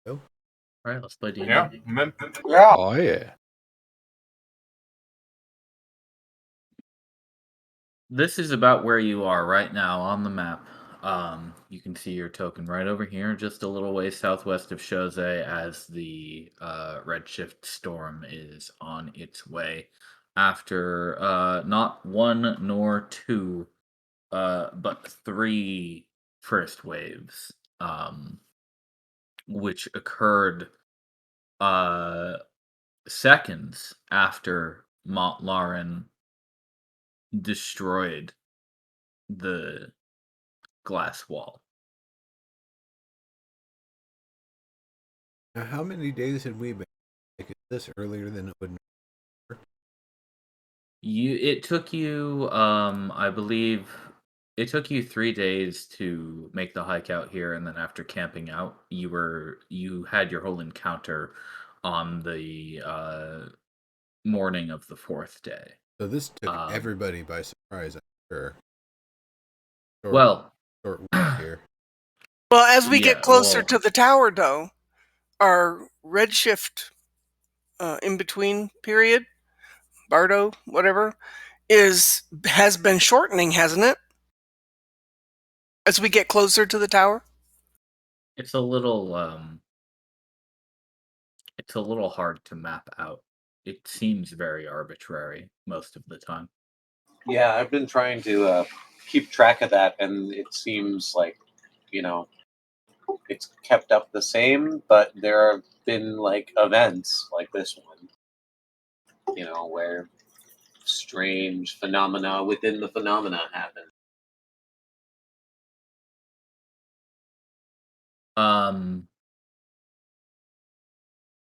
Oh, All right, let's play D&D. Yeah. Yeah. Oh yeah. This is about where you are right now on the map. You can see your token right over here, just a little way southwest of Chose, as the Redshift storm is on its way. After not one nor two, but three first waves, which occurred seconds after Montlarin destroyed the glass wall. now how many days had we been? Like, is this earlier than it would? It took you, I believe, it took you 3 days to make the hike out here, and then after camping out, you had your whole encounter on the morning of the 4th day. So this took Um, everybody by surprise, I'm sure. Well, Short week here. Well, as we Yeah, get closer well- to the tower, though, our Redshift in between period, Bardo, whatever, has been shortening, hasn't it? As we get closer to the tower. it's a little hard to map out. It seems very arbitrary most of the time. Yeah, I've been trying to keep track of that, and it seems like, it's kept up the same, but there have been, events like this one, where strange phenomena within the phenomena happen.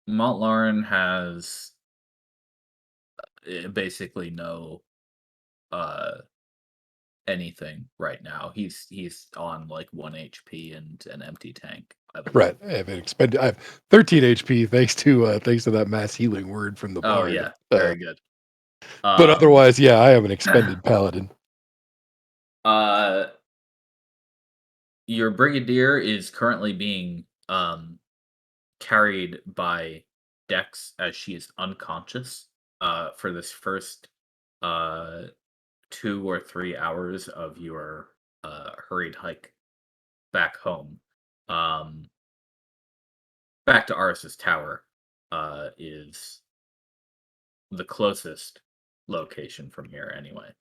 Montlarin has basically no anything right now. He's on like 1 HP and an empty tank. I believe. Right. I have 13 HP thanks to that mass healing word from the Oh bard. yeah, very good. But otherwise, yeah, I have an expended paladin. Your brigadier is currently being carried by Dex as she is unconscious for this first 2 or 3 hours of your hurried hike back home. Back to Aris's tower is the closest location from here anyway.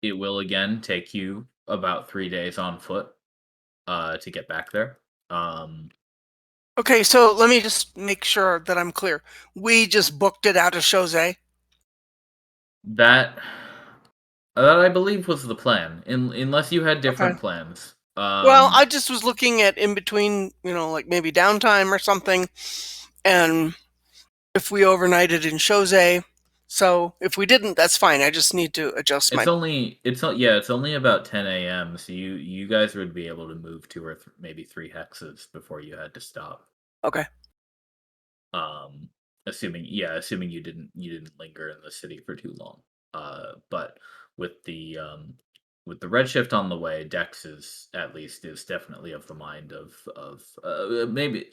It will again take you about 3 days on foot to get back there. Okay, so let me just make sure that I'm clear. We just booked it out of Chose. That I believe was the plan, unless you had different Okay. plans. Well, I just was looking at in between, like maybe downtime or something, and if we overnighted in Chose. So if we didn't, that's fine. I just need to adjust my. It's only about 10 a.m. So you guys would be able to move 2 or maybe 3 hexes before you had to stop. Okay. Assuming you didn't linger in the city for too long. But with the Redshift on the way, Dex is definitely of the mind of maybe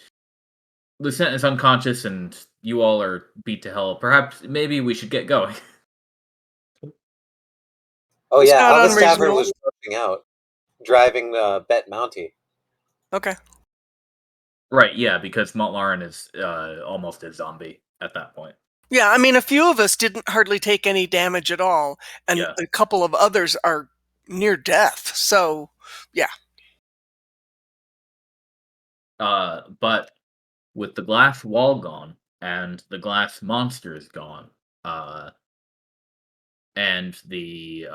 Lucent is unconscious and you all are beat to hell. Perhaps maybe we should get going. Oh It's yeah, not Alistair unreasonable. was rushing out, driving Bet Mountie. Okay. Right, yeah, because Montlarin is almost a zombie at that point. Yeah, I mean, a few of us didn't hardly take any damage at all, and Yeah. a couple of others are near death. So, yeah. But with the glass wall gone and the glass monsters gone, and the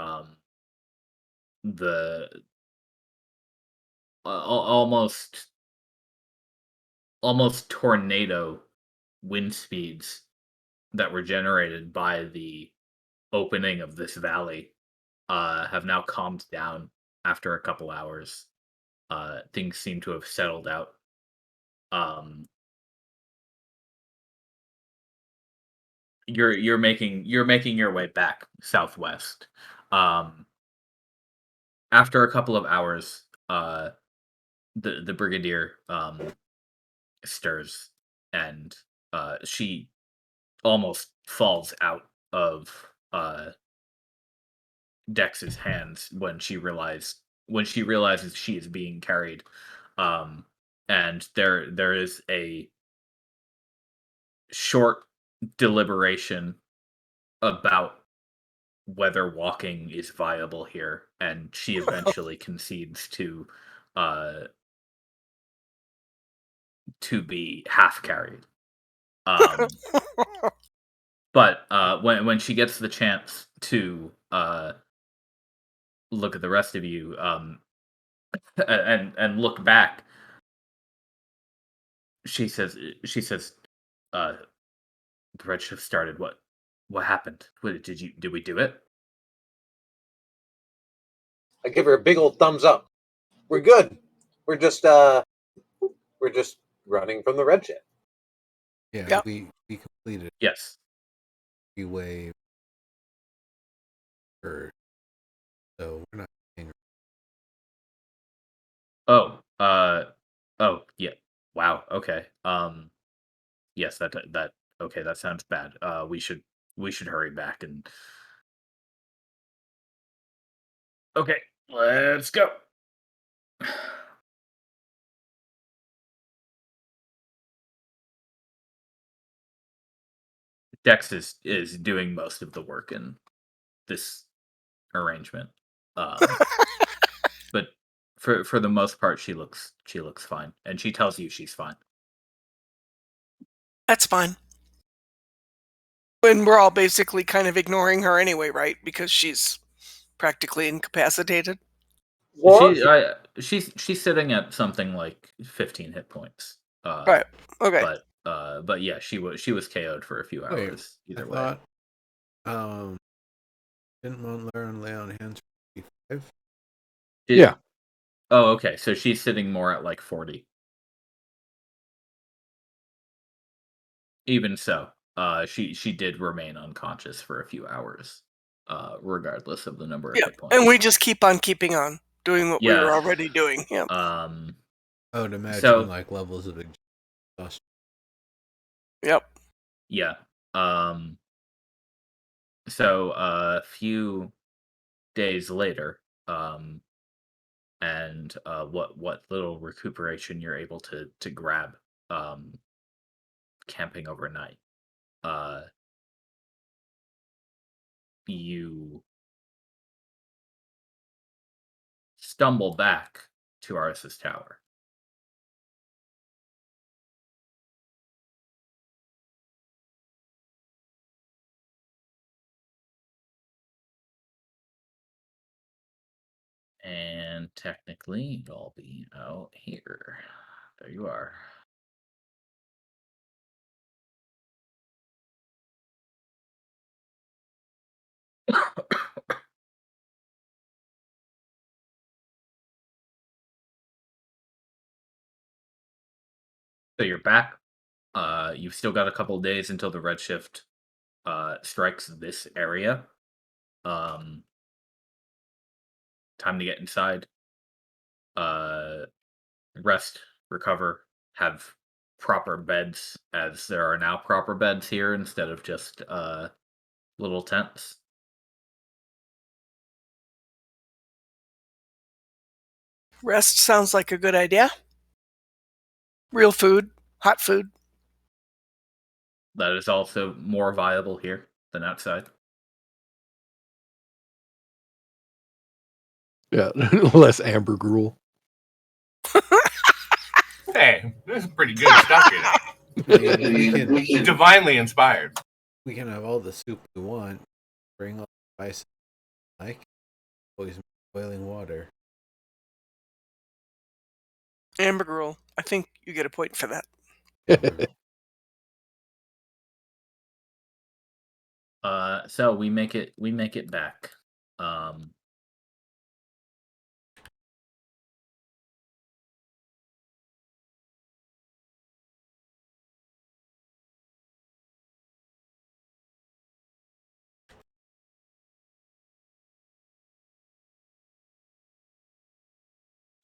almost tornado wind speeds that were generated by the opening of this valley have now calmed down after a couple hours. Things seem to have settled out. You're making your way back southwest. After a couple of hours, the brigadier stirs, and she almost falls out of Dex's hands when she realizes she is being carried. Um, and there is a short deliberation about whether walking is viable here, and she eventually concedes uh to be half carried. Um, but when she gets the chance to look at the rest of you, and look back, she says uh the redshift started. What happened? Did we do it? I give her a big old thumbs up. We're good. We're just running from the redshift. Yeah, Yep. we completed Yes. a wave, so we're not angry. Oh, oh, yeah. Wow. Okay. Yes, that okay, that sounds bad. We should hurry back and okay, let's go. Dex is doing most of the work in this arrangement. Um, but for the most part she looks fine, and she tells you she's fine. That's fine. And we're all basically kind of ignoring her anyway, right? Because she's practically incapacitated. What? She's sitting at something like 15 hit points. Right. Okay. But yeah, she was KO'd for a few Wait, hours I either way. thought didn't Monlair lay on hands for 55? Yeah. Oh, okay. So she's sitting more at like 40. Even so, she did remain unconscious for a few hours, regardless of the number of Yeah. hit And we points. just keep on keeping on doing what we were Yeah. already doing. Yeah. Um. I would imagine So like levels of exhaustion. Yep. yeah. Um. So a few days later, and what little recuperation you're able to grab, um, camping overnight, uh, you stumble back to Arthur's tower. And technically, it'll be out here. There you are. So you're back. You've still got a couple days until the redshift strikes this area. Um, time to get inside. Uh, rest, recover, have proper beds, as there are now proper beds here instead of just little tents. Rest sounds like a good idea. Real food, hot food. That is also more viable here than outside. Yeah. Less amber gruel. Hey, this is pretty good stuff here. I mean, we can Divinely inspired. have all the soup we want. Bring all the spices like always make boiling water. Amber gruel. I think you get a point for that. So we make it back. Um,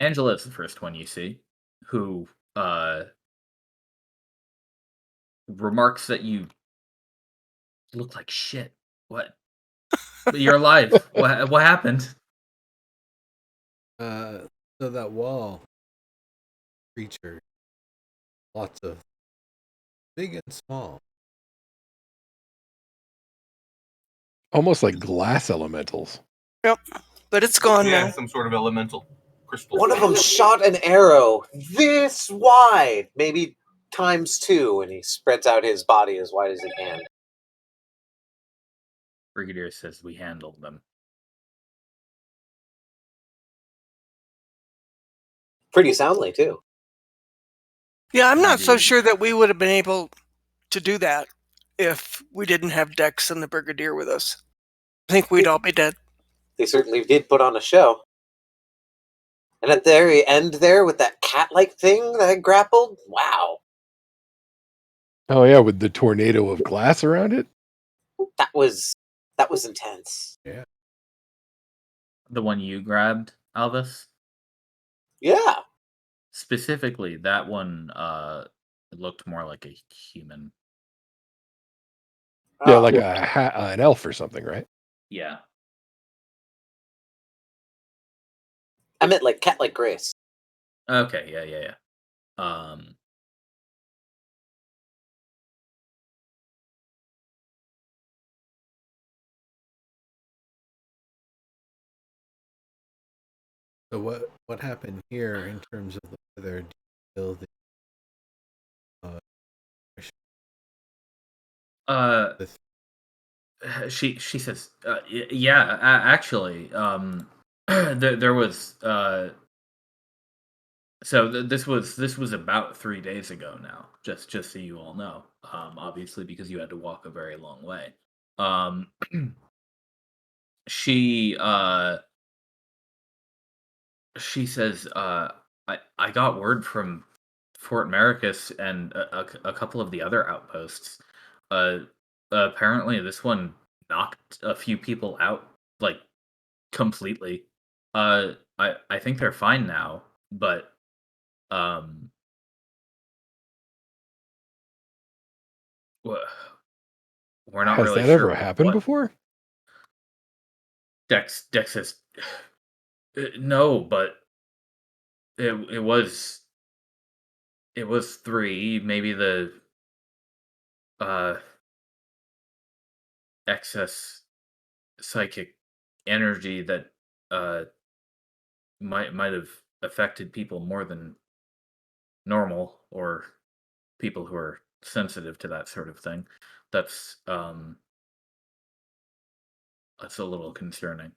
Angela is the first one you see, who remarks that you look like shit. What? But you're alive. What happened? So that wall creature, lots of big and small. Almost like glass elementals. Yep. But it's gone Yeah, now. some sort of elemental crystal. One of them shot an arrow this wide, maybe times 2, and he spreads out his body as wide as he can. Brigadier says we handled them. Pretty soundly, too. Yeah, I'm not so Indeed. sure that we would have been able to do that if we didn't have Dex and the Brigadier with us. I think we'd all be dead. They certainly did put on a show. And at the very end there, with that cat-like thing that had grappled, wow. Oh yeah, with the tornado of glass around it. That was intense. Yeah. The one you grabbed, Alvis? Yeah. Specifically, that one it looked more like a human. Yeah, Oh, like an elf or something, right? Yeah. I meant like cat-like grace. Okay, yeah. So what happened here in terms of the weather? Do you feel the Uh she says yeah, actually there was so this was about 3 days ago now, just so you all know. Obviously because you had to walk a very long way. Um she she says I got word from Fort Maricus and a couple of the other outposts. Uh apparently this one knocked a few people out, like, completely. I think they're fine now, but um wha- we're not Has really that ever sure happened what. before? Dex says no, but it was 3, maybe the uh excess psychic energy that uh might have affected people more than normal, or people who are sensitive to that sort of thing. That's that's a little concerning.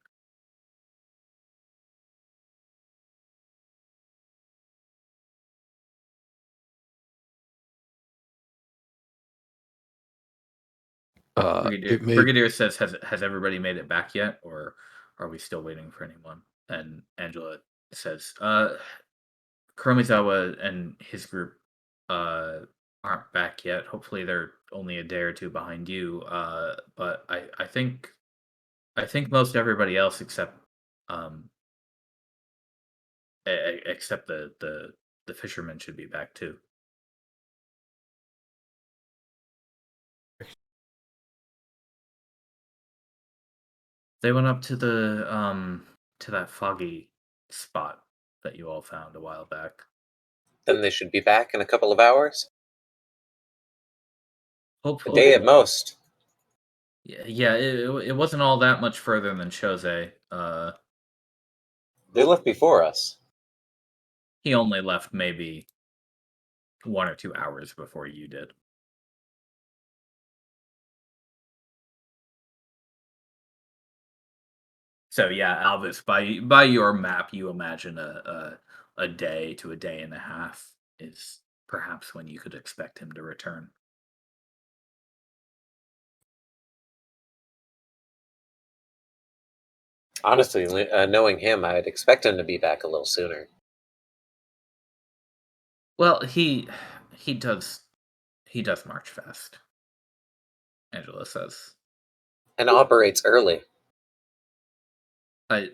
It made Brigadier says, has everybody made it back yet, or are we still waiting for anyone? And Angela says, Kuromizawa and his group uh aren't back yet. Hopefully they're only a day or two behind you. But I think most everybody else except um except the fishermen should be back too. They went up to that foggy spot that you all found a while back. Then they should be back in a couple of hours. A Hopefully. day at most. Yeah, it wasn't all that much further than Chose. They left before us. He only left maybe 1 or 2 hours before you did. So yeah, Alvis, by your map, you imagine a day to a day and a half is perhaps when you could expect him to return. Honestly, knowing him, I'd expect him to be back a little sooner. Well, he does march fast. Angela says. And operates early. I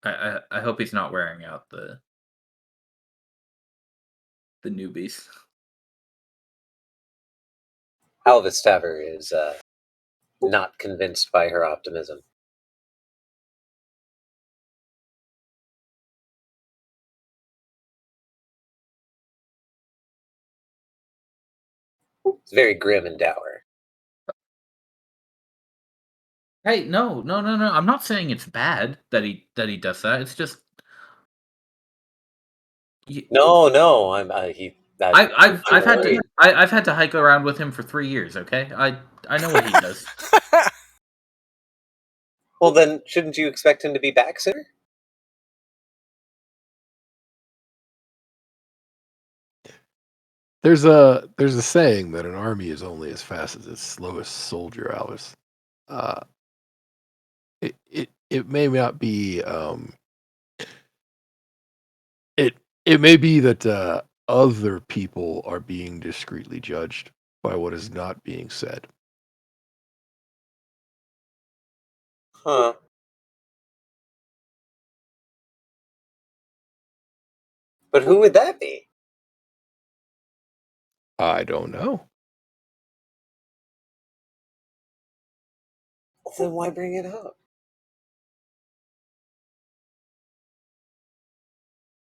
I hope he's not wearing out the newbies. Alvis Taver is not convinced by her optimism. It's very grim and dour. Hey, no, no, no, no. I'm not saying it's bad that he does that. It's just y- No, he. That, I've I'm had to worried. I've had to hike around with him for 3 years. Okay, I know what he does. Well, then, shouldn't you expect him to be back sooner? There's a saying that an army is only as fast as its slowest soldier, Alice. Uh, it may not be it may be that other people are being discreetly judged by what is not being said. Huh. But who would that be? I don't know. Well, then why bring it up?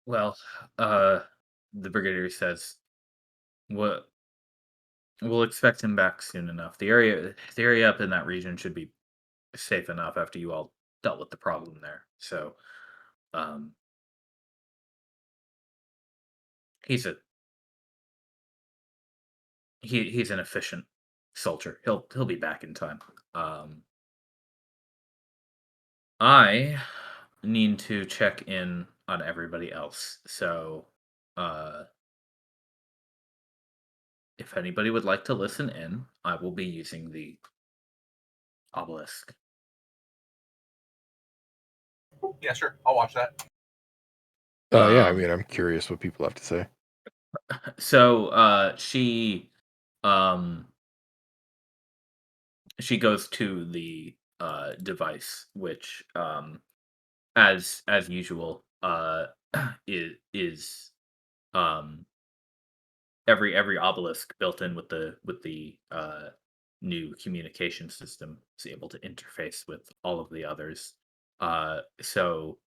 Well, the brigadier says, "What we'll expect him back soon enough. The area up in that region should be safe enough after you all dealt with the problem there. So, um, he's a he's an efficient soldier. He'll be back in time. Um, I need to check in on everybody else. So, uh, if anybody would like to listen in, I will be using the obelisk. Yeah, sure. I'll watch that. Yeah, I Um, mean, I'm curious what people have to say. so um she goes to the device, which as usual is um every obelisk built in with the new communication system is able to interface with all of the others. So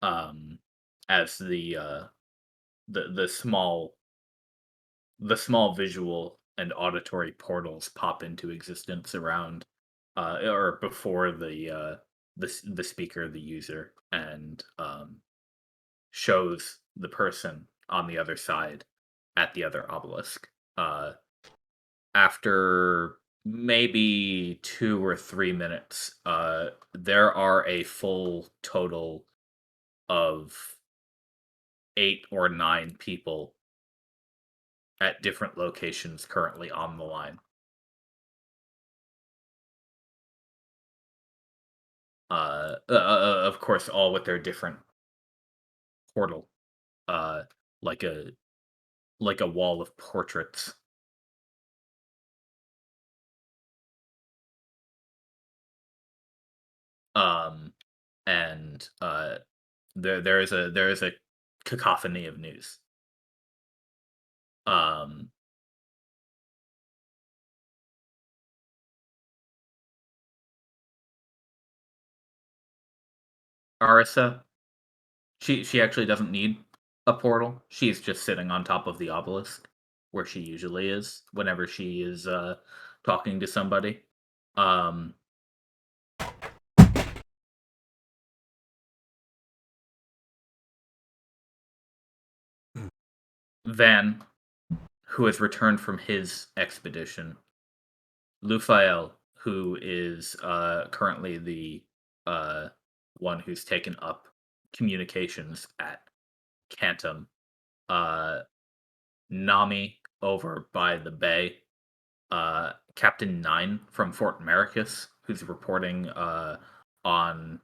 um as the small visual and auditory portals pop into existence around or before the speaker, the user, and shows the person on the other side at the other obelisk. uh After maybe 2 or 3 minutes, there are a full total of 8 or 9 people at different locations currently on the line. Of course, all with their different portal, uh, like a wall of portraits. Um, and there is a cacophony of news. Um, Arisa, she actually doesn't need a portal. She's just sitting on top of the obelisk where she usually is whenever she is talking to somebody. Um, Van, who has returned from his expedition, Lufael, who is currently the uh, one who's taken up communications at Cantum, uh, Nami over by the bay, Captain Nine from Fort Maricus, who's reporting on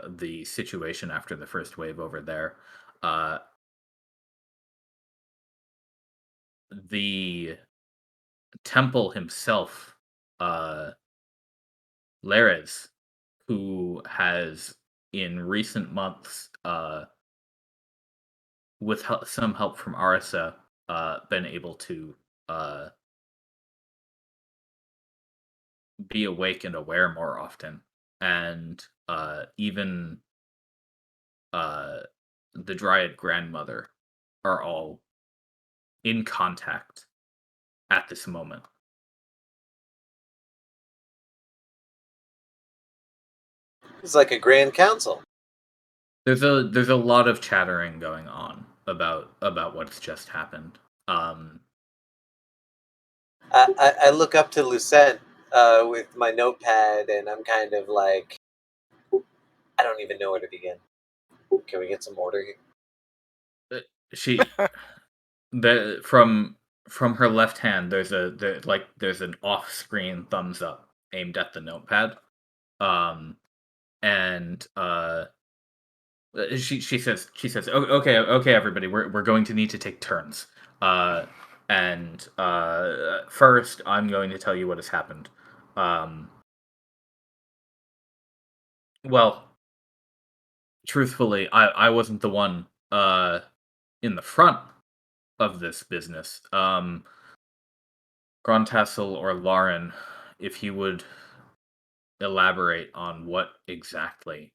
the situation after the first wave over there. Uh, the temple himself, uh, Lares, who has in recent months, with some help from Arisa, been able to uh, be awake and aware more often, and even uh, the Dryad grandmother are all in contact at this moment. It's like a grand council. There's a lot of chattering going on about what's just happened. I look up to Lucette with my notepad, and I'm kind of like, I don't even know where to begin. Can we get some order here? She the from her left hand there's an off-screen thumbs up aimed at the notepad. And she says, okay, everybody, we're going to need to take turns. And first, I'm going to tell you what has happened. Um, well, truthfully, I wasn't the one in the front of this business. Grontassel or Lauren, if you would elaborate on what exactly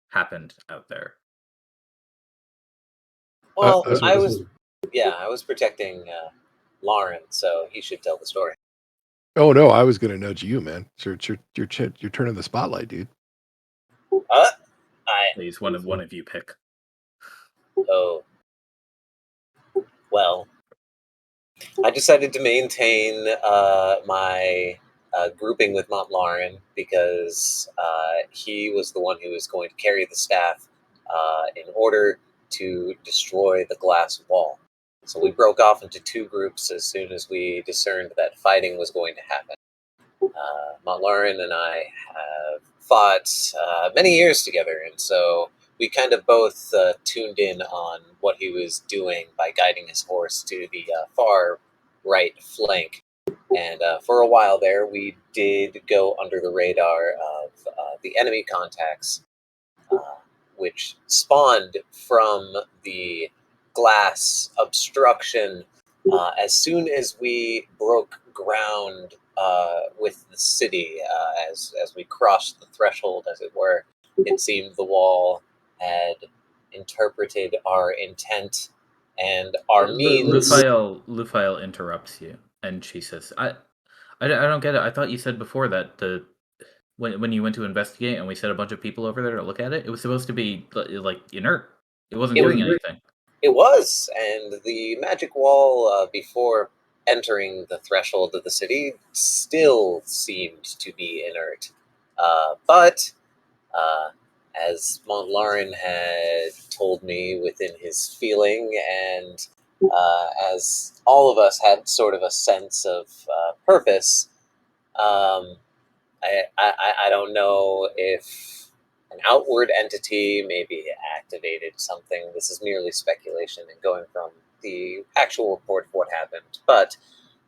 happened out there. Well, That's I what was, yeah, I was protecting Lauren, so he should tell the story. Oh no, I was gonna nudge you, man. You're turning the spotlight, dude. I Please, one of you pick. oh well. I decided to maintain my grouping with Montlarin because he was the one who was going to carry the staff in order to destroy the glass wall. So we broke off into two groups as soon as we discerned that fighting was going to happen. Montlarin and I have fought many years together, and so we kind of both tuned in on what he was doing by guiding his horse to the far right flank. And for a while there, we did go under the radar of the enemy contacts, uh, which spawned from the glass obstruction as soon as we broke ground with the city. As we crossed the threshold, as it were, it seemed the wall had interpreted our intent and our means. Lufael interrupts you, and she says, I don't get it. I thought you said before that when you went to investigate and we set a bunch of people over there to look at it, it was supposed to be like inert. It wasn't It doing anything. It was, and the magic wall before entering the threshold of the city still seemed to be inert. But as Montlarin had told me within his feeling, and as all of us had sort of a sense of purpose, um, I don't know if an outward entity maybe activated something. This is merely speculation and going from the actual report of what happened. But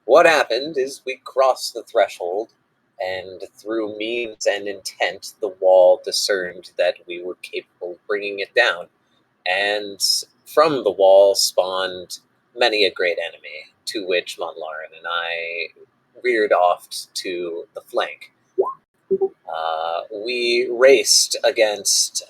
what happened is we crossed the threshold, and through means and intent, the wall discerned that we were capable of bringing it down. And from the wall spawned many a great enemy, to which Montlarin and I reared off to the flank. We raced against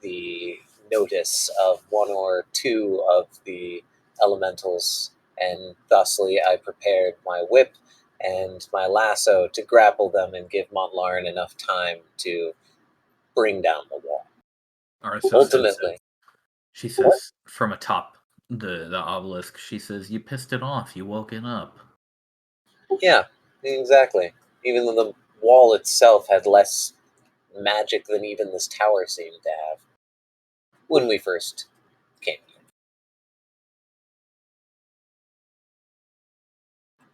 the notice of one or two of the elementals, and thusly I prepared my whip and my lasso to grapple them and give Montlarin enough time to bring down the wall. Arisa Ultimately, she says from atop the obelisk, she says, "You pissed it off. You woke it up." yeah, exactly. Even though the wall itself had less magic than even this tower seemed to have when we first came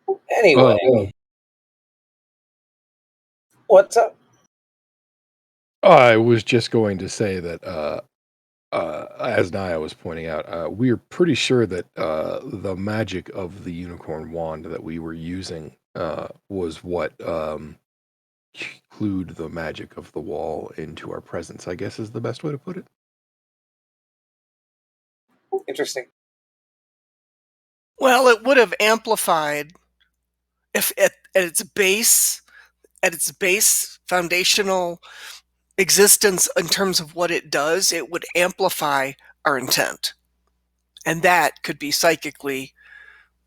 here. Anyway, what's up? I was just going to say that, as Naya was pointing out, we're pretty sure that the magic of the unicorn wand that we were using was what include the magic of the wall into our presence, I guess is the best way to put it. Interesting. Well, it would have amplified if at its base foundational existence in terms of what it does, it would amplify our intent. And that could be psychically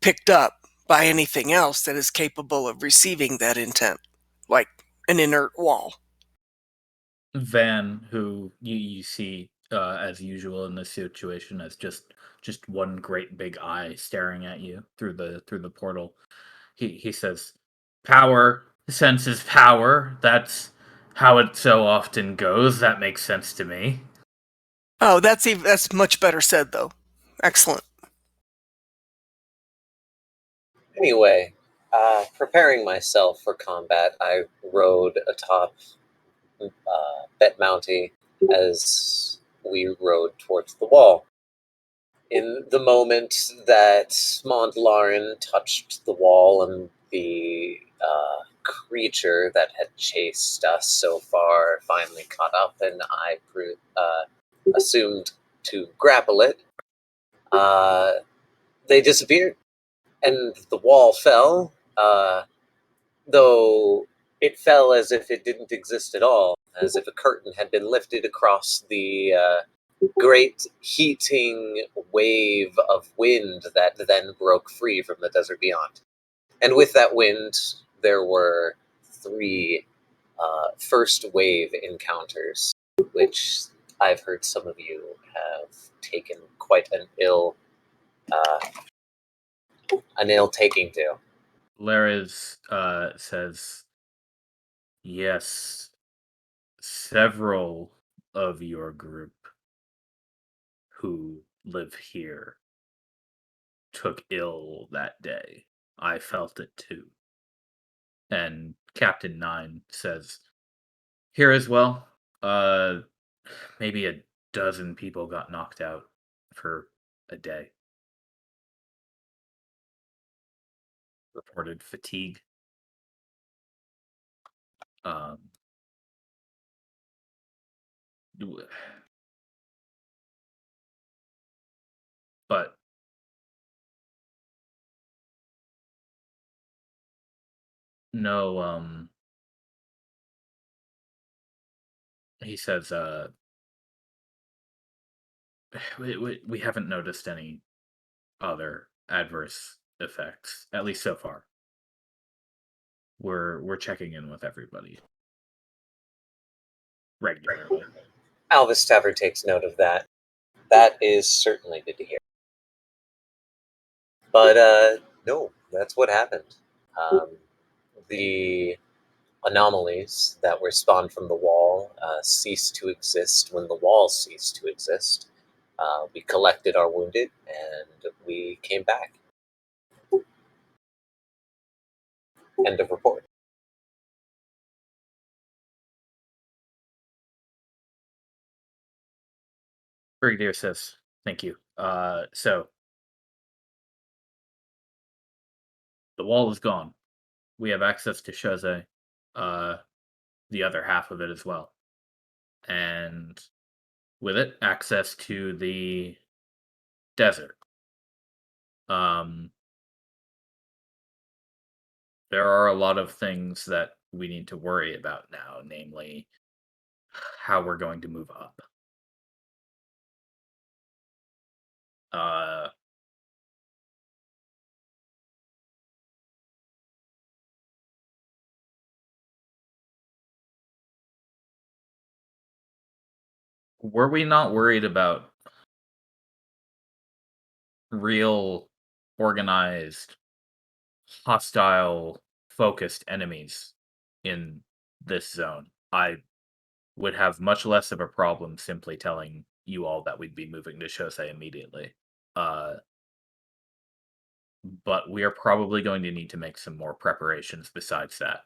picked up by anything else that is capable of receiving that intent, like an inert wall. Van, who you see as usual in this situation, as just one great big eye staring at you through the portal. He says, "Power senses power. That's how it so often goes. That makes sense to me." Oh, that's much better said, though. Excellent. Anyway, preparing myself for combat, I rode atop Bet Mounty as we rode towards the wall. In the moment that Montlarin touched the wall and the creature that had chased us so far finally caught up, and I assumed to grapple it, they disappeared, and the wall fell. Though it fell as if it didn't exist at all, as if a curtain had been lifted across the great heating wave of wind that then broke free from the desert beyond. And with that wind, there were 3 first wave encounters, which I've heard some of you have taken quite an ill taking to. Laris says, "Yes, several of your group who live here took ill that day. I felt it too." And Captain Nine says, "Here as well. Maybe a dozen people got knocked out for a day. Reported fatigue. Um, but no, he says, we haven't noticed any other adverse effects, at least so far. We're checking in with everybody regularly." Alvis Tavern takes note of that. That is certainly good to hear. But no, that's what happened. The anomalies that were spawned from the wall ceased to exist when the wall ceased to exist. We collected our wounded and we came back. End of report. Brigadier says, "Thank you. So the wall is gone. We have access to Shoze, the other half of it as well. And with it, access to the desert. Um, there are a lot of things that we need to worry about now, namely how we're going to move up. Uh, were we not worried about real, organized, hostile, focused enemies in this zone? I would have much less of a problem simply telling you all that we'd be moving to Shosei immediately. Uh, but we are probably going to need to make some more preparations besides that.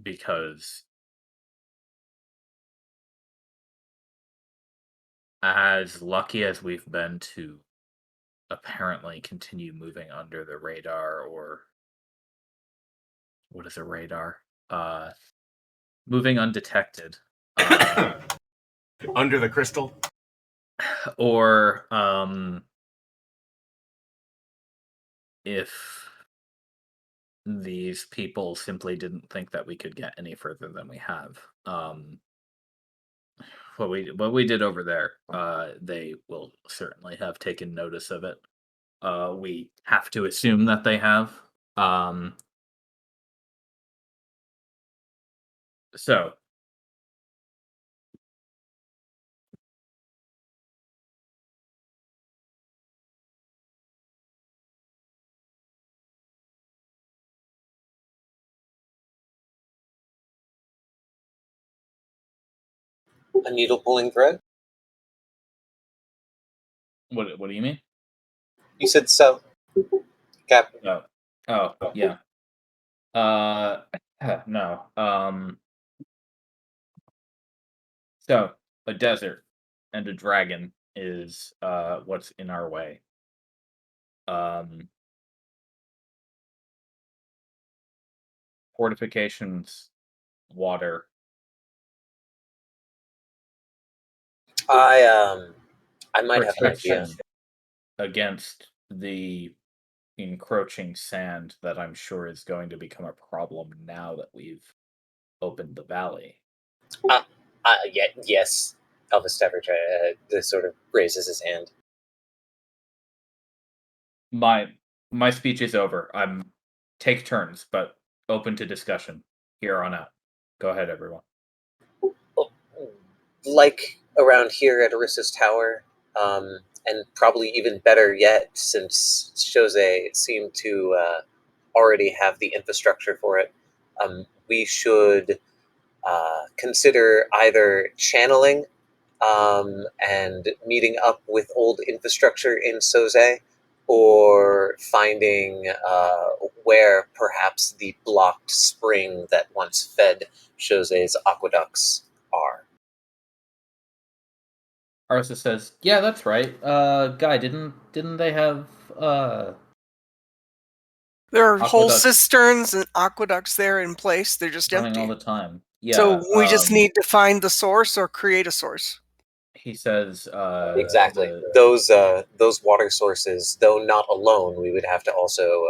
Because as lucky as we've been to apparently continue moving under the radar or what is a radar? Moving undetected. Under the crystal. Or if these people simply didn't think that we could get any further than we have. What we did over there, they will certainly have taken notice of it. We have to assume that they have. So A needle pulling thread? what do you mean? You said so, Captain. Oh, yeah. No. So a desert and a dragon is what's in our way. Fortifications, water, I might have an idea. protection against the encroaching sand that I'm sure is going to become a problem now that we've opened the valley. Yes. Elvis Stafford sort of raises his hand. My speech is over. I'm take turns, but open to discussion here on out. Go ahead, everyone. Like around here at Arissa's Tower, and probably even better yet, since Jose seemed to already have the infrastructure for it, we should consider either channeling and meeting up with old infrastructure in Soze, or finding where perhaps the blocked spring that once fed Jose's aqueducts are. Arsa says, "Yeah, that's right. Guy, didn't they have There are whole aqueducts cisterns and aqueducts there in place. They're just running empty. all the time?" Yeah. So we just need to find the source or create a source. He says, Exactly. Those water sources, though not alone, we would have to also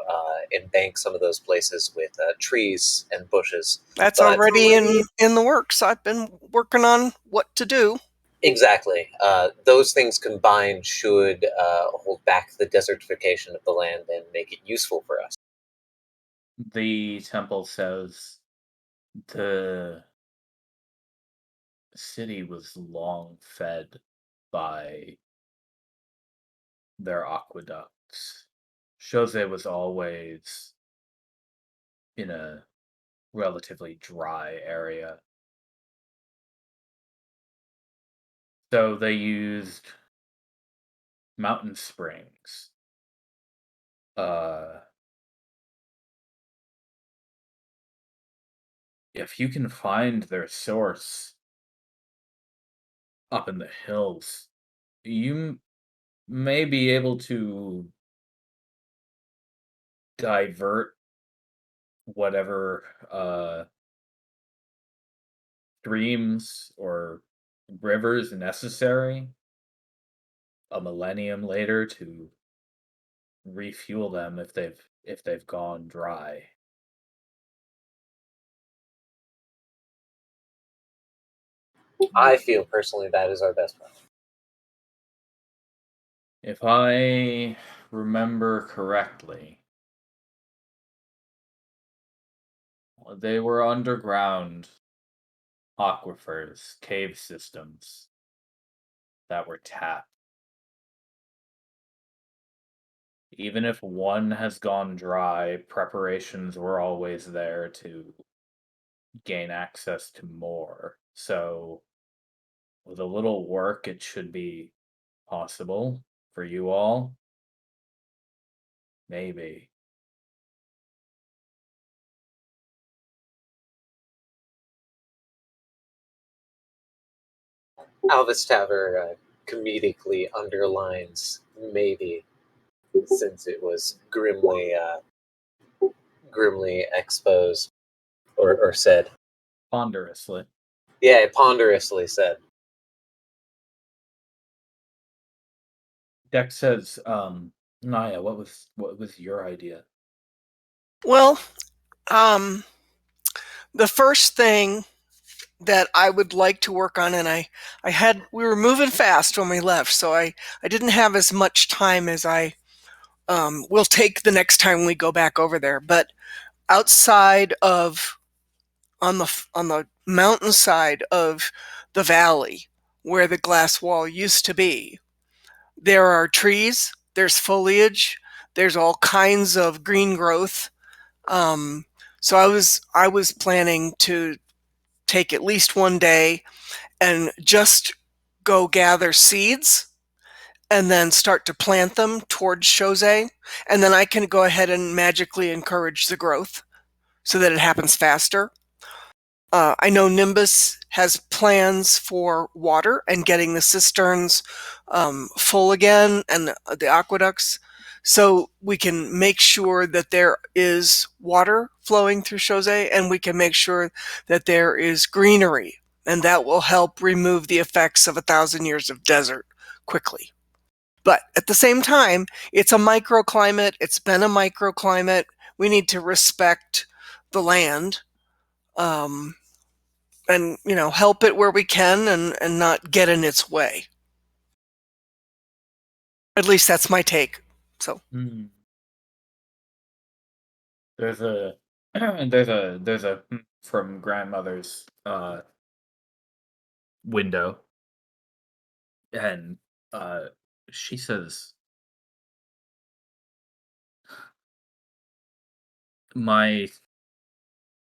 embank some of those places with trees and bushes. That's already in the works. I've been working on what to do. Exactly. Those things combined should hold back the desertification of the land and make it useful for us. The temple says the city was long fed by their aqueducts. Jose was always in a relatively dry area. So they used mountain springs. If you can find their source up in the hills, you may be able to divert whatever streams or rivers necessary a millennium later to refuel them if they've gone dry. I feel personally that is our best plan. If I remember correctly, they were underground aquifers, cave systems that were tapped. Even if one has gone dry, preparations were always there to gain access to more. So, with a little work, it should be possible for you all. Maybe. Alvis Taver comedically underlines maybe, since it was grimly grimly exposed, or said. Ponderously. Yeah, ponderously said. Dex says, Naya, what was your idea? Well, the first thing that I would like to work on, and we were moving fast when we left, so I didn't have as much time as I will take the next time we go back over there. But outside of on the mountainside of the valley where the glass wall used to be, there are trees, there's foliage, there's all kinds of green growth. So I was planning to take at least one day and just go gather seeds and then start to plant them towards Chose. And then I can go ahead and magically encourage the growth so that it happens faster. I know Nimbus has plans for water and getting the cisterns full again and the aqueducts, so we can make sure that there is water flowing through Chose, and we can make sure that there is greenery, and that will help remove the effects of 1,000 years of desert quickly. But at the same time, it's a microclimate. It's been a microclimate. We need to respect the land. And help it where we can and not get in its way. At least that's my take. So There's a there's a from grandmother's window, and she says, my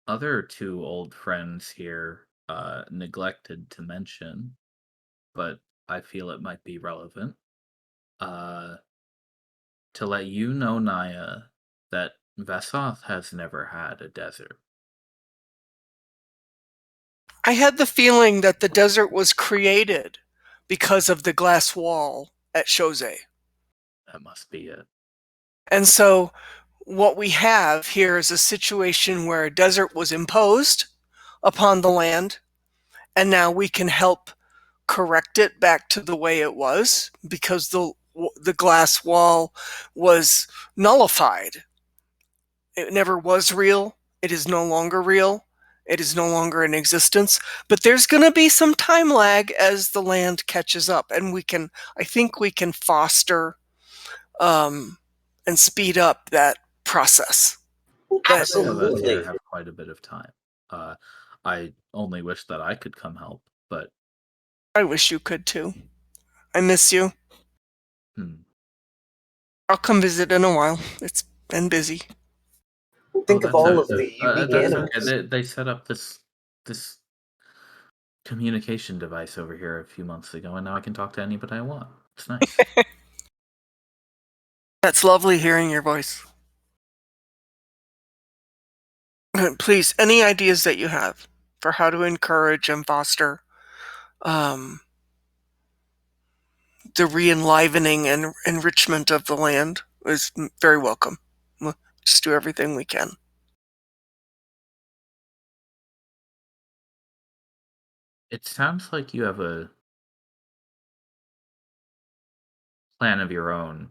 other two old friends here neglected to mention, but I feel it might be relevant, uh, to let you know, Naya, that Vesoth has never had a desert. I had the feeling that the desert was created because of the glass wall at Chose. That must be it. And so what we have here is a situation where a desert was imposed upon the land, and now we can help correct it back to the way it was because the glass wall was nullified. It never was real. It is no longer real. It is no longer in existence. But there's going to be some time lag as the land catches up, and I think we can foster and speed up that process. But that's going Absolutely. to have quite a bit of time. I only wish that I could come help, but I wish you could too. I miss you. I'll come visit in a while. It's been busy. Think of all of the unique that's animals. okay. They set up this communication device over here a few months ago, and now I can talk to anybody I want. It's nice. That's lovely hearing your voice. Please, any ideas that you have for how to encourage and foster the re-enlivening and enrichment of the land is very welcome. We'll just do everything we can. It sounds like you have a plan of your own,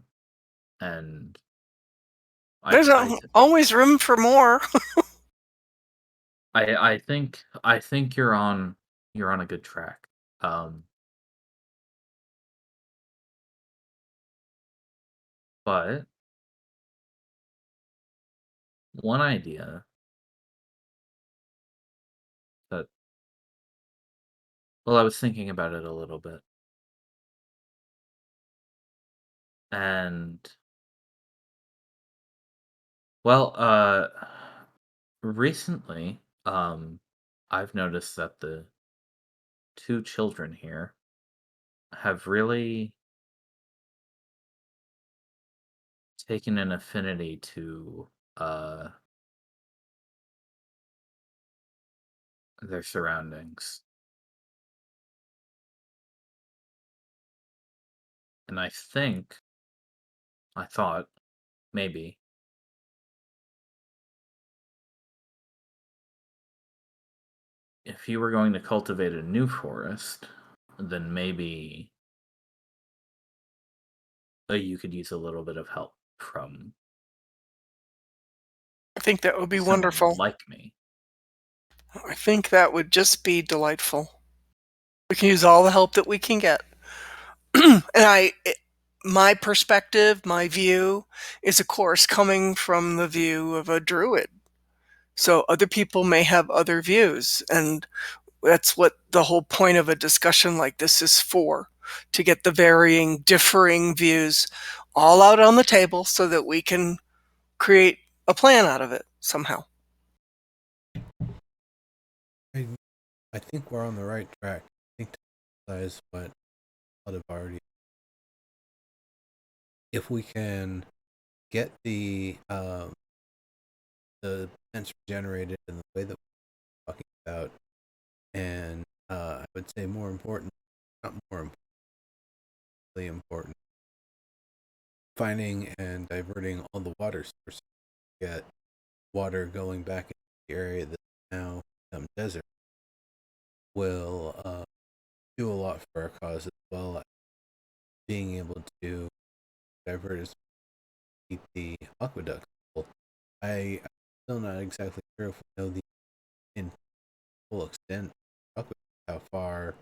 and There's always room for more. I think you're on a good track. But one idea that, well, I was thinking about it a little bit, and well, recently, I've noticed that the two children here have really taken an affinity to their surroundings. And I thought, maybe, if you were going to cultivate a new forest, then maybe you could use a little bit of help from I think that would be someone wonderful. like me. I think that would just be delightful. We can use all the help that we can get. And my perspective, my view, is of course coming from the view of a druid. So other people may have other views, and that's what the whole point of a discussion like this is for, to get the varying, differing views all out on the table so that we can create a plan out of it somehow. I think we're on the right track. I think to emphasize what I've already. If we can get the plants regenerated in the way that we're talking about, and I would say not more importantly important, finding and diverting all the water sources to get water going back into the area that's now become desert will do a lot for our cause, as well as being able to divert as keep the aqueducts full. I'm still not exactly sure if we know the in full extent of aqueducts, how far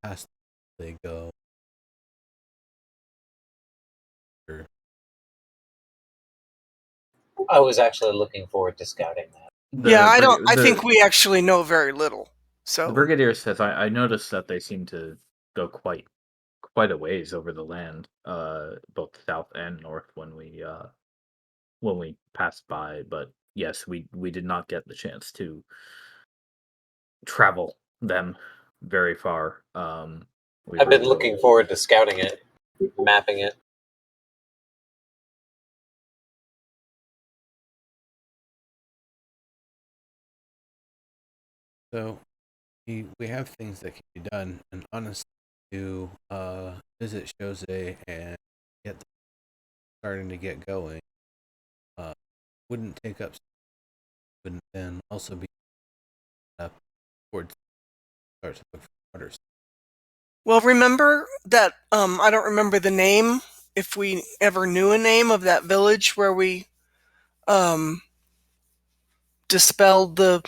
past they go. I was actually looking forward to scouting that. Yeah, I think we actually know very little. So The brigadier says, I noticed that they seem to go quite a ways over the land, both south and north when we passed by. But yes, we did not get the chance to travel them very far. I've been looking forward to scouting it, mapping it. So we have things that can be done, and honestly, to visit Jose and get starting to get going wouldn't take up, but then also be up towards start to look for water. well, remember that I don't remember the name, if we ever knew a name of that village where we dispelled the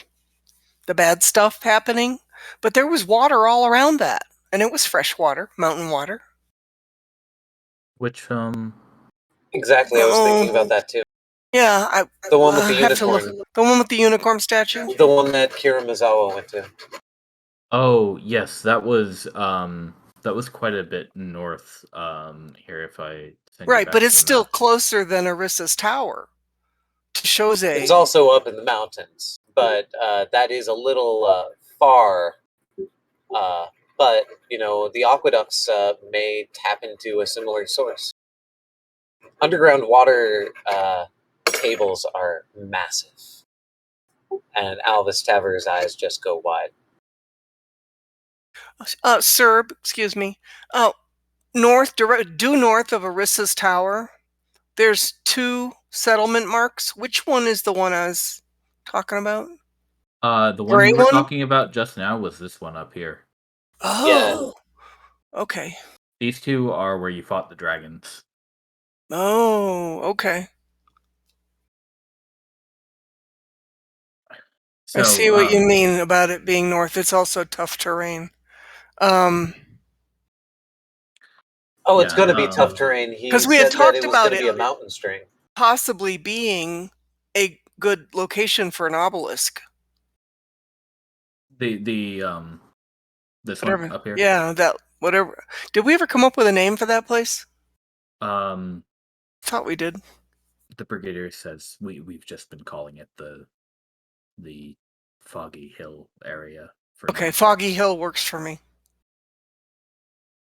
bad stuff happening, but there was water all around that, and it was fresh water, mountain water. Which Exactly, I was thinking about that too. Yeah, The one with the have to look. unicorn. The one with the unicorn statue. The one that Kira Mizawa went to. Oh yes, that was quite a bit north here. If I send you Right, back but to it's the still map. closer than Arissa's tower to Jose. It's also up in the mountains, but that is a little far. But the aqueducts may tap into a similar source. Underground water tables are massive, and Alvis Taver's eyes just go wide. Serb, excuse me. Due north of Arissa's tower, there's 2 settlement marks. Which one is the one I was talking about? The one Gray we were one? talking about just now was this one up here. Oh, okay. These two are where you fought the dragons. Oh, okay. So, I see what you mean about it being north. It's also tough terrain. It's going to be tough terrain. He 'Cause we said had that talked it was about going to be it a mountain string. possibly being a good location for an obelisk. This one up here. Yeah, that whatever. Did we ever come up with a name for that place? Thought we did. The brigadier says we've just been calling it the Foggy Hill area for Okay, now. Foggy Hill works for me.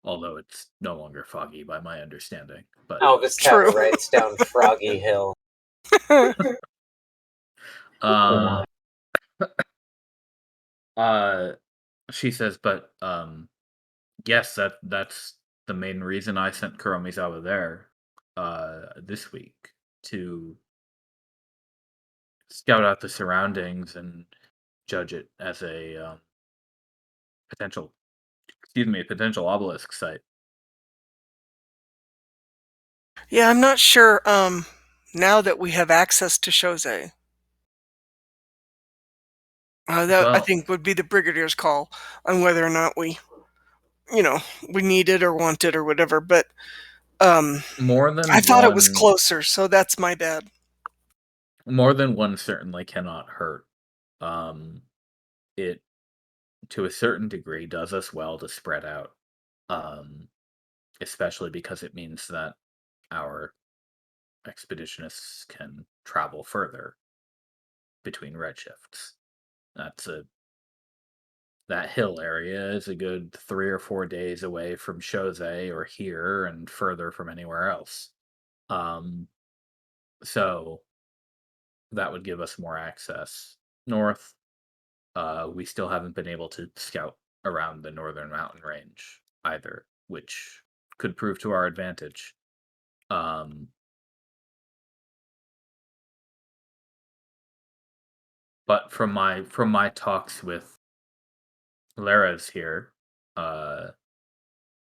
Although it's no longer foggy by my understanding. But Alvis Taver writes down Froggy Hill. She says, but yes, that's the main reason I sent Kuromizawa there this week, to scout out the surroundings and judge it as a potential, potential obelisk site. Yeah, I'm not sure. Now that we have access to Chose, that I Well, think would be the brigadier's call on whether or not you know, we need it or want it or whatever. But more I than thought it was one, closer, so that's my bad. more than one certainly cannot hurt. It to a certain degree does us well to spread out, um, especially because it means that our expeditionists can travel further between redshifts. That's a that hill area is a good 3 or 4 days away from Chose or here, and further from anywhere else. Um, so that would give us more access north. We still haven't been able to scout around the northern mountain range either, which could prove to our advantage. Um, but from my talks with Lara's here, uh,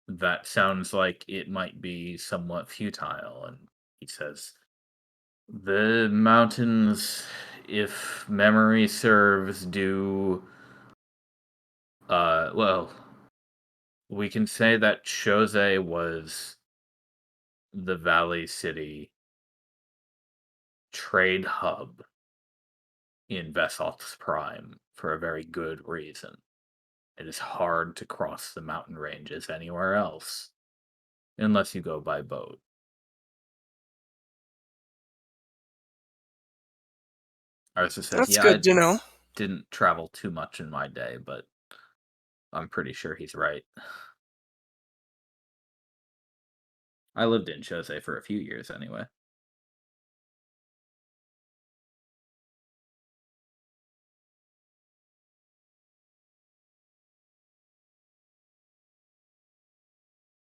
that sounds like it might be somewhat futile. And he says, the mountains, if memory serves, do. Well, we can say that Chose was the Valley City trade hub in Vesalt's prime for a very good reason. It is hard to cross the mountain ranges anywhere else unless you go by boat. Arthur says, That's "Yeah, I good to know. didn't travel too much in my day, but I'm pretty sure he's right. I lived in Chose for a few years anyway."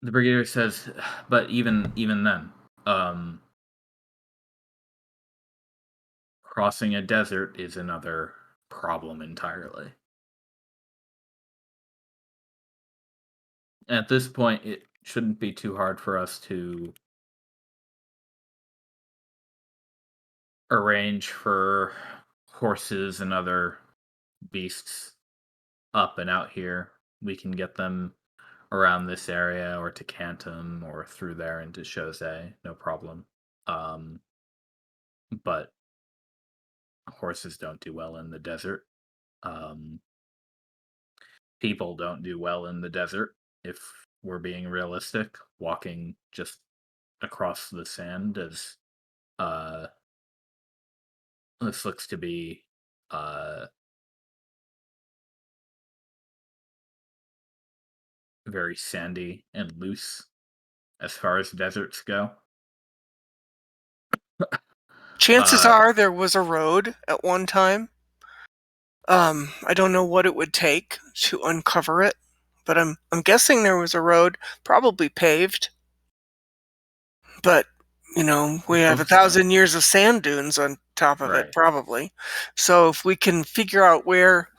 The brigadier says, "But even then, um, crossing a desert is another problem entirely. At this point, it shouldn't be too hard for us to arrange for horses and other beasts up and out here. We can get them around this area or to Cantum or through there into Chose, no problem. Um, but horses don't do well in the desert. Um, People don't do well in the desert, if we're being realistic. Walking just across the sand is uh this looks to be uh very sandy and loose as far as deserts go. Chances Uh are there was a road at one time. I don't know what it would take to uncover it, but I'm guessing there was a road, probably paved. But we have a bef- thousand years of sand dunes on top of it, right. probably. So if we can figure out where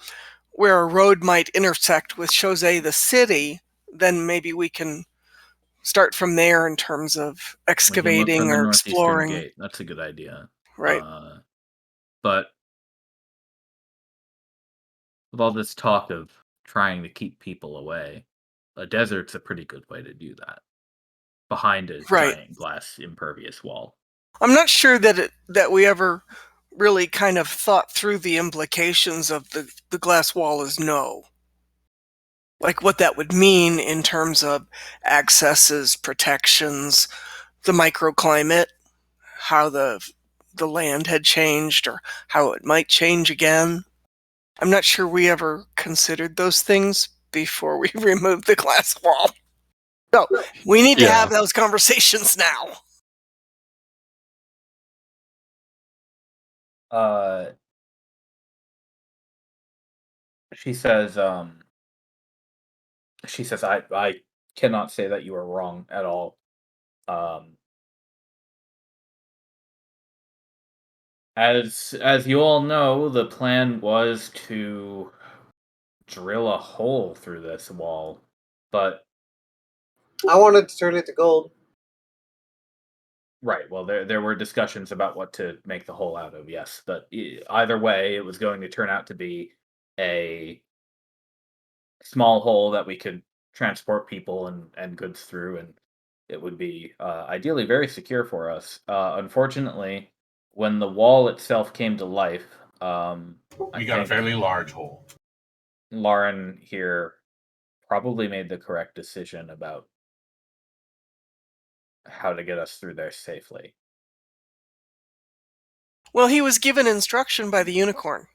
a road might intersect with Chose the city, then maybe we can start from there in terms of We can look for excavating the or northeastern exploring. gate. That's a good idea. Right. But with all this talk of trying to keep people away, a desert's a pretty good way to do that. Behind a Right. giant glass impervious wall. I'm not sure that we ever really kind of thought through the implications of the glass wall as no. Like what that would mean in terms of accesses, protections, the microclimate, how the land had changed or how it might change again. I'm not sure we ever considered those things before we removed the glass wall. So we need to Yeah. have those conversations now. Uh she says I cannot say that you are wrong at all. Um As you all know, the plan was to drill a hole through this wall, but I wanted to turn it to gold. right. Well, there were discussions about what to make the hole out of. Yes, but either way, it was going to turn out to be a small hole that we could transport people and goods through, and it would be ideally very secure for us. Unfortunately, when the wall itself came to life, I We got a think fairly large hole. Lauren here probably made the correct decision about how to get us through there safely. Well, he was given instruction by the unicorn,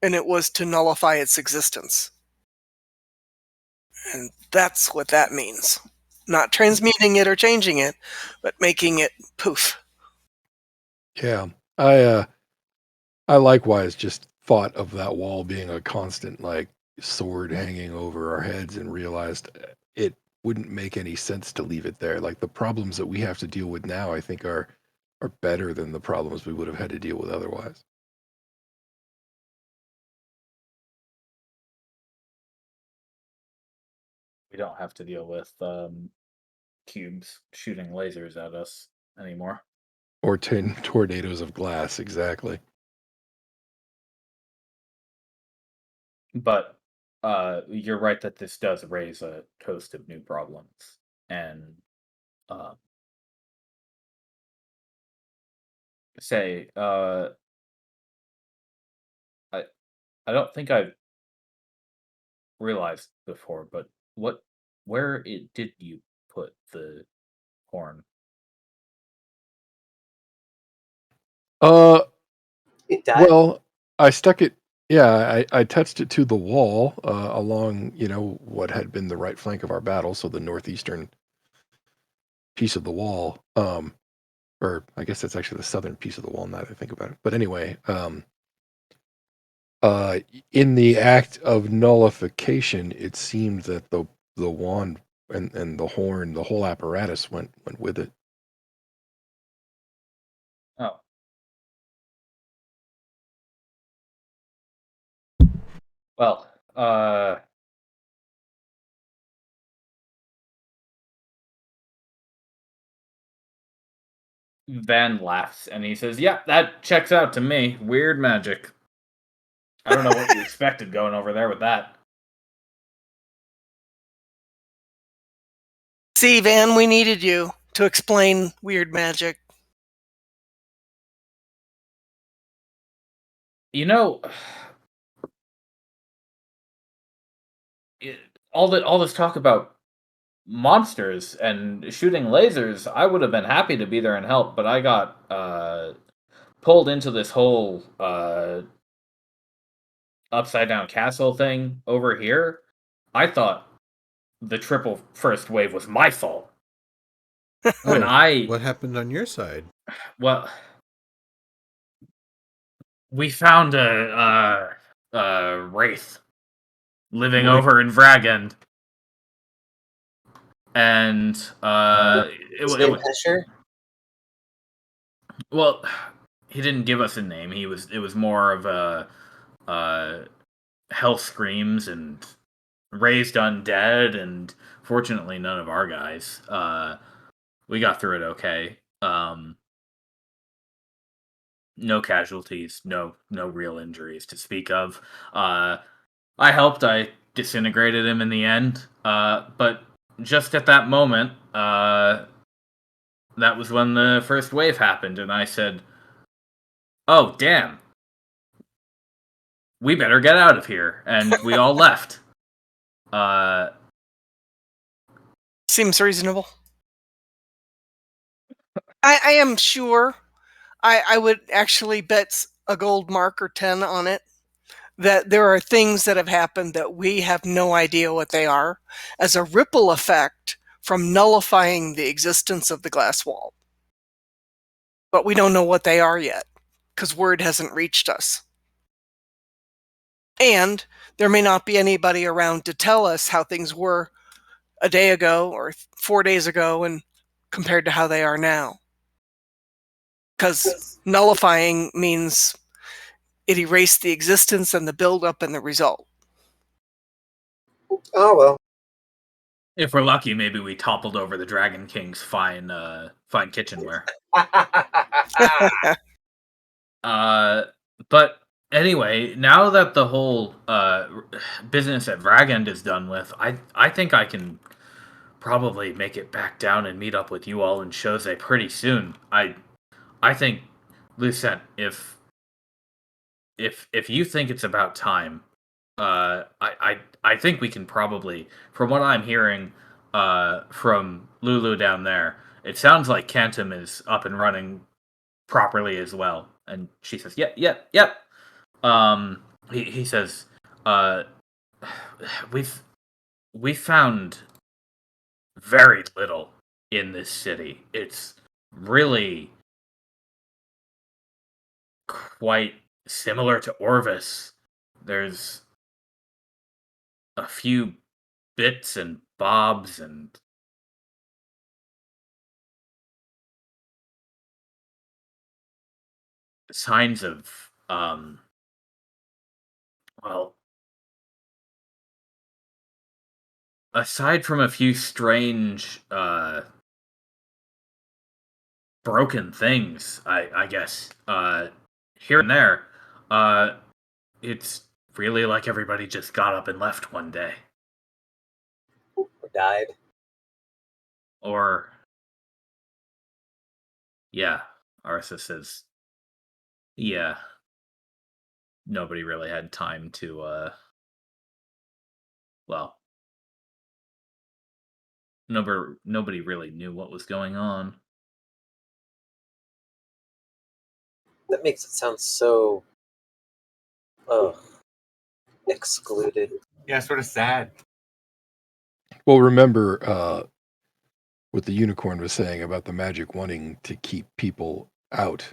and it was to nullify its existence. And that's what that means. Not transmuting it or changing it, but making it poof. Yeah. I likewise just thought of that wall being a constant like sword hanging over our heads and realized it wouldn't make any sense to leave it there. Like the problems that we have to deal with now, I think are better than the problems we would have had to deal with otherwise. We don't have to deal with cubes shooting lasers at us anymore. Or tornadoes of glass, exactly. But you're right that this does raise a host of new problems, and uh, say I I don't think I've realized before, but where did you put the horn? Uh, It died. well, I stuck it. Yeah, I touched it to the wall along, what had been the right flank of our battle, so the northeastern piece of the wall. Or I guess that's actually the southern piece of the wall now that I think about it. But anyway, in the act of nullification, it seemed that the wand and the horn, the whole apparatus went with it. Oh, well, Van laughs and he says, "Yeah, that checks out to me. Weird magic. I don't know what you expected going over there with that." See, Van, we needed you to explain weird magic. You know, it, all this talk about monsters and shooting lasers, I would have been happy to be there and help, but I got pulled into this whole upside down castle thing over here. I thought the triple first wave was my fault. When Oh, I what happened on your side? well, we found a wraith living over in Vragend, and His it name Hesher. well, he didn't give us a name. It was more of a hell screams and raised undead, and fortunately none of our guys. We got through it okay. No casualties, no real injuries to speak of. I helped. I disintegrated him in the end. But just at that moment, that was when the first wave happened, and I said, "Oh damn, we better get out of here," and we all left. Uh, Seems reasonable. I am sure. I would actually bet a gold mark or 10 on it that there are things that have happened that we have no idea what they are as a ripple effect from nullifying the existence of the glass wall. But we don't know what they are yet because word hasn't reached us. And there may not be anybody around to tell us how things were a day ago or 4 days ago and compared to how they are now. Because nullifying means it erased the existence and the buildup and the result. Oh well. If we're lucky, maybe we toppled over the Dragon King's fine kitchenware. But anyway, now that the whole business at Vragend is done with, I think I can probably make it back down and meet up with you all in Chose pretty soon. I think, Lucent, if you think it's about time, I think we can probably, from what I'm hearing, from Lulu down there, it sounds like Cantum is up and running properly as well. And she says, "Yep, yep, yep." He says, uh, "We've found very little in this city. It's really quite similar to Orvis. There's a few bits and bobs and signs of well, aside from a few strange broken things, I guess, here and there, uh it's really like everybody just got up and left one day. Or died. Or yeah, Arsa says, yeah, nobody really had time to well, nobody really knew what was going on. That makes it sound so excluded. Yeah, sort of sad. Well, remember what the unicorn was saying about the magic wanting to keep people out.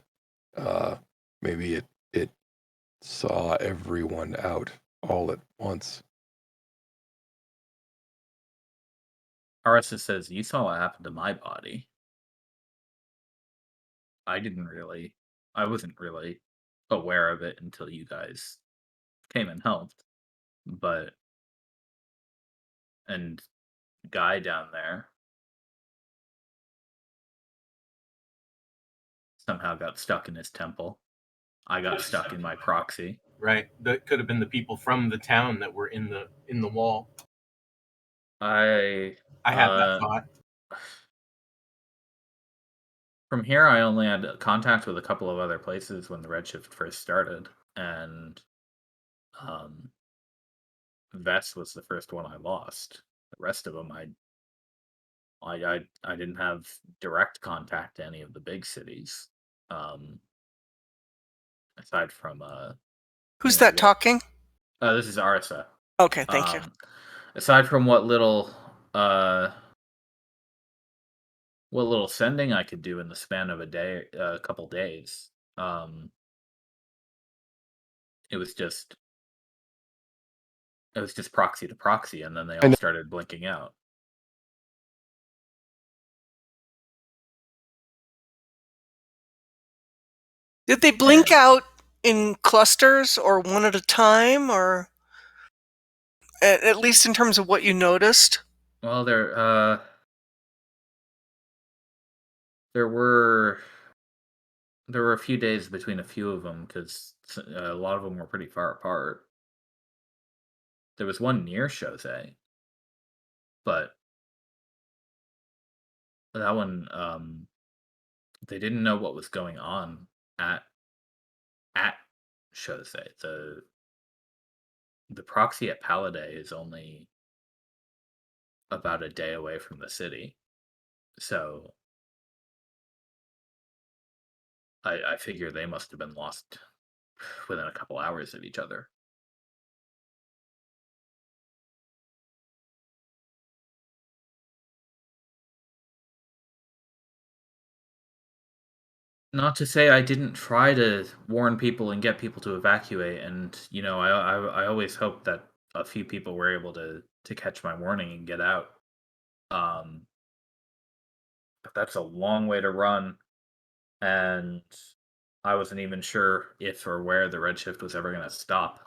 Maybe it saw everyone out all at once. Arsa says, you saw what happened to my body. I wasn't really aware of it until you guys came and helped. But, and Guy down there somehow got stuck in his temple. I got stuck in my proxy. Right. That could have been the people from the town that were in the wall. I had that thought. From here, I only had contact with a couple of other places when the Redshift first started, and Vest was the first one I lost. The rest of them, I didn't have direct contact to any of the big cities, aside from Who's that talking? This is Arisa. Okay, thank you. Aside from what little sending I could do in the span of a couple days, it was just proxy to proxy, and then they all started blinking out. Did they blink out in clusters or one at a time, or at least in terms of what you noticed? Well, there were a few days between a few of them because a lot of them were pretty far apart. There was one near Chose, but that one they didn't know what was going on at Chose. The proxy at Paladay is only about a day away from the city, so I figure they must have been lost within a couple hours of each other. Not to say I didn't try to warn people and get people to evacuate, and I always hope that a few people were able to catch my warning and get out. But that's a long way to run. and I wasn't even sure if or where the Redshift was ever going to stop.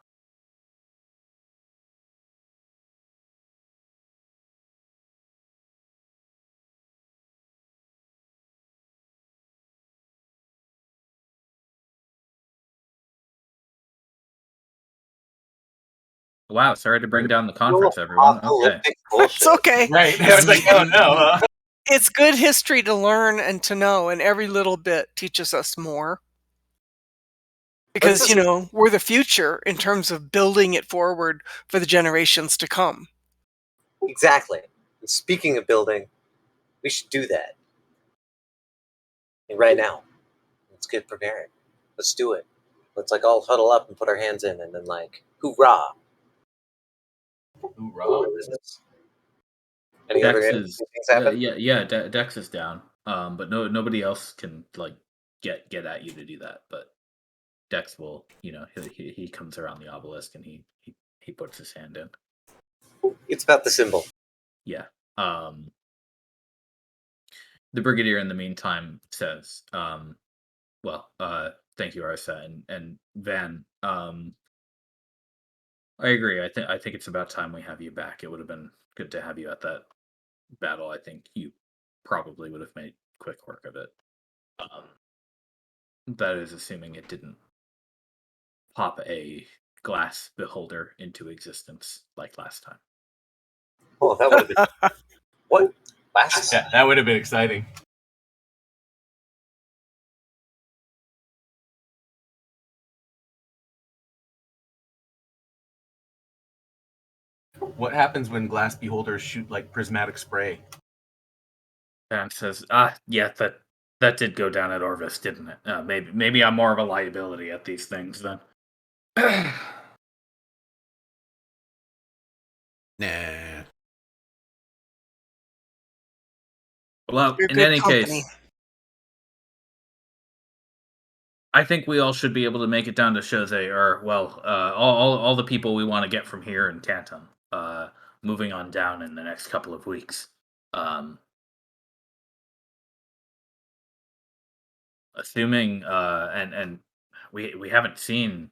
Wow, sorry to bring down the conference, everyone. Okay. Apocalyptic It's bullshit. okay. Right. I was like, oh no. It's good history to learn and to know, and every little bit teaches us more. Because, just- we're the future in terms of building it forward for the generations to come. Exactly. And speaking of building, we should do that. And right now. Let's get prepared. Let's do it. Let's all huddle up and put our hands in and then hoorah. Hoorah. Any other Dex interesting is things happen? Dex is down. But nobody else can get at you to do that. But Dex will, he comes around the obelisk and he puts his hand in. It's about the symbol. Yeah. The Brigadier, in the meantime, says, thank you, Arsa and Van. I agree. I think it's about time we have you back. It would have been good to have you at that battle. I think you probably would have made quick work of it. That is assuming it didn't pop a glass beholder into existence like last time. Oh, that would have been what? Last Yeah, that would have been exciting. What happens when glass beholders shoot like prismatic spray? Van says, yeah, that did go down at Orvis, didn't it? Maybe I'm more of a liability at these things then. Nah. Well, You're in good any company. case, I think we all should be able to make it down to Jose, or all the people we want to get from here in Canton. Moving on down in the next couple of weeks. Assuming and we haven't seen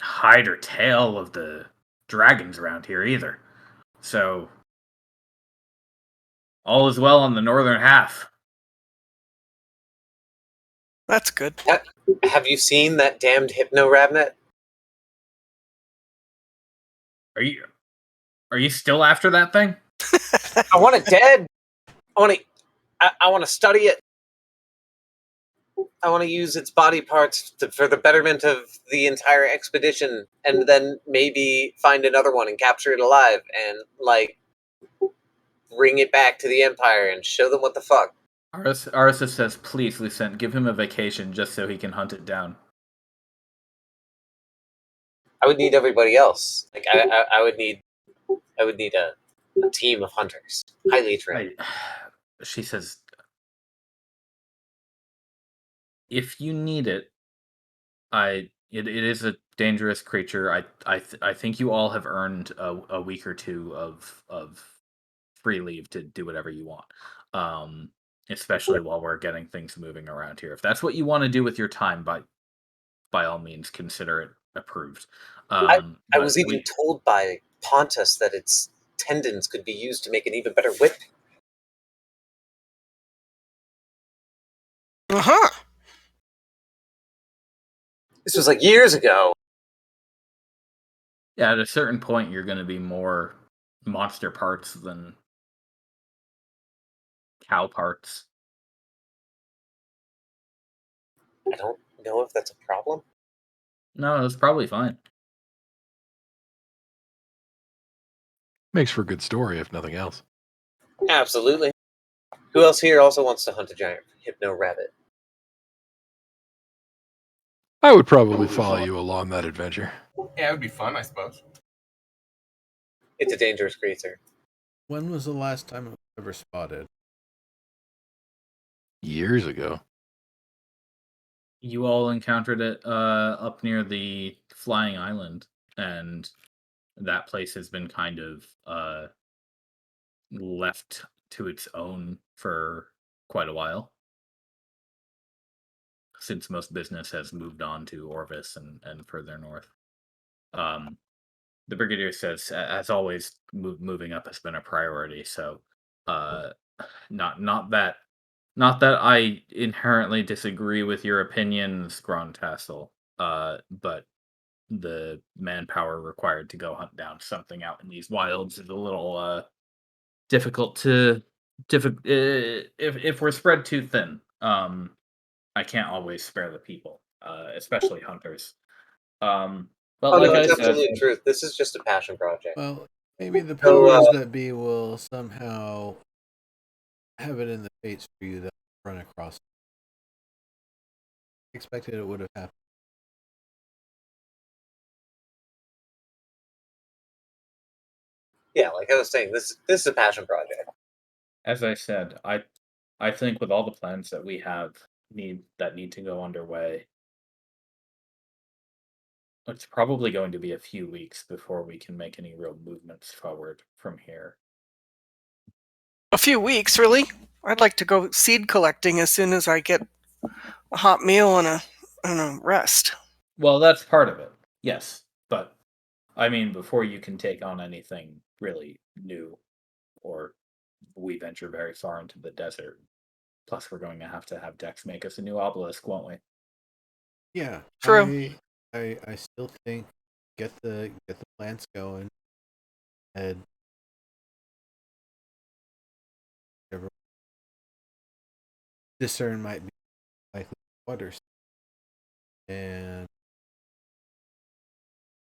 hide or tail of the dragons around here either. So all is well on the northern half. That's good. Have you seen that damned hypno rabnet? Are you still after that thing? I want it dead. I want to study it. I want to use its body parts for the betterment of the entire expedition, and then maybe find another one and capture it alive, and bring it back to the Empire and show them what the fuck. Arisa says, please, Lucent, give him a vacation just so he can hunt it down. I would need everybody else. I would need a team of hunters, highly trained. She says, if you need it, it is a dangerous creature. I think you all have earned a week or two of free leave to do whatever you want. Especially while we're getting things moving around here. If that's what you want to do with your time, by all means, consider it approved. I was even told by Pontus that its tendons could be used to make an even better whip. Uh-huh. This was years ago. Yeah, at a certain point, you're going to be more monster parts than cow parts. I don't know if that's a problem. No, that's probably fine. Makes for a good story, if nothing else. Absolutely. Who else here also wants to hunt a giant hypno rabbit? I would probably follow you along that adventure. Yeah, it would be fun, I suppose. It's a dangerous creature. When was the last time it was ever spotted? Years ago. You all encountered it up near the flying island, and that place has been kind of left to its own for quite a while. since most business has moved on to Orvis and further north. The brigadier says, as always, moving up has been a priority. So, uh, not that I inherently disagree with your opinions, Grondtassel, but the manpower required to go hunt down something out in these wilds is a little difficult to if we're spread too thin. I can't always spare the people, especially hunters. But Oh like no, I it's said, absolute truth. This is just a passion project. Well, maybe the So, powers that be will somehow have it in the fates for you that run across. Expected it would have happened. yeah, like I was saying, this is a passion project. as I said, I think with all the plans that we have need to go underway, it's probably going to be a few weeks before we can make any real movements forward from here. A few weeks, really? I'd like to go seed collecting as soon as I get a hot meal and a rest. Well, that's part of it, yes. But I mean, before you can take on anything really new, or we venture very far into the desert. Plus, we're going to have Dex make us a new obelisk, won't we? Yeah, True. I still think get the plants going, and whatever discern might be likely water and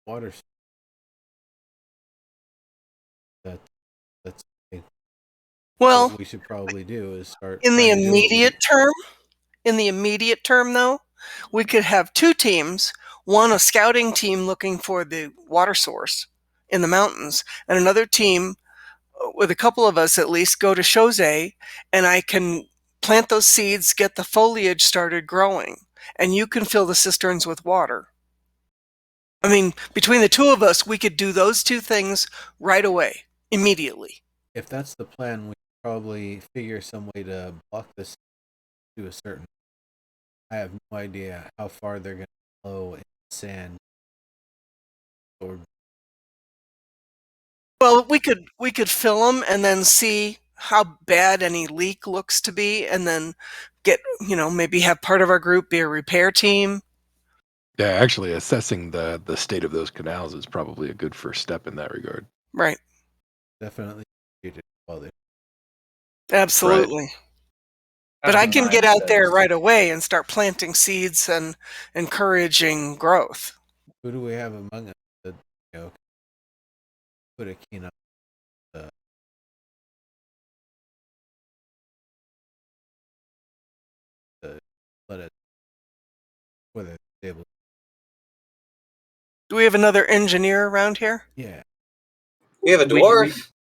water. That that's Well, what we should probably do is start in the trying to do what we immediate term though, we could have two teams, one a scouting team looking for the water source in the mountains, and another team with a couple of us at least go to Chose, and I can plant those seeds, get the foliage started growing, and you can fill the cisterns with water. I mean, between the two of us, we could do those two things right away, immediately. if that's the plan, we probably figure some way to block this to a certain. I have no idea how far they're going to flow in sand. Or Well, we could fill them and then see how bad any leak looks to be, and then get maybe have part of our group be a repair team. Yeah, actually, assessing the state of those canals is probably a good first step in that regard. Right. definitely well, Absolutely. But I Captain can get Ryan out there says, right away and start planting seeds and encouraging growth. who do we have among us that put a keen eye on the let it whether it's able. Do we have another engineer around here? Yeah, We have a We- dwarf.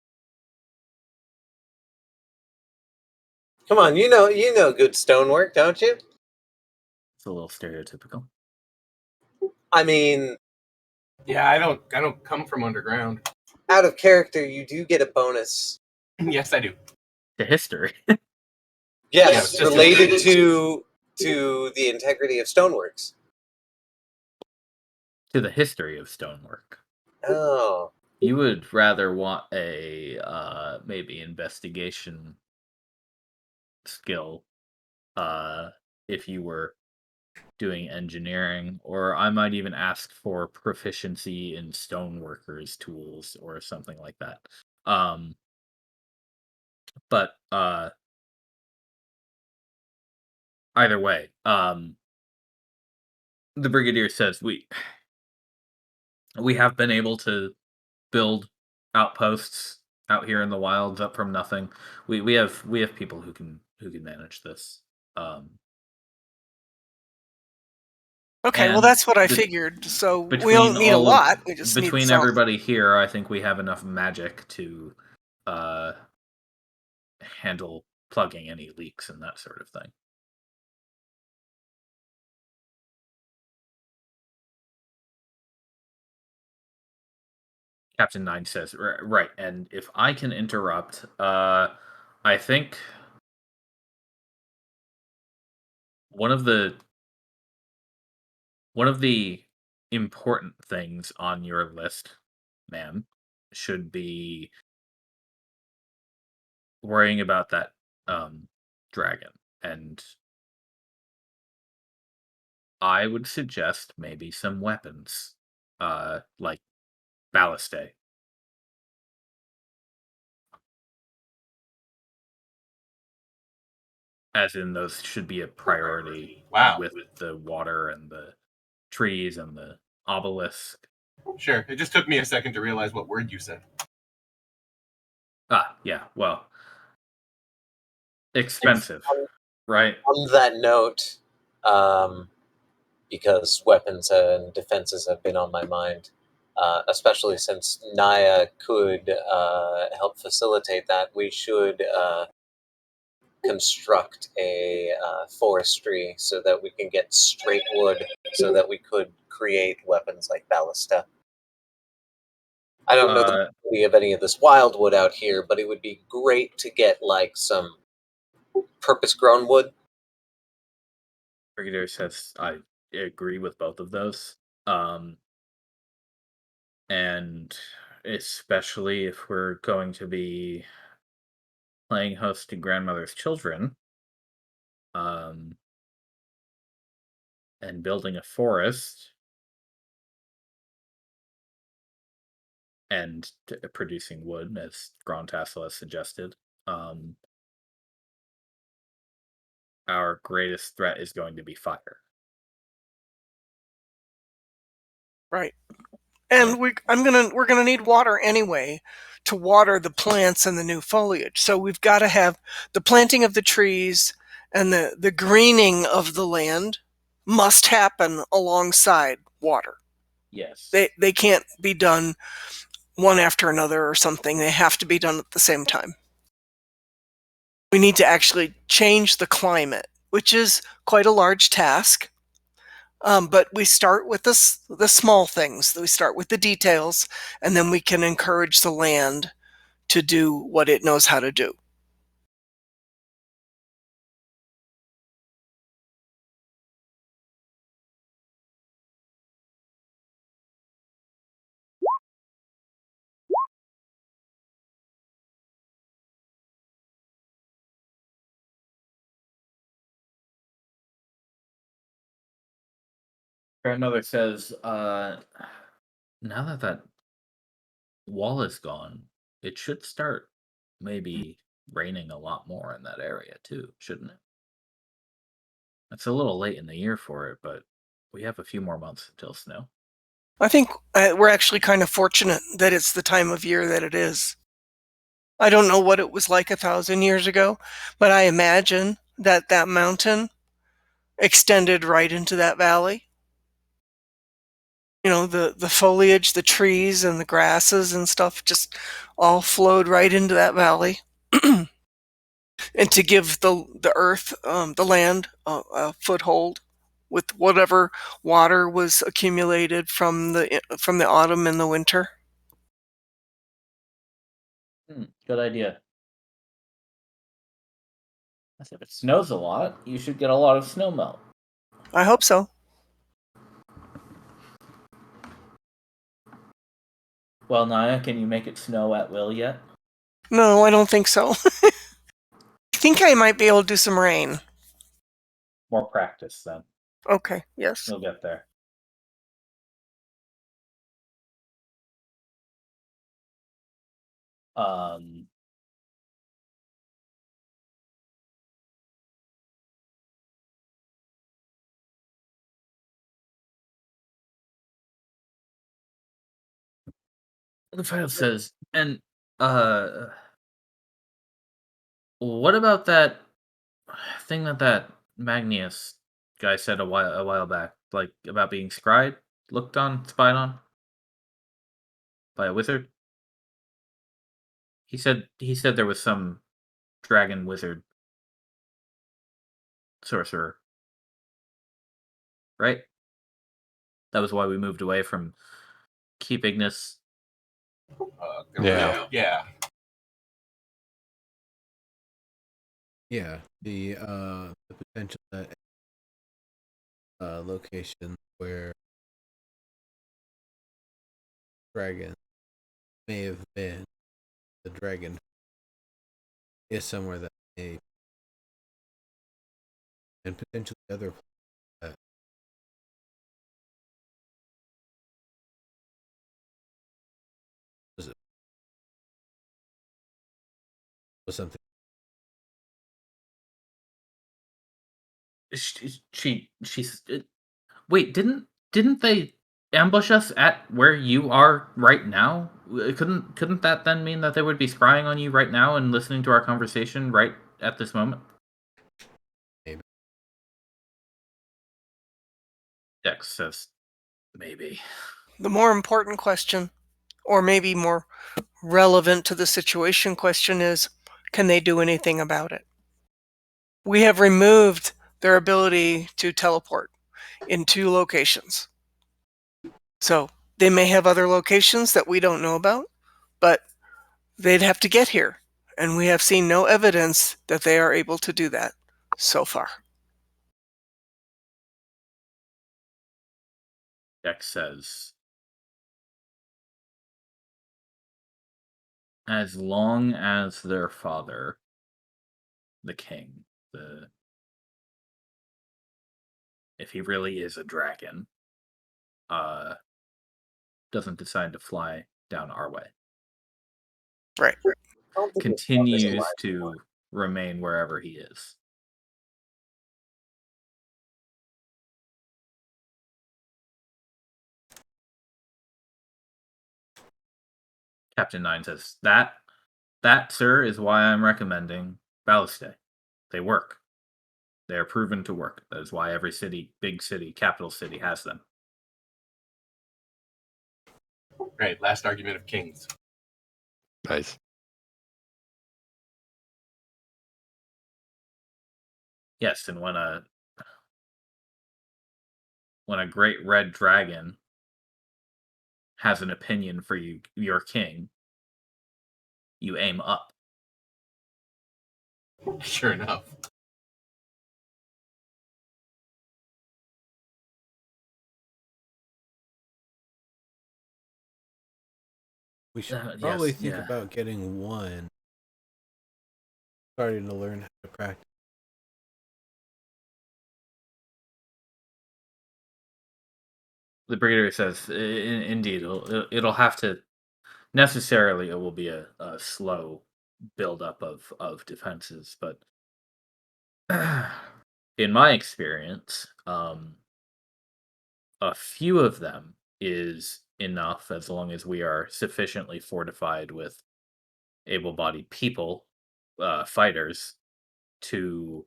Come on, you know good stonework, don't you? it's a little stereotypical. I mean, Yeah, I don't come from underground. out of character, you do get a bonus. Yes, I do. To history. Yes, just related to the integrity of stoneworks. To the history of stonework. Oh, You would rather want a maybe investigation skill if you were doing engineering, or I might even ask for proficiency in stoneworkers tools or something like that. But either way, the brigadier says we have been able to build outposts out here in the wilds up from nothing. We have people who can manage this. Okay, well And that's what I the, figured. So we between don't need a all of lot. We just need between some. everybody here, I think we have enough magic to handle plugging any leaks and that sort of thing. Captain Nine says, right, and if I can interrupt, I think one of the One of the important things on your list, ma'am, should be worrying about that dragon. And I would suggest maybe some weapons, like ballistae. As in, those should be a priority. Wow. With the water and the trees and the obelisk. Sure. It just took me a second to realize what word you said. Yeah. Well, expensive, right? On that note, because weapons and defenses have been on my mind, especially since Naya could help facilitate that, we should construct a forestry so that we can get straight wood so that we could create weapons like ballista. I don't know the quality of any of this wildwood out here, but it would be great to get like some purpose-grown wood. Brigadier says I agree with both of those. And especially if we're going to be playing host to grandmother's children, and building a forest and producing wood, as Grontassel has suggested. Our greatest threat is going to be fire. Right. And we're gonna need water anyway to water the plants and the new foliage. So we've got to have the planting of the trees and the greening of the land must happen alongside water. Yes. They can't be done one after another or something. They have to be done at the same time. We need to actually change the climate, which is quite a large task. But we start with the small things. We start with the details, and then we can encourage the land to do what it knows how to do. Grandmother says, now that wall is gone, it should start maybe raining a lot more in that area too, shouldn't it? It's a little late in the year for it, but we have a few more months until snow. I think we're actually kind of fortunate that it's the time of year that it is. I don't know what it was like 1,000 years ago, but I imagine that that mountain extended right into that valley. You know, the foliage, the trees, and the grasses and stuff just all flowed right into that valley. And to give the earth, the land, a foothold with whatever water was accumulated from the autumn and the winter. Good idea. If it snows a lot, you should get a lot of snow melt. I hope so. Well, Naya, can you make it snow at will yet? No, I don't think so. I think I might be able to do some rain. More practice, then. Okay, yes. You'll get there. The file says, and what about that thing that Magnius guy said a while back, like about being spied on by a wizard? He said there was some dragon wizard sorcerer, right? That was why we moved away from Keep Ignis. Yeah. Yeah. Yeah, the potential that location where dragon may have been, the dragon is somewhere that may, and potentially other that was, was something. She's wait, didn't they ambush us at where you are right now? Couldn't that then mean that they would be spying on you right now and listening to our conversation right at this moment? Maybe. Dex says maybe. The more important question, or maybe more relevant to the situation question, is can they do anything about it? We have removed their ability to teleport in 2 locations. So they may have other locations that we don't know about, but they'd have to get here. And we have seen no evidence that they are able to do that so far. Dex says, as long as their father, the king, if he really is a dragon, doesn't decide to fly down our way, Right. I don't think his father's continues alive anymore. to remain wherever he is. Captain Nine says, that, sir, is why I'm recommending ballistae. They work. They are proven to work. That is why every city, big city, capital city has them. Right. Last argument of kings. Nice. Yes, and when a great red dragon has an opinion for you, your king, you aim up. Sure enough. We should Yes, probably think yeah. about getting one, starting to learn how to practice. The brigadier says, indeed, it'll have to necessarily. It will be a slow buildup of defenses, but in my experience, a few of them is enough as long as we are sufficiently fortified with able-bodied people, fighters, to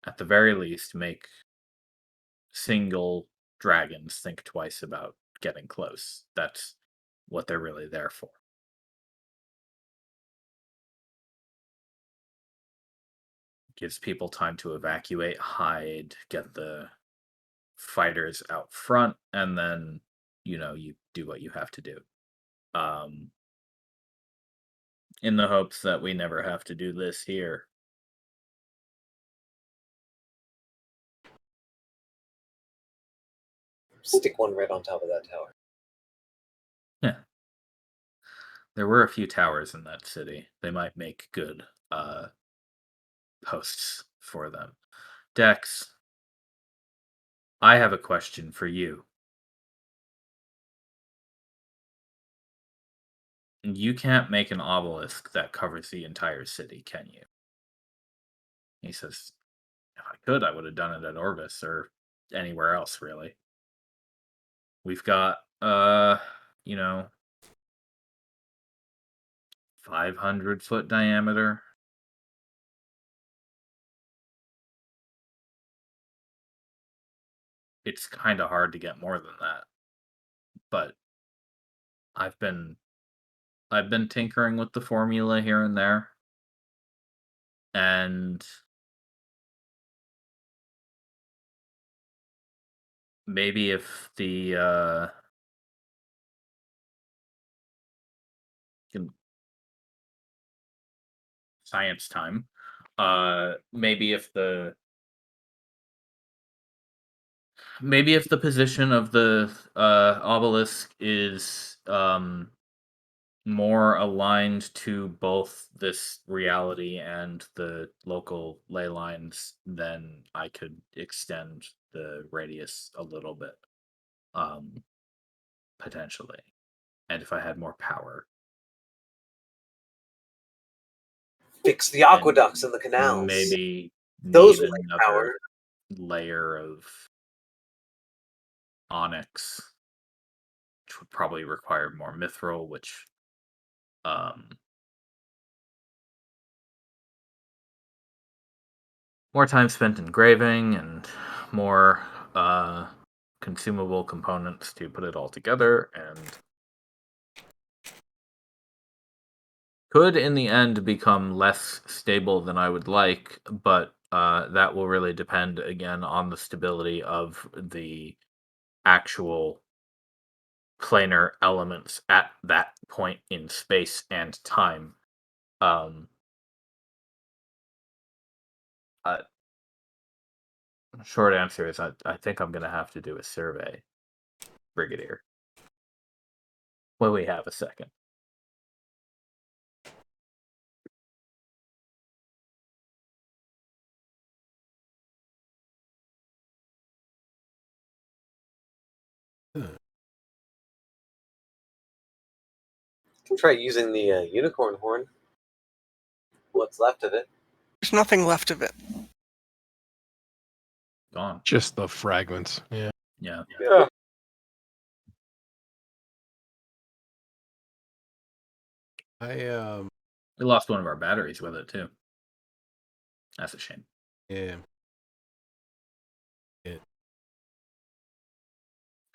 at the very least make single dragons think twice about getting close. That's what they're really there for. Gives people time to evacuate, hide, get the fighters out front, and then you do what you have to do. In the hopes that we never have to do this here. Stick one right on top of that tower. Yeah. There were a few towers in that city. They might make good posts for them. Dex, I have a question for you. You can't make an obelisk that covers the entire city, can you? He says, if I could, I would have done it at Orvis or anywhere else, really. We've got, 500-foot diameter. It's kind of hard to get more than that. But I've been tinkering with the formula here and there. And maybe if the science time, maybe if the maybe if the position of the obelisk is more aligned to both this reality and the local ley lines, then I could extend the radius a little bit, potentially. And if I had more power, Fix the aqueducts and the canals. maybe Those need will make another power. layer of onyx, which would probably require more mithril, which more time spent engraving and more consumable components to put it all together, and could in the end become less stable than I would like, but that will really depend again on the stability of the actual planar elements at that point in space and time. Um, uh, Short answer is I think I'm going to have to do a survey, Brigadier. When we have a second. Can try using the unicorn horn. What's left of it? There's nothing left of it. Gone. Just the fragments. Yeah. Yeah. We lost one of our batteries with it too. That's a shame. Yeah.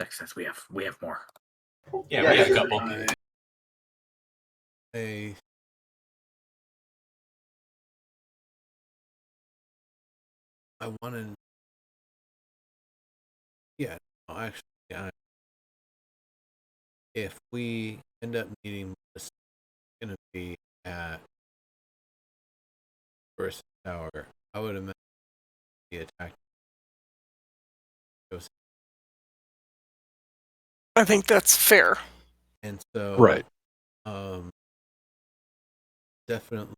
Next sense we have more. Yeah, we have a couple. I wanted. Yeah, no, actually, if we end up needing this, it's going to be at first tower. I would imagine the attack. I think that's fair. And so, Right. Definitely,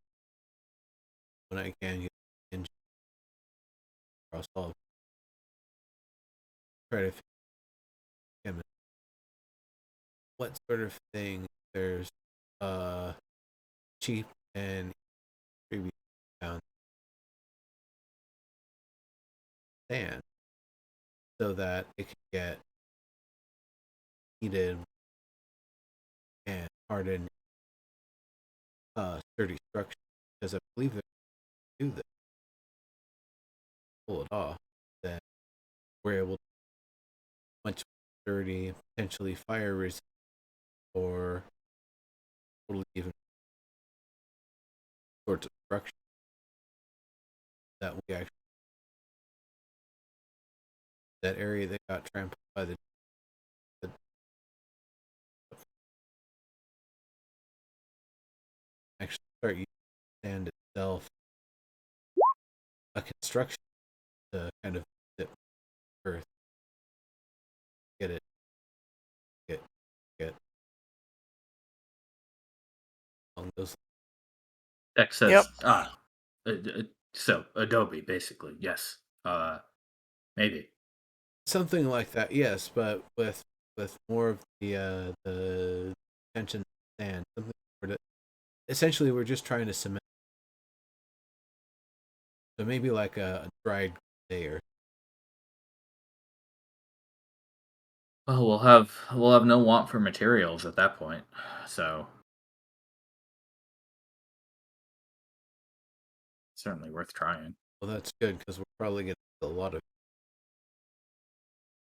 when I can get engine across all, try to figure out what sort of thing there's cheap and previously found sand, so that it can get heated and hardened sturdy structure, because I believe they do this, pull it off, then we're able to much sturdy, potentially fire resistant, or totally even sorts of structure that we actually, that area that got trampled by the actually start using sand itself, a construction to kind of fit earth, get it, get along those. X says Yep. So Adobe basically, yes. Maybe. Something like that, yes, but with more of the tension sand, something essentially we're just trying to cement. So maybe like a dried layer. Well, we'll have no want for materials at that point. So certainly worth trying. Well, that's good, because we're probably getting a lot of.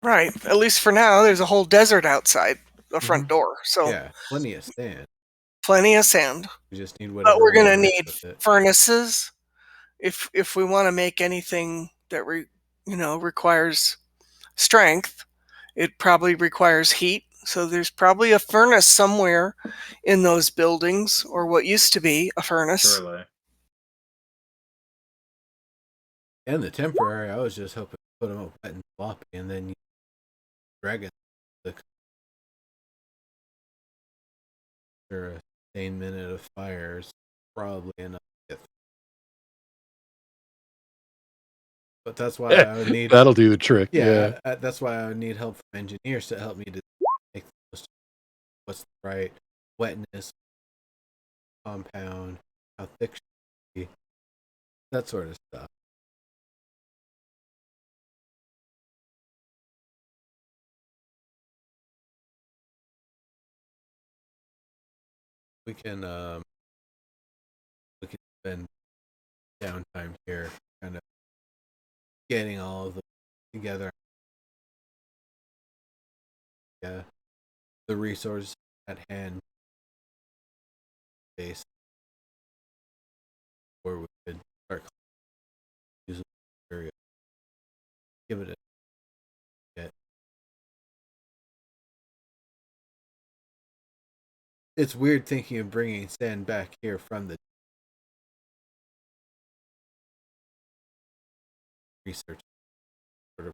Right. At least for now, there's a whole desert outside the front door. So Yeah, plenty of sand. plenty of sand. We just need But whatever. we're going to we need with it. furnaces if we want to make anything that requires strength. It probably requires heat. So there's probably a furnace somewhere in those buildings, or what used to be a furnace. Surely. And the temporary, I was just hoping to put them up wet and floppy, and then dragon. After a sustained minute of fires, probably enough to get through. But that's why I would need. That'll do the trick. Yeah. That's why I would need help from engineers to help me to make the most. What's the right wetness, compound, how thick should it be, that sort of stuff. We can spend downtime here, kind of getting all of them together. Yeah, the resources at hand, base where we could start using material. Give it a get. It's weird thinking of bringing sand back here from the research. Sort of.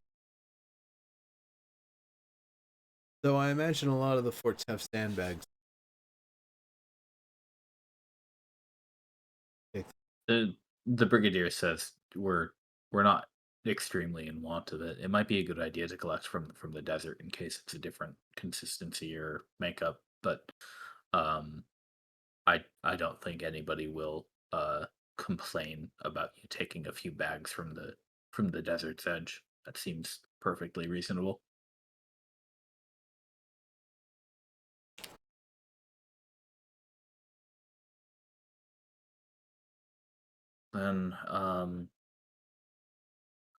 Though I imagine a lot of the forts have sandbags. The brigadier says we're not extremely in want of it. It might be a good idea to collect from the desert in case it's a different consistency or makeup, but I don't think anybody will complain about you taking a few bags from the desert's edge. That seems perfectly reasonable. Then all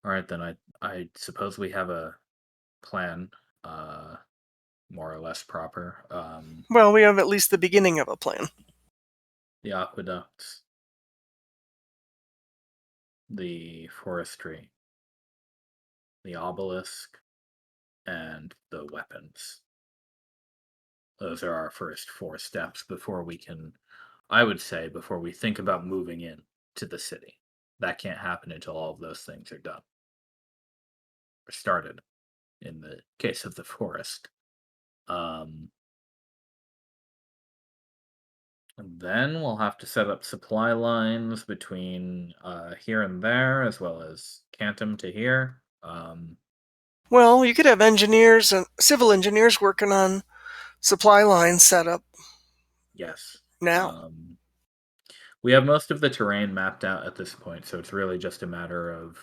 right, then I suppose we have a plan, more or less proper. Well, we have at least the beginning of a plan. The aqueducts, the forestry, the obelisk, and the weapons. Those are our first 4 steps before we can, I would say, before we think about moving in to the city. That can't happen until all of those things are done or started. In the case of the forest, and then we'll have to set up supply lines between here and there, as well as Cantum to here. Well, you could have engineers and civil engineers working on supply lines set up Yes. now. We have most of the terrain mapped out at this point, so it's really just a matter of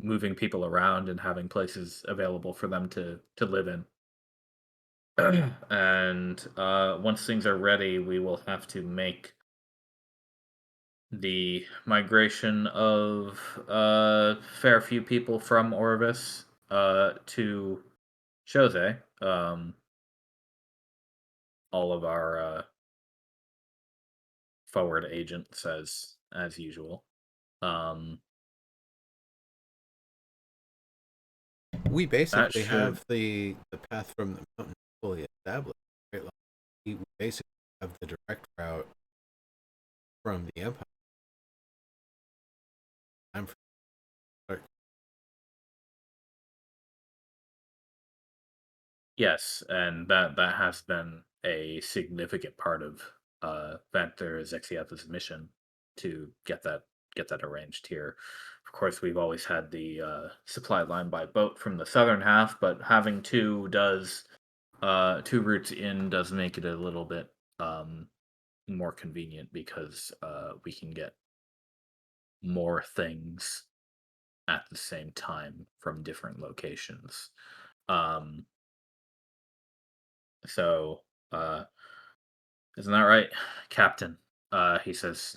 moving people around and having places available for them to live in. And once things are ready, we will have to make the migration of a fair few people from Orvis to Chose. All of our forward agents as usual. We basically should- have the path from the mountain fully established. Right? Like, we basically have the direct route from the Empire. I'm from Clark. Yes, and that has been a significant part of Venter Zexiath's mission to get that arranged here. Of course, we've always had the supply line by boat from the southern half, but having two routes in does make it a little bit more convenient because we can get more things at the same time from different locations. So, isn't that right, Captain? He says,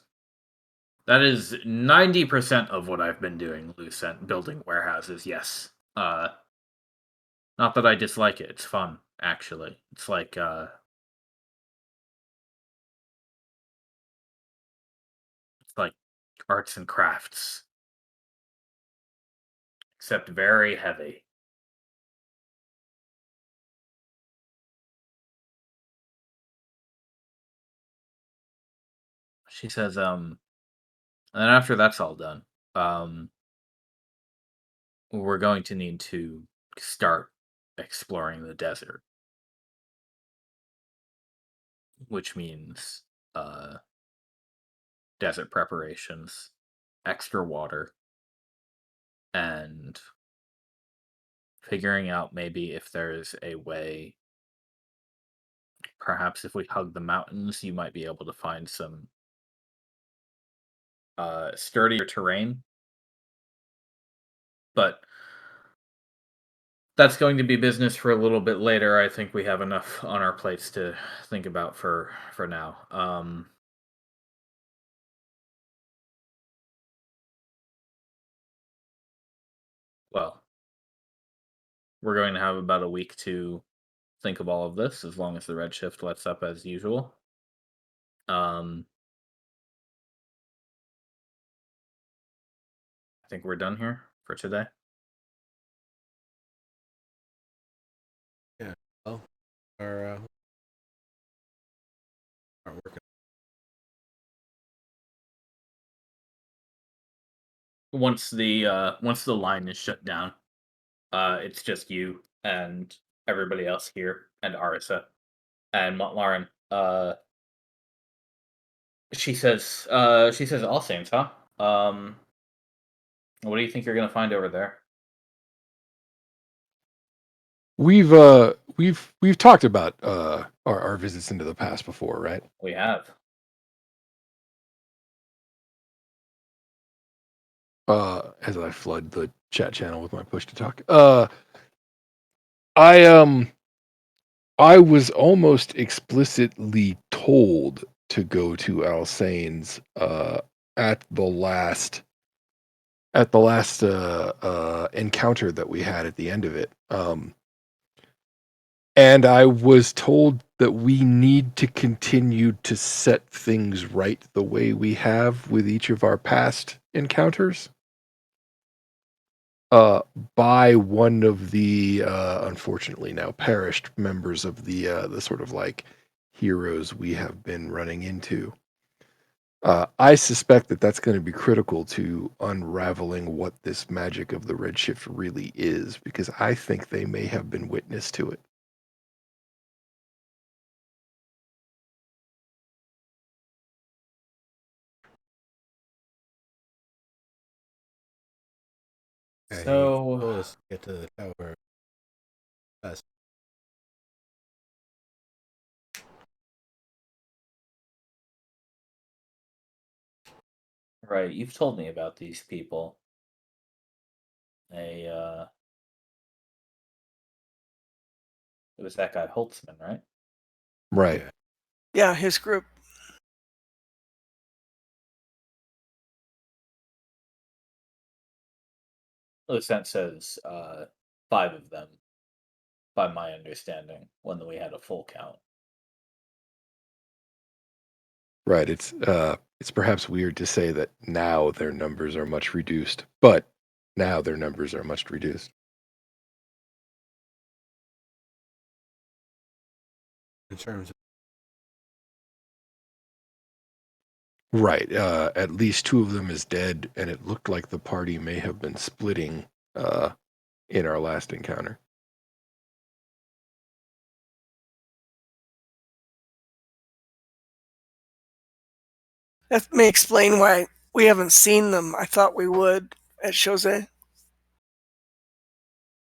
that is 90% of what I've been doing, Lucent, building warehouses, yes. Not that I dislike it, it's fun, actually. It's like, arts and crafts. Except very heavy. She says, and then after that's all done, we're going to need to start exploring the desert, which means desert preparations, extra water, and figuring out maybe if there's a way. Perhaps if we hug the mountains, you might be able to find some sturdier terrain. But that's going to be business for a little bit later. I think we have enough on our plates to think about for now. Well, we're going to have about a week to think of all of this, as long as the Redshift lets up as usual. I think we're done here for today. Yeah. Well, our aren't working. Once the line is shut down, it's just you and everybody else here and Arisa and Montlarin. She says all saints, huh? What do you think you're gonna find over there? We've talked about our visits into the past before, right? We have. As I flood the chat channel with my push to talk. I was almost explicitly told to go to Alsane's at the last encounter that we had at the end of it. And I was told that we need to continue to set things right the way we have with each of our past encounters. By one of the unfortunately now perished members of the sort of like heroes we have been running into. I suspect that that's going to be critical to unraveling what this magic of the Redshift really is, because I think they may have been witness to it. Yeah, he So, told us to get to the tower. Us. right, you've told me about these people. It was that guy Holtzman, right? Right. Yeah. Yeah, his group. Lucent says 5 of them, by my understanding, when we had a full count. Right. It's perhaps weird to say that now their numbers are much reduced, but now their numbers are much reduced. In terms of Right. At least 2 of them is dead, and it looked like the party may have been splitting in our last encounter. That may explain why we haven't seen them. I thought we would at Chose.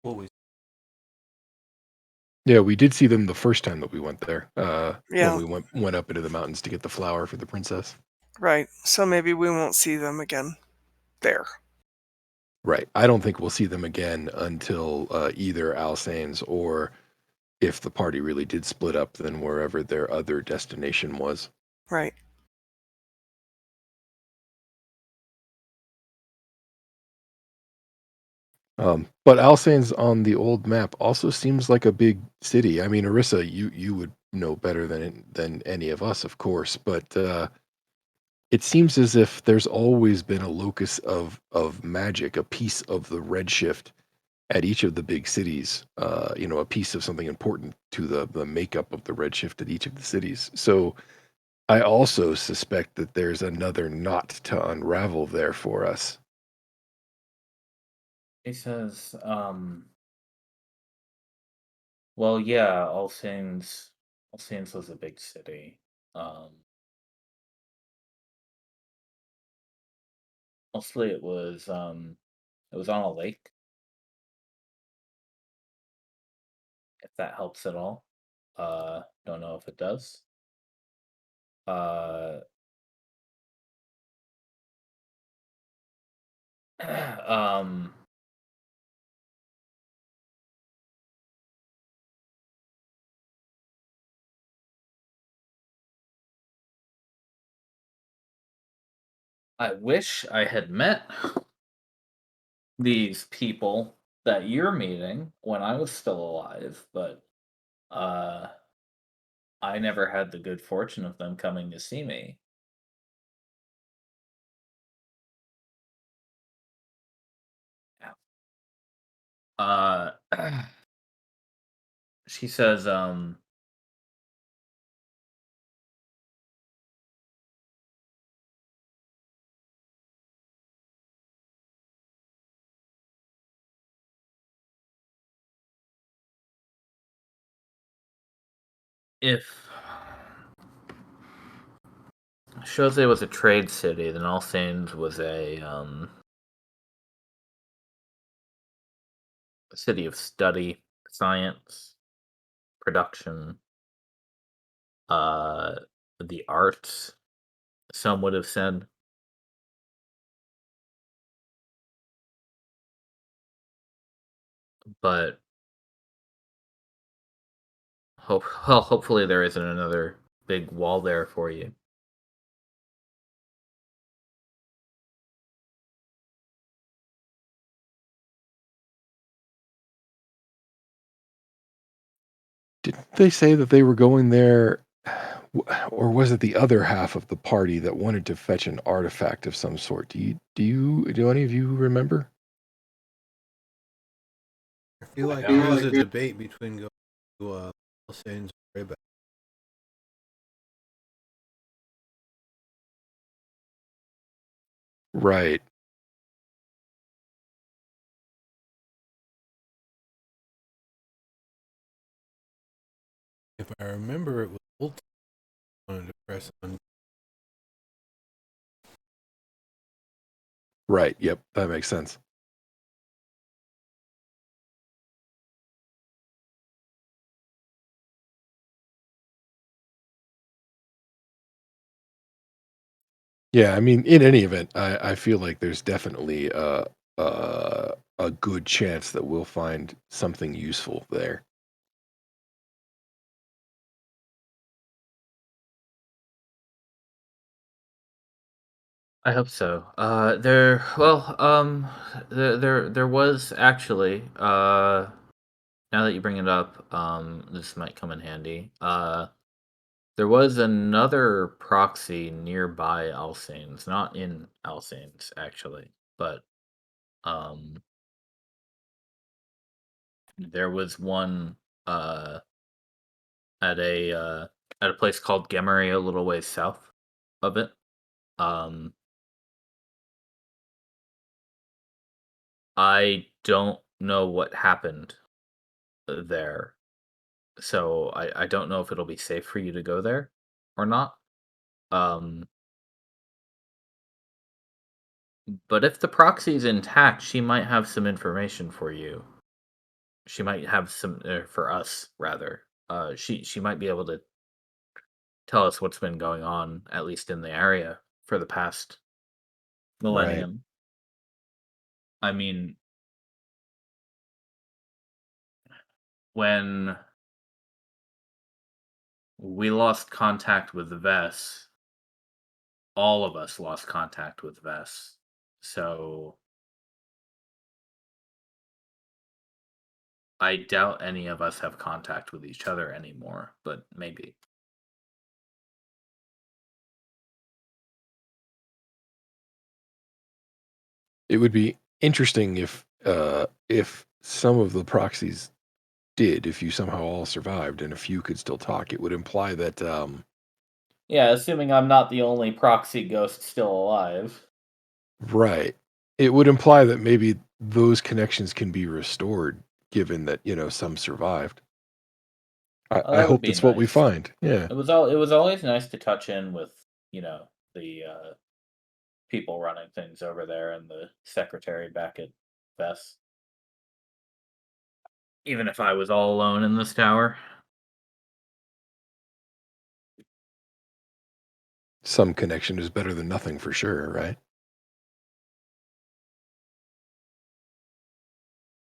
what we Yeah, we did see them the first time that we went there. When Yeah, we went up into the mountains to get the flower for the princess. right. So maybe we won't see them again there. Right. I don't think we'll see them again until either Alsane's, or if the party really did split up, then wherever their other destination was. Right. But Alsane's on the old map also seems like a big city. I mean, Arissa, you would know better than any of us, of course, but it seems as if there's always been a locus of magic, a piece of the Redshift at each of the big cities. A piece of something important to the makeup of the Redshift at each of the cities. So I also suspect that there's another knot to unravel there for us. He says, Well, yeah, All Saints was a big city. Mostly it was on a lake, if that helps at all. Don't know if it does. Uh, um, I wish I had met these people that you're meeting when I was still alive, but uh, I never had the good fortune of them coming to see me. Uh, she says, if Jose was a trade city, then All Saints was a city of study, science, production, uh, the arts. Some would have said, but hopefully there isn't another big wall there for you. Didn't they say that they were going there, or was it the other half of the party that wanted to fetch an artifact of some sort? Do any of you remember? I feel like Yeah. there was a debate between going to Los Angeles or Ray. Right. If I remember, it was Old wanted to press on. Right. Yep. That makes sense. Yeah. I mean, in any event, I feel like there's definitely a good chance that we'll find something useful there. I hope so. There was actually, now that you bring it up, this might come in handy. There was another proxy nearby Alsanes, not in Alsanes actually, but um, there was one uh at a uh at a place called Gemery, a little ways south of it. Um, I don't know what happened there, so I don't know if it'll be safe for you to go there or not. Um, but if the proxy is intact, she might have some information for you. She might have some for us rather. She might be able to tell us what's been going on, at least in the area, for the past Right. millennium. I mean, when we lost contact with Vess, all of us lost contact with Vess. So I doubt any of us have contact with each other anymore, but maybe. It would be interesting if some of the proxies did, if you somehow all survived and a few could still talk. It would imply that Yeah, assuming I'm not the only proxy ghost still alive. right. It would imply that maybe those connections can be restored, given that some survived. Oh, I that would hope be that's what we nice. find. Yeah. It was always nice to touch in with, the people running things over there and the secretary back at Vest. Even if I was all alone in this tower. Some connection is better than nothing for sure, right?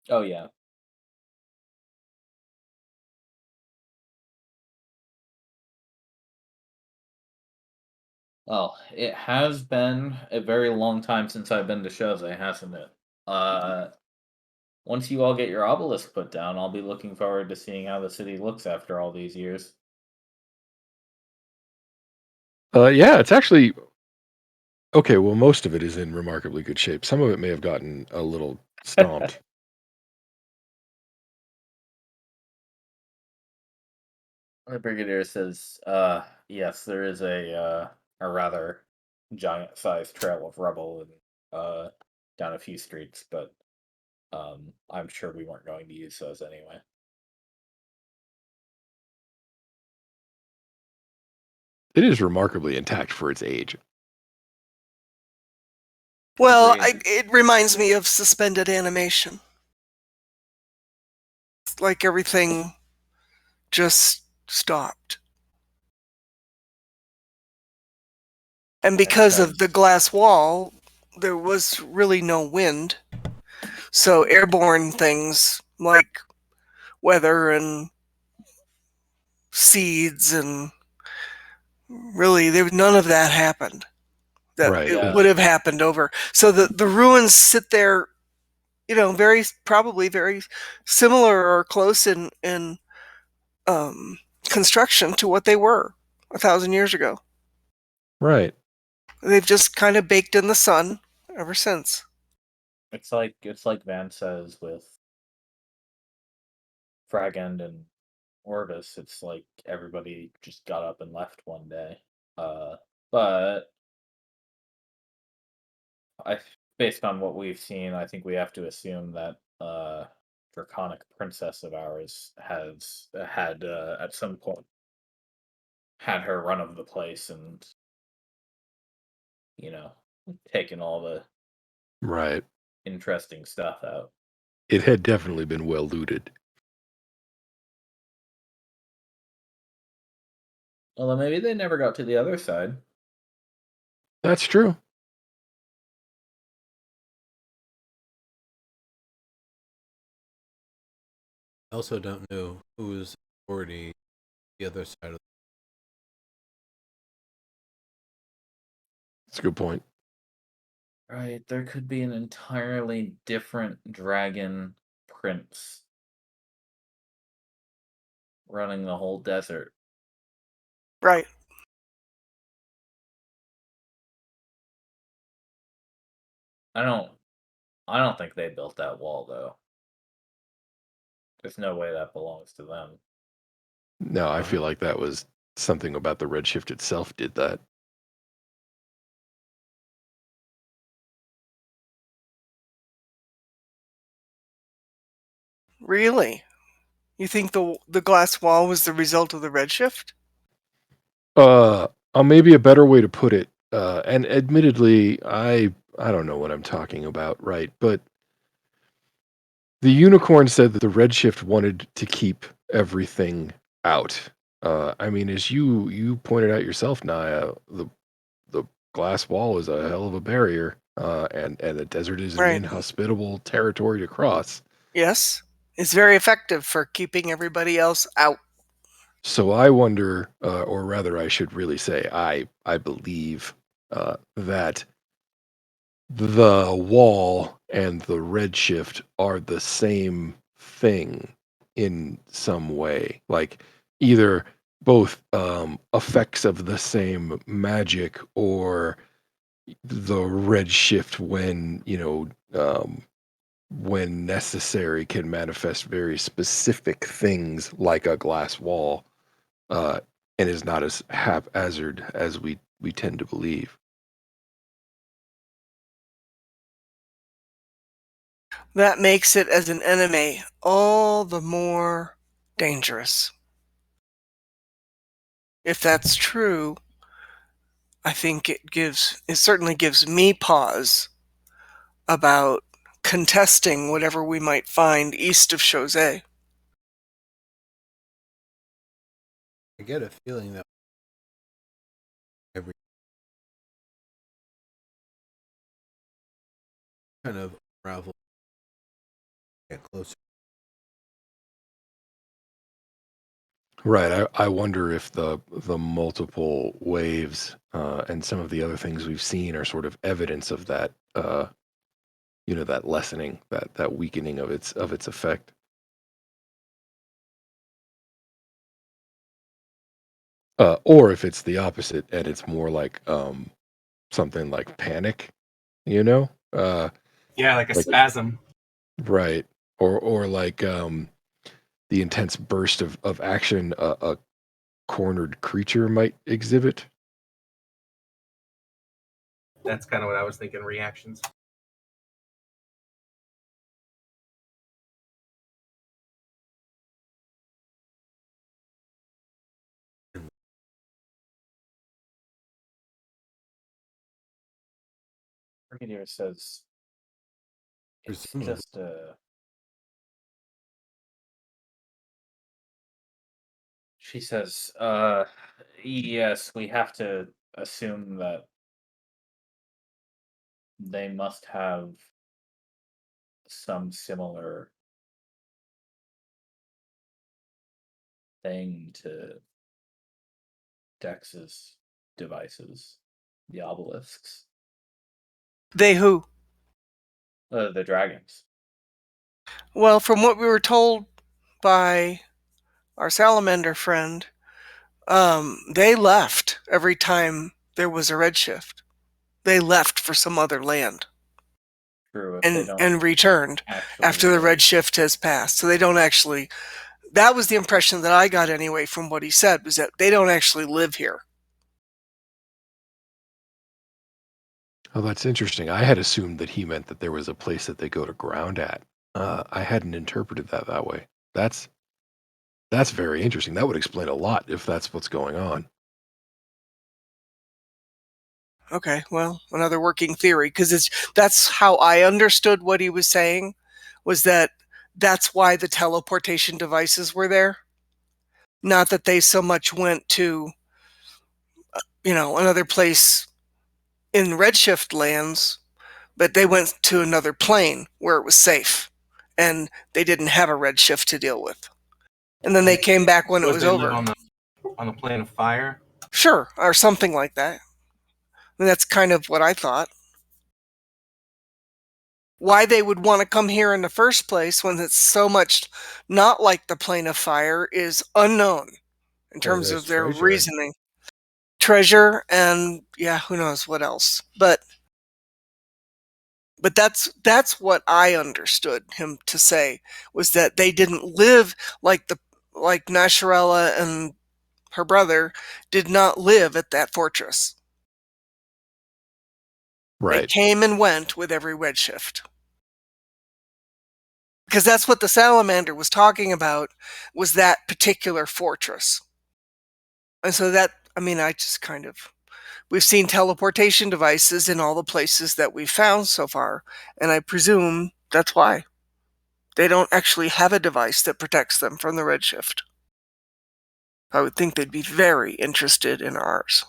Oh yeah. Well, it has been a very long time since I've been to Chose, hasn't it? Uh, Once you all get your obelisk put down, I'll be looking forward to seeing how the city looks after all these years. Yeah, it's actually okay. Well, most of it is in remarkably good shape. Some of it may have gotten a little stomped. The brigadier says, yes, there is a rather giant-sized trail of rubble and down a few streets, but I'm sure we weren't going to use those anyway. It is remarkably intact for its age. Well, Agreed. it reminds me of suspended animation. It's like everything just stopped. And It because of the does. glass wall, there was really no wind. So airborne things like weather and seeds and really none of that happened. That Right. it Yeah. would have happened over. So the ruins sit there, very probably very similar or close in construction to what they were 1,000 years ago. Right. They've just kind of baked in the sun ever since. It's like Van says with Fragend and Orvis. It's like everybody just got up and left one day. But I, based on what we've seen, I think we have to assume that draconic princess of ours has had at some point had her run of the place and you know taken all the Right. interesting stuff out. It had definitely been well looted. Although maybe they never got to the other side. That's true. I also don't know who's authority the other side of. That's a good point. Right, there could be an entirely different dragon prince running the whole desert. Right. I don't I don't think they built that wall though. There's no way that belongs to them. No, I feel Uh, like that was something about the Redshift itself did that. Really? You think the glass wall was the result of the redshift? Maybe a better way to put it, and admittedly, I don't know what I'm talking about, right? But the unicorn said that the Redshift wanted to keep everything out. I mean, as you pointed out yourself, Naya, the glass wall is a hell of a barrier, and the desert is an Right. inhospitable territory to cross. Yes. It's very effective for keeping everybody else out. So I wonder, or rather, I should really say, I believe that the wall and the redshift are the same thing in some way, like either both effects of the same magic, or the redshift, when necessary, can manifest very specific things like a glass wall, uh, and is not as haphazard as we tend to believe. That makes it as an enemy all the more dangerous. if that's true, I think it certainly gives me pause about contesting whatever we might find east of Jose. I get a feeling that every kind of unravel get closer. Right. I wonder if the multiple waves and some of the other things we've seen are sort of evidence of that. That lessening, that weakening of its effect. Or if it's the opposite and it's more like something like panic. You know. Yeah, like a Like spasm. right. Or like the intense burst of action a cornered creature might exhibit. That's kind of what I was thinking. Reactions. Brigadier says it's Presumably, just a. She says, yes, we have to assume that they must have some similar thing to Dex's devices, the obelisks, They who? the dragons. Well, from what we were told by our salamander friend, they left every time there was a redshift. They left for some other land True, if they and don't and returned actually after the live. redshift has passed. So they don't actually. That was the impression that I got anyway from what he said, was that they don't actually live here. Oh, that's interesting. I had assumed that he meant that there was a place that they go to ground at. I hadn't interpreted that way. That's very interesting. That would explain a lot if that's what's going on. Okay, well, another working theory, because that's how I understood what he was saying, was that that's why the teleportation devices were there. Not that they so much went to, another place in Redshift lands, but they went to another plane where it was safe, and they didn't have a Redshift to deal with. And then they came back when it Suppose was they live over. on the plane of fire. Sure, or something like that. And that's kind of what I thought. Why they would want to come here in the first place when it's so much not like the plane of fire is unknown in because terms there's of their treasure. reasoning. Treasure and yeah, who knows what else. But that's what I understood him to say, was that they didn't live like Nasharella and her brother did not live at that fortress. They Right. came and went with every redshift. Because that's what the salamander was talking about, was that particular fortress. And so I just kind of, we've seen teleportation devices in all the places that we've found so far, and I presume that's why. They don't actually have a device that protects them from the redshift. I would think they'd be very interested in ours.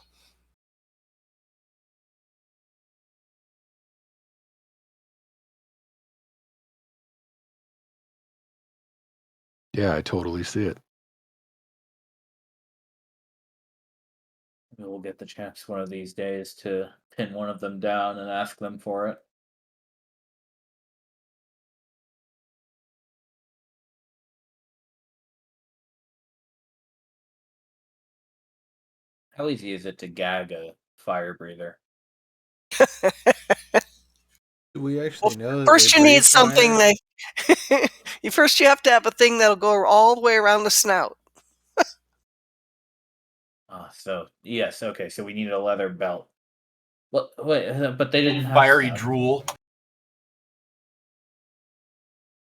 Yeah, I totally see it. Maybe we'll get the chance one of these days to pin one of them down and ask them for it. How easy is it to gag a fire breather? Do we Well, actually know that they first you need breathe something fire? that first you have to have a thing that'll go all the way around the snout. So yes, okay. So we needed a leather belt. What? Wait, but they didn't have Fiery snout. drool.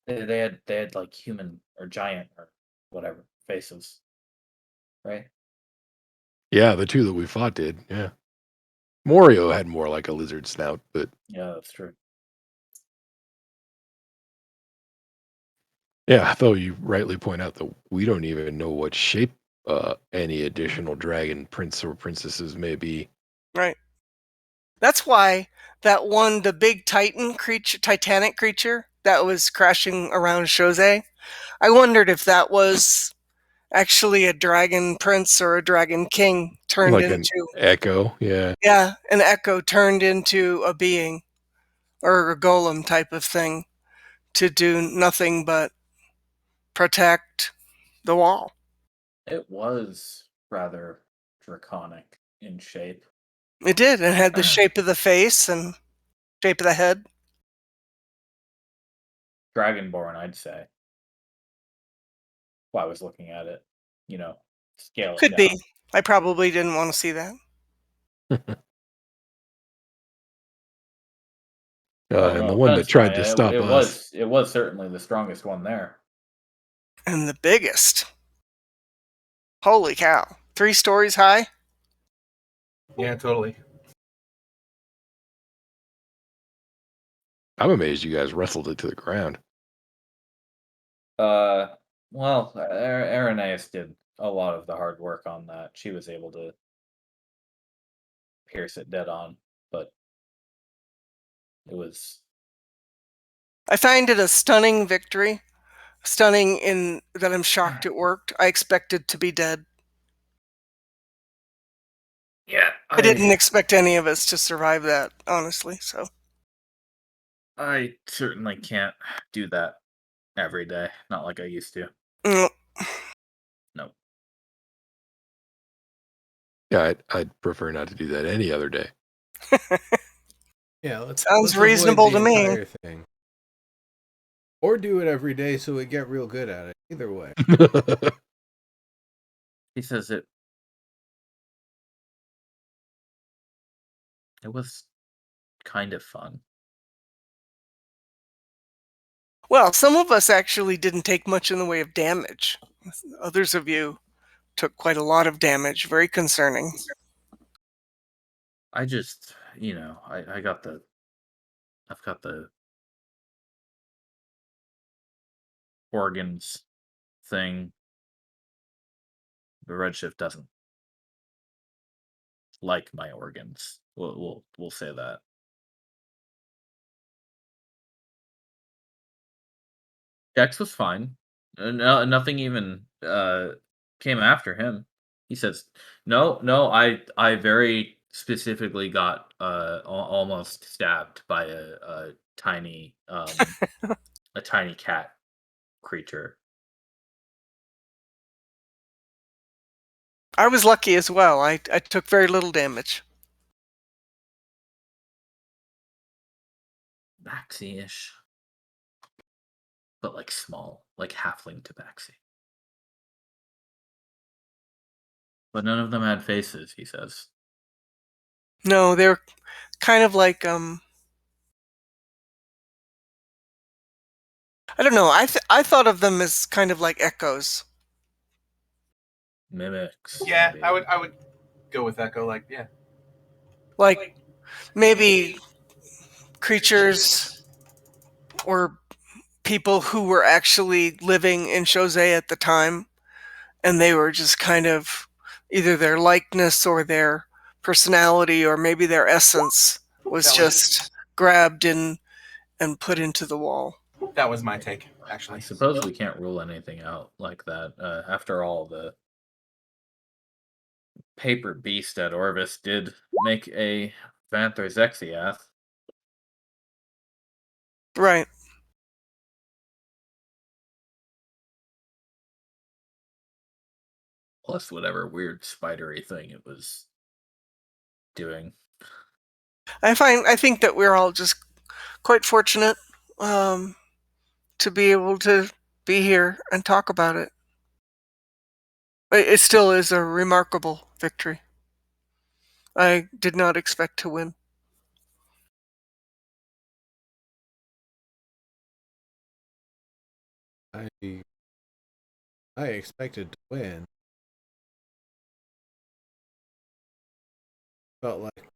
They had like human or giant or whatever faces, right? Yeah, the two that we fought did. Yeah. Morio had more like a lizard snout, but Yeah, that's true. yeah, though you rightly point out that we don't even know what shape any additional dragon prince or princesses may be. Right. That's why the big Titanic creature that was crashing around Chose, I wondered if that was actually a dragon prince or a dragon king turned Like an into, echo, yeah. yeah, an echo turned into a being or a golem type of thing to do nothing but protect the wall. It was rather draconic in shape. It did. It had the shape of the face and shape of the head. Dragonborn, I'd say. Well, I was looking at it, scale it Could down. be. I probably didn't want to see that. Oh And the no one that offense, tried Ryan. to It, stop it us. was it was certainly the strongest one there. And the biggest. Holy cow. 3 stories high? Yeah, totally. I'm amazed you guys wrestled it to the ground. Well, Irenaeus did a lot of the hard work on that. She was able to pierce it dead on, but it was I find it a stunning victory. Stunning in that I'm shocked it worked. I expected to be dead. yeah. I didn't expect any of us to survive that, honestly. So I certainly can't do that every day. Not like I used to. mm, No. Yeah, I'd prefer not to do that any other day. Yeah, let's sounds avoid reasonable the to me. entire thing. Or do it every day so we get real good at it. Either way. He says it was kind of fun. Well, some of us actually didn't take much in the way of damage. Others of you took quite a lot of damage. Very concerning. I just, I've got the organs thing. The Redshift doesn't like my organs. We'll say that. Dex was fine. Nothing even came after him. He says, "No, no, I very specifically got almost stabbed by a tiny a tiny cat creature." I was lucky as well. I took very little damage. Tabaxi-ish, but like small, like halfling tabaxi. But none of them had faces, he says. No, they're kind of like I don't know. I thought of them as kind of like echoes. Mimics. Yeah, maybe. I would go with Echo. Like, yeah, Like maybe creatures or people who were actually living in Chose at the time, and they were just kind of either their likeness or their personality or maybe their essence was just grabbed and put into the wall. that was my take, I actually. suppose we can't rule anything out like that. After all, the paper beast at Orvis did make a Vanther Zexiath. Right. Plus whatever weird spidery thing it was doing. I think that we're all just quite fortunate um, to be able to be here and talk about it. It still is a remarkable victory. I did not expect to win. I expected to win. felt like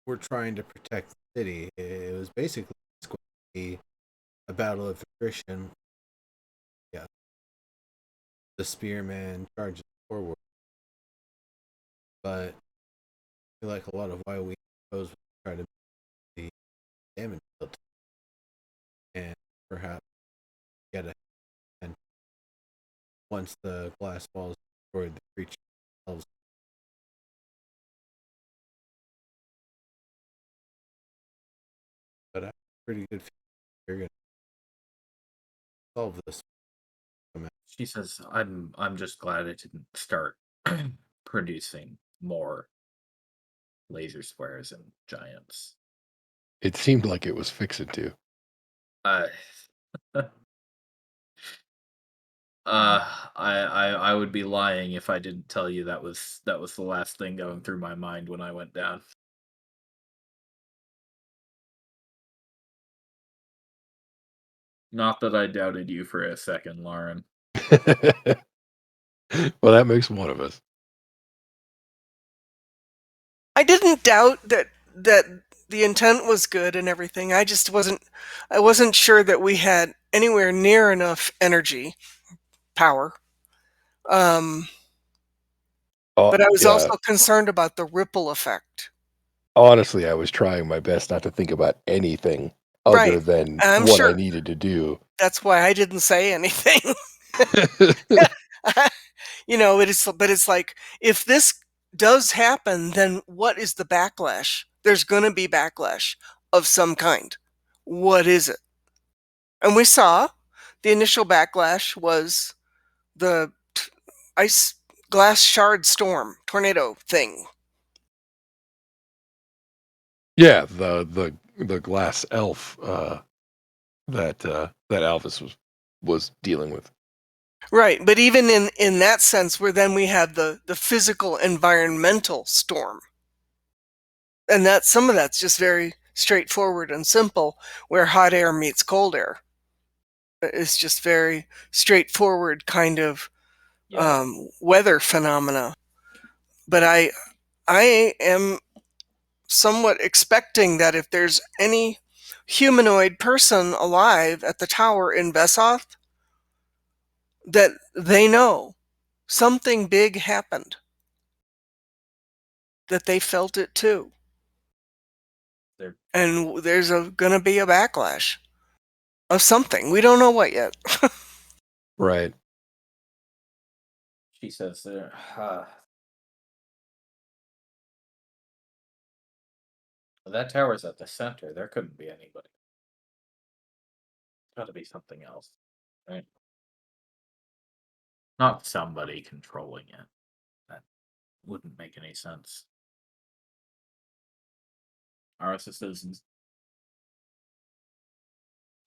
we're trying to protect the city. It was basically it's going to be a battle of attrition. Yeah, the spearman charges forward, but I feel like a lot of why we propose was try to be damage built and perhaps get a and once the glass walls destroyed, the creature themselves. But I have a pretty good feeling you're going to solve this. She says, I'm just glad it didn't start producing more laser squares and giants. It seemed like it was fixing to. Uh, I would be lying if I didn't tell you that was the last thing going through my mind when I went down. Not that I doubted you for a second, Lauren. Well, that makes one of us. I didn't doubt that the intent was good and everything. I wasn't sure that we had anywhere near enough energy power. But I was Yeah, also concerned about the ripple effect. honestly, I was trying my best not to think about anything other Right. than I'm what I sure needed to do. that's why I didn't say anything. But it's like if this does happen, then what is the backlash? There's going to be backlash of some kind. What is it? And we saw the initial backlash was the ice glass shard storm tornado thing. Yeah, the glass elf that Alvis was dealing with. Right, but even in that sense, where then we had the physical environmental storm, and that some of that's just very straightforward and simple, where hot air meets cold air. It's just very straightforward kind of weather phenomena. But I am somewhat expecting that if there's any humanoid person alive at the tower in Vesoth, that they know something big happened, that they felt it too. And there's going to be a backlash of something. We don't know what yet. Right. She says that tower's at the center. There couldn't be anybody. Got to be something else, right? Not somebody controlling it. That wouldn't make any sense. Arisa says,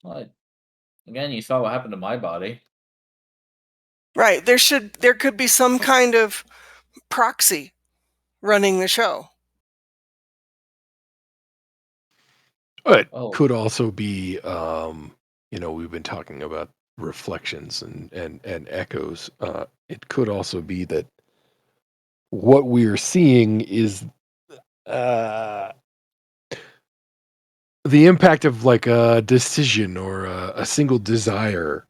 well, again, you saw what happened to my body. Right. There could be some kind of proxy running the show. But Oh. could also be, we've been talking about reflections and echoes. It could also be that what we're seeing is the impact of like a decision or a single desire,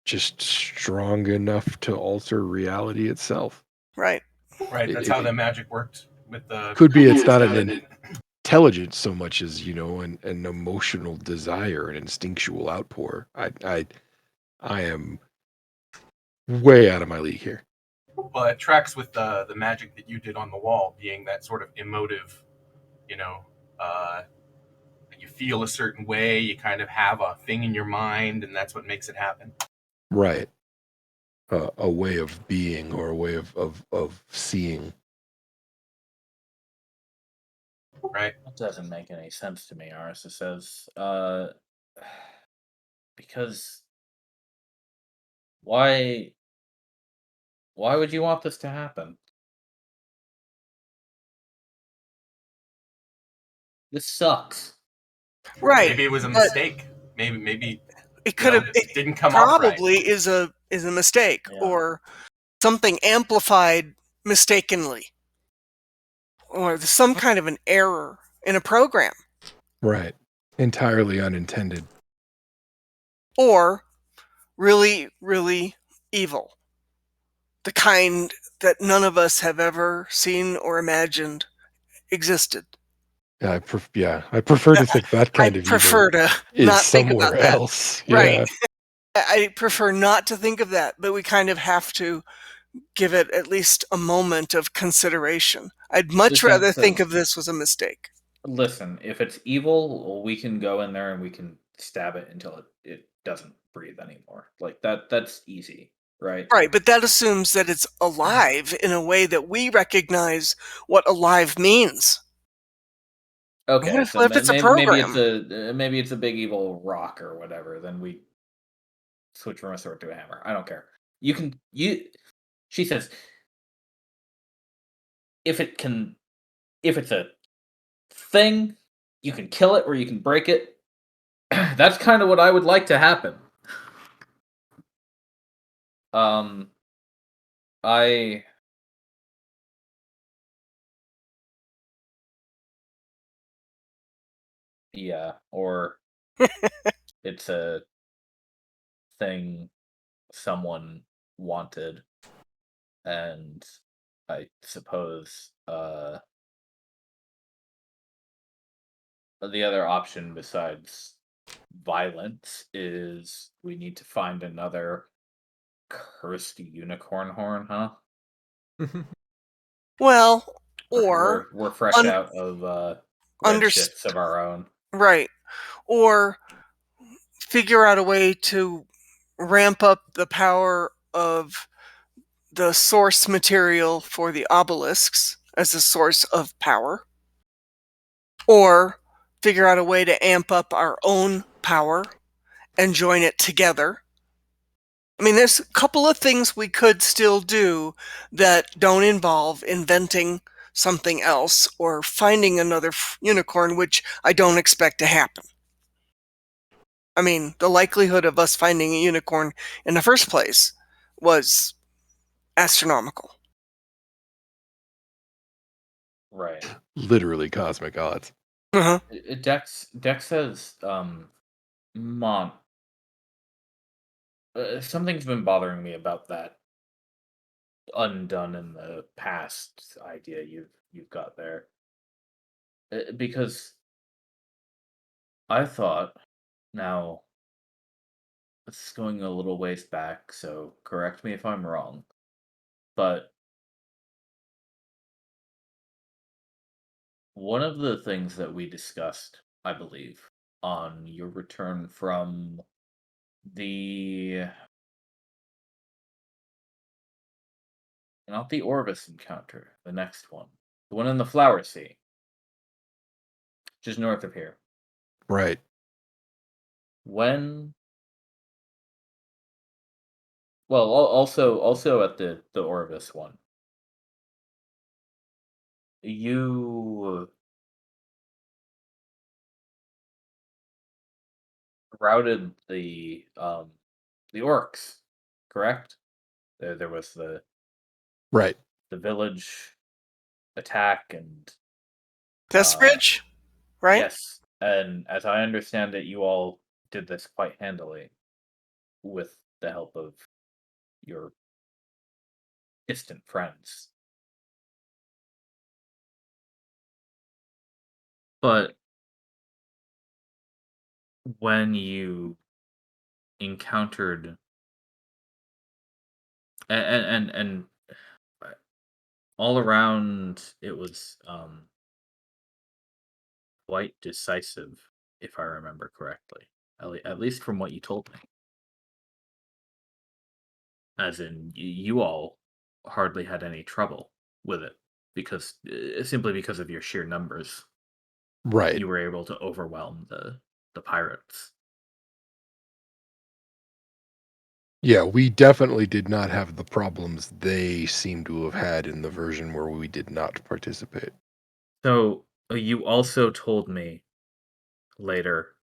just strong enough to alter reality itself. Right. Right. That's how the magic worked with the. Could be it's not an intelligence so much as an emotional desire, an instinctual outpour. I am way out of my league here. Well, it tracks with the magic that you did on the wall, being that sort of emotive, you feel a certain way, you kind of have a thing in your mind, and that's what makes it happen. Right. A way of being or a way of seeing. Right. That doesn't make any sense to me, Arisa says. Because why would you want this to happen? This sucks. Right. Maybe it was a mistake. Maybe it could have. It didn't come probably off right. is a mistake, Yeah. or something amplified mistakenly, or some kind of an error in a program, Right. Entirely unintended. or really, really evil, the kind that none of us have ever seen or imagined existed. I prefer to I think that I kind of evil prefer to is not think about somewhere that. else. Right. Yeah. I prefer not to think of that, but we kind of have to give it at least a moment of consideration. I'd much Listen, rather think so of this was a mistake. listen, if it's evil, we can go in there and we can stab it until it doesn't breathe anymore. Like that's easy, right? Right, but that assumes that it's alive in a way that we recognize what alive means. What Okay, if, so what if it's a program? maybe it's a big evil rock or whatever. Then we switch from a sword to a hammer. I don't care. You can you. She says if it can if it's a thing, you can kill it or you can break it. That's kind of what I would like to happen. Um, I yeah, or it's a thing someone wanted, and I suppose the other option besides violence is we need to find another cursed unicorn horn, huh? Well, We're or we're, we're fresh un- out of red under shifts of our own. right, or figure out a way to ramp up the power of the source material for the obelisks as a source of power, or figure out a way to amp up our own power and join it together. I mean, there's a couple of things we could still do that don't involve inventing something else or finding another unicorn, which I don't expect to happen. I mean, the likelihood of us finding a unicorn in the first place was astronomical. Right. Literally cosmic odds. Uh-huh. Dex says Mon, something's been bothering me about that undone in the past idea you've got there. Because I thought, now this is going a little ways back, so correct me if I'm wrong, but one of the things that we discussed, I believe, on your return from the not the Orvis encounter, the next one, the one in the Flower Sea, just north of here. Right. When well, also at the Orvis one, you routed the orcs, correct? There was Right. the village attack and uh Testbridge, right? yes, and as I understand it, you all did this quite handily with the help of your distant friends. But when you encountered and uh, all around it was quite decisive, if I remember correctly. At least from what you told me. As in, you all hardly had any trouble with it because simply because of your sheer numbers, Right. you were able to overwhelm the pirates. Yeah, we definitely did not have the problems they seem to have had in the version where we did not participate. So you also told me later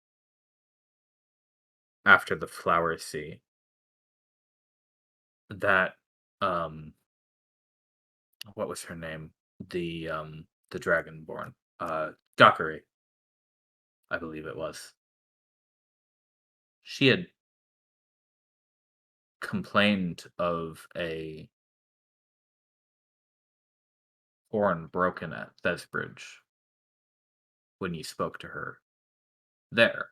after the Flower Sea that what was her name? The the Dragonborn, Gakari, I believe it was. She had complained of a horn broken at Thesbridge when you spoke to her there.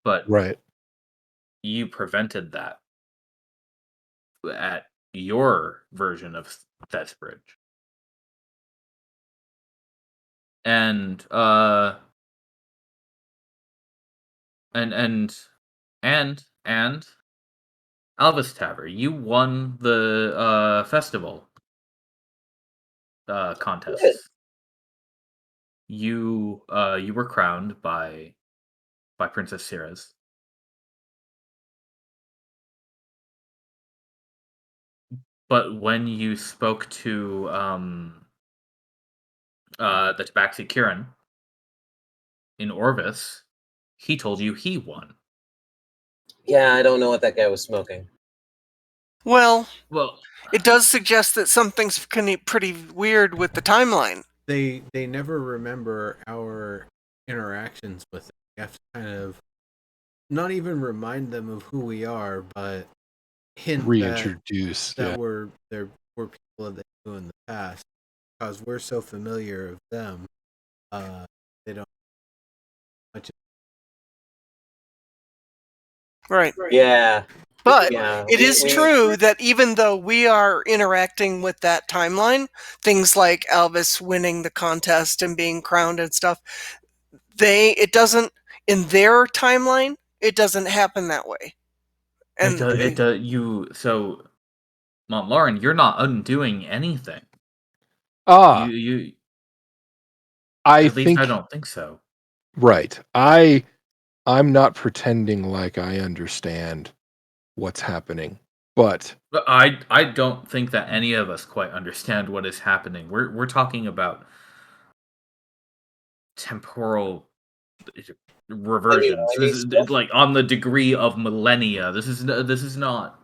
But Right. you prevented that at your version of Thesbridge. And and Alvis Taver, you won the festival Good. contests. You were crowned by Princess Sirez. But when you spoke to the Tabaxi Kirin in Orvis, he told you he won. Yeah, I don't know what that guy was smoking. Well, Well, it does suggest that something's pretty weird with the timeline. They never remember our interactions with them. You have to kind of not even remind them of who we are, but hint Reintroduce. that Yeah. we're people that they knew in the past, because we're so familiar of them. They don't much. Right. Yeah. But Yeah. it is true that even though we are interacting with that timeline, things like Elvis winning the contest and being crowned and stuff, it doesn't, in their timeline, it doesn't happen that way. And it does. So Montlaurent, you're not undoing anything. You I at least think I don't think so. right. I'm not pretending like I understand what's happening, but But I don't think that any of us quite understand what is happening. We're talking about temporal reversions. This is like on the degree of millennia. This is not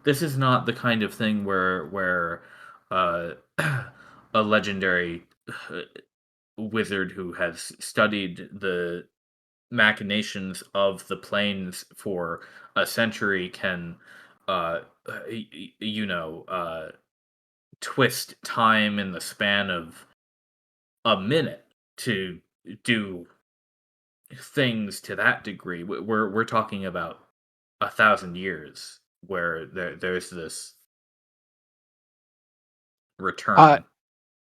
the kind of thing where uh, a legendary wizard who has studied the machinations of the planes for a century can you know twist time in the span of a minute to do things to that degree. We're talking about 1,000 years where there's this return.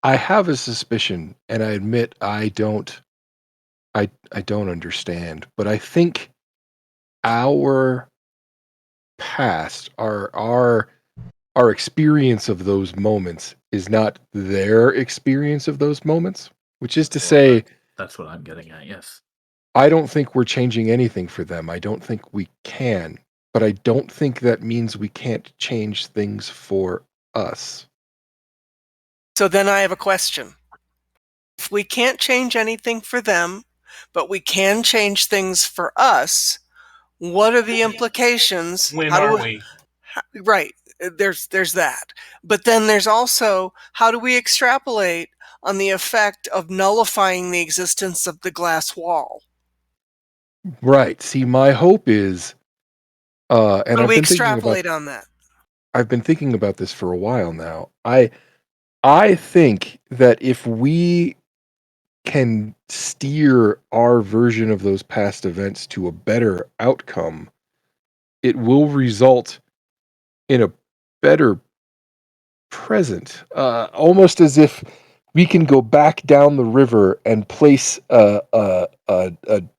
I have a suspicion, and I admit I don't understand, but I think our past, our experience of those moments is not their experience of those moments, which is to say, That's what I'm getting at. Yes. I don't think we're changing anything for them. I don't think we can, but I don't think that means we can't change things for us. so then I have a question. If we can't change anything for them, but we can change things for us, what are the implications? When are we? Right. There's that. But then there's also, how do we extrapolate on the effect of nullifying the existence of the glass wall? Right. See, my hope is, and How do we extrapolate on that? I've been thinking about this for a while now. I think that if we can steer our version of those past events to a better outcome, it will result in a better present. Almost as if we can go back down the river and place a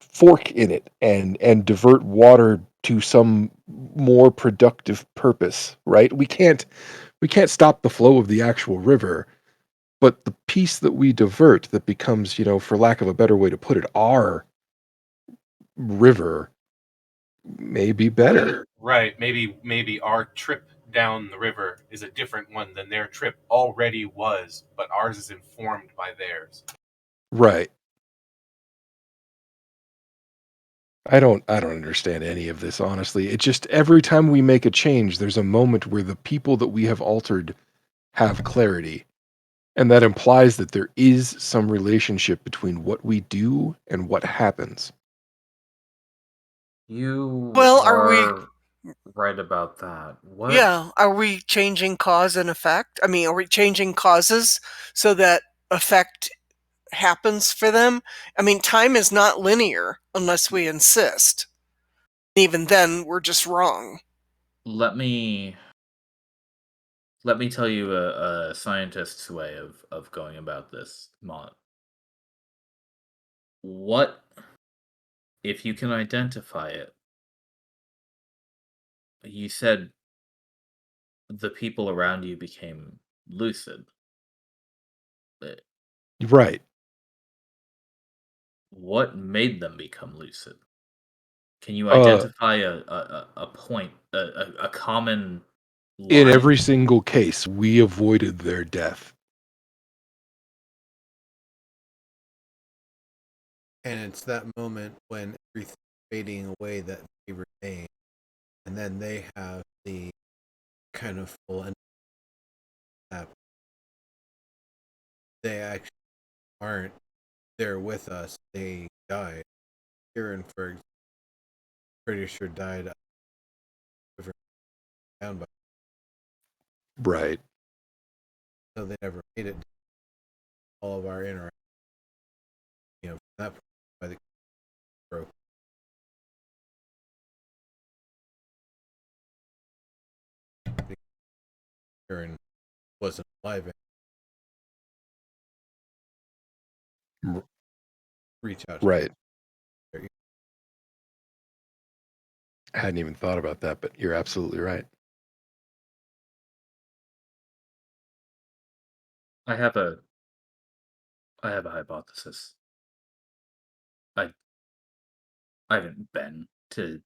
fork in it and divert water to some more productive purpose, right? We can't stop the flow of the actual river, but the piece that we divert that becomes, for lack of a better way to put it, our river may be better. Right. Maybe our trip down the river is a different one than their trip already was, but ours is informed by theirs. Right. I don't understand any of this, honestly. It just every time we make a change, there's a moment where the people that we have altered have clarity. And that implies that there is some relationship between what we do and what happens. You Well, are we? are right about that. What? Yeah, are we changing cause and effect? I mean, are we changing causes so that effect happens for them? I mean, time is not linear unless we insist. Even then, we're just wrong. Let me tell you a scientist's way of going about this, Mont. What if you can identify it? You said the people around you became lucid. Uh, Right. What made them become lucid? Can you Uh, identify a point, a common in every line? single case, we avoided their death. And it's that moment when everything's fading away that they remain, and then they have the kind of full end happen. They actually aren't there with us. They died. Kieran, for example, pretty sure died over down by, Right. so they never made it. All of our interaction, from that point by the broke. Kieran wasn't alive. R- Reach out to Right. her. I hadn't even thought about that, but you're absolutely right. I have a hypothesis. I I haven't been to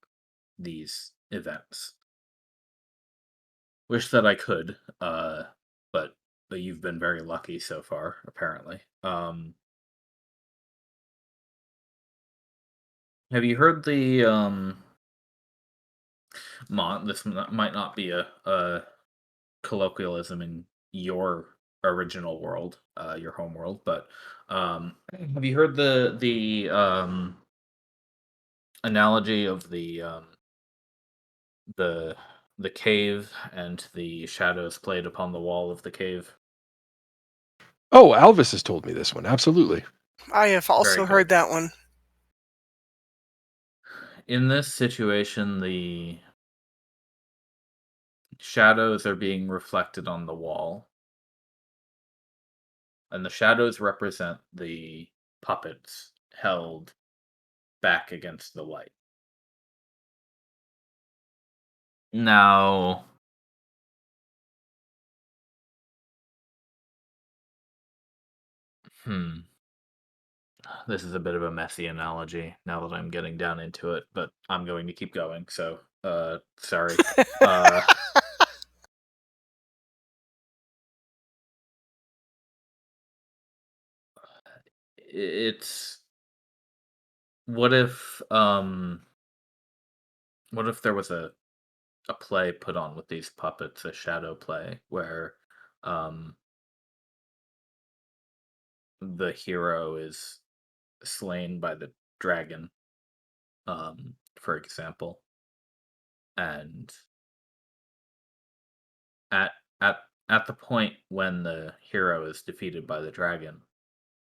these events. Wish that I could, but you've been very lucky so far, apparently. Have you heard the this might not be a colloquialism in your original world, your home world, but have you heard the analogy of the the cave and the shadows played upon the wall of the cave? Oh, Alvis has told me this one. Absolutely. I have Very also good. heard that one. In this situation, the shadows are being reflected on the wall, and the shadows represent the puppets held back against the light. Now, hmm, this is a bit of a messy analogy now that I'm getting down into it, but I'm going to keep going, so sorry. Uh it's what if there was a play put on with these puppets, a shadow play where um the hero is slain by the dragon, for example, and at at the point when the hero is defeated by the dragon,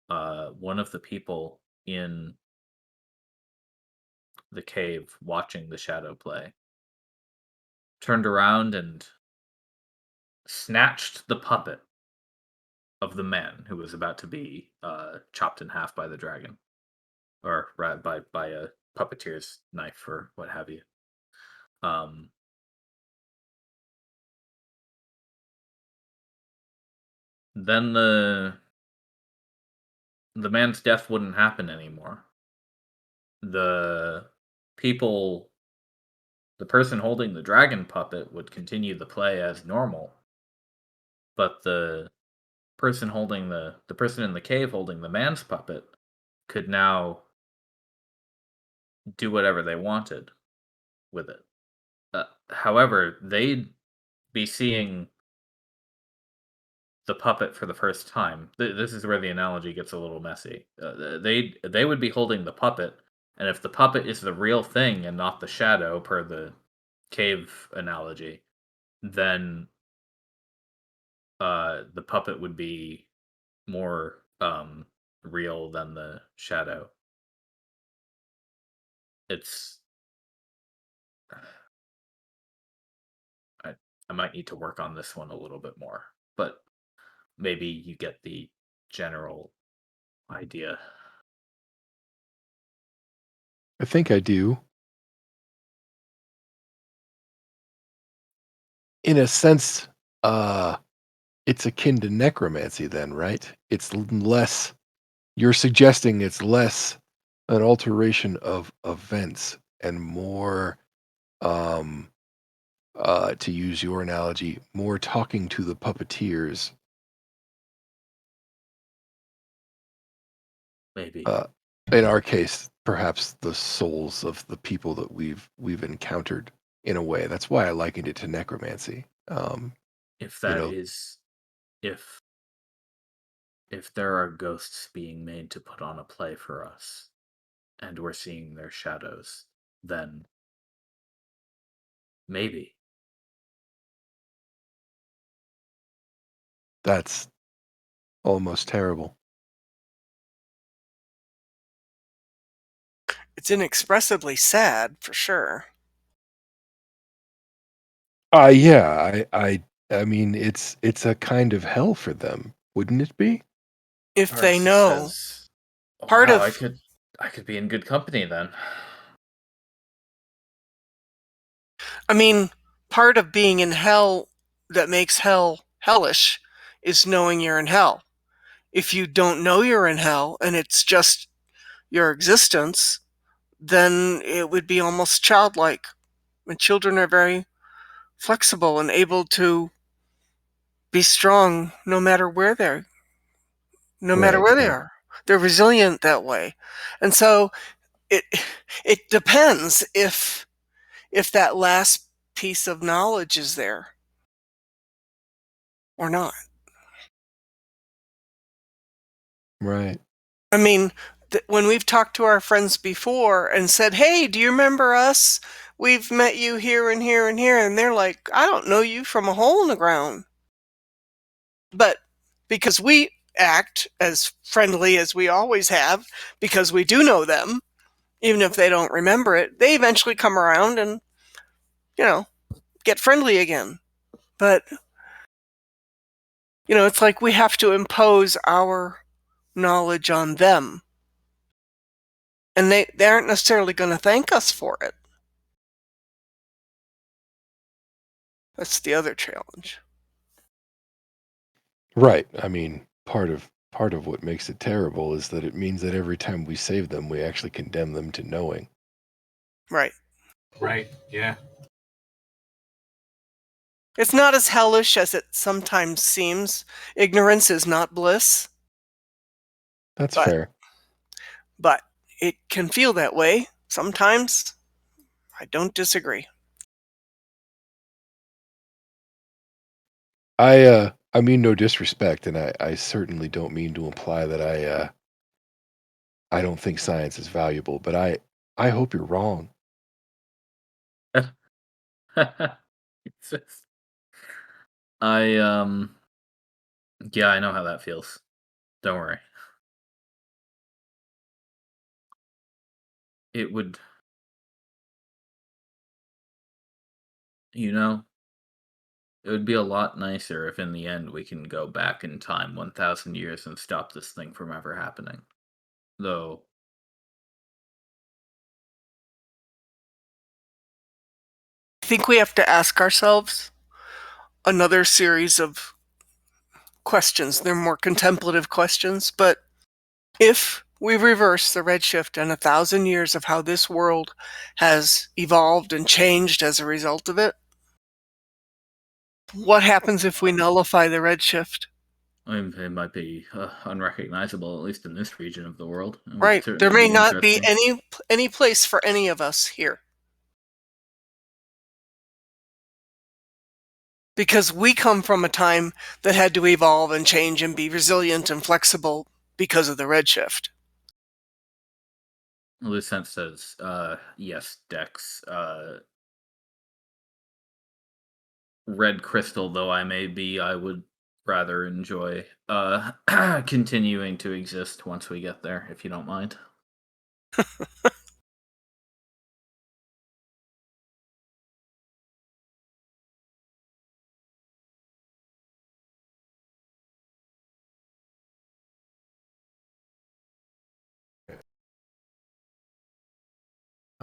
one of the people in the cave watching the shadow play turned around and snatched the puppet of the man who was about to be chopped in half by the dragon, or by a puppeteer's knife or what have you. Um, then the man's death wouldn't happen anymore. The people, the person holding the dragon puppet would continue the play as normal, but the person in the cave holding the man's puppet could now do whatever they wanted with it. However, they'd be seeing the puppet for the first time. This is where the analogy gets a little messy. They would be holding the puppet, and if the puppet is the real thing and not the shadow, per the cave analogy, then the puppet would be more real than the shadow. It's I, I might need to work on this one a little bit more, but maybe you get the general idea. I think I do. In a sense, it's akin to necromancy then, right? It's less, you're suggesting it's less an alteration of events and more, um, to use your analogy, more talking to the puppeteers. Maybe Uh, in our case, perhaps the souls of the people that we've encountered in a way. That's why I likened it to necromancy. if You that know, is if if there are ghosts being made to put on a play for us and we're seeing their shadows, then maybe. that's almost terrible. It's inexpressibly sad, for sure. Yeah, I mean, it's a kind of hell for them, wouldn't it be? If they Arts know. says, Part "Wow, of I could be in good company then." I mean, part of being in hell that makes hell hellish is knowing you're in hell. If you don't know you're in hell and it's just your existence, then it would be almost childlike. And children are very flexible and able to be strong no matter Right, where they right. are. They're resilient that way. And so it it depends if that last piece of knowledge is there or not. Right. I mean, when we've talked to our friends before and said, "Hey, do you remember us? We've met you here and here and here," and they're like, "I don't know you from a hole in the ground." But because we act as friendly as we always have, because we do know them, even if they don't remember it, they eventually come around and, you know, get friendly again. But, it's like we have to impose our knowledge on them. And they aren't necessarily going to thank us for it. That's the other challenge. Right. I mean, part of what makes it terrible is that it means that every time we save them, we actually condemn them to knowing. Right. Right. Yeah. It's not as hellish as it sometimes seems. Ignorance is not bliss, That's but fair. but it can feel that way sometimes. I don't disagree. I mean no disrespect, and I certainly don't mean to imply that I don't think science is valuable, but I hope you're wrong. It's just- I yeah, I know how that feels. Don't worry. It would, you know, it would be a lot nicer if in the end we can go back in time 1,000 years and stop this thing from ever happening. Though, I think we have to ask ourselves another series of questions. They're more contemplative questions, but if we reverse the redshift and 1,000 years of how this world has evolved and changed as a result of it, what happens if we nullify the redshift? I mean, it might be unrecognizable, at least in this region of the world. It would Right. There certainly may be not be interesting. any place for any of us here. Because we come from a time that had to evolve and change and be resilient and flexible because of the redshift. Lucent says, yes, Dex. Red crystal though I may be, I would rather enjoy continuing to exist once we get there, if you don't mind.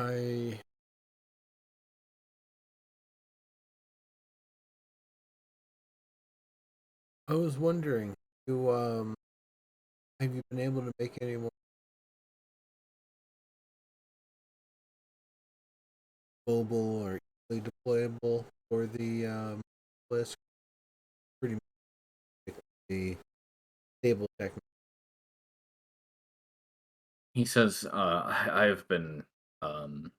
I I was wondering, you have you been able to make any more mobile or easily deployable for the list? Pretty much the stable technology. He says, I've been um,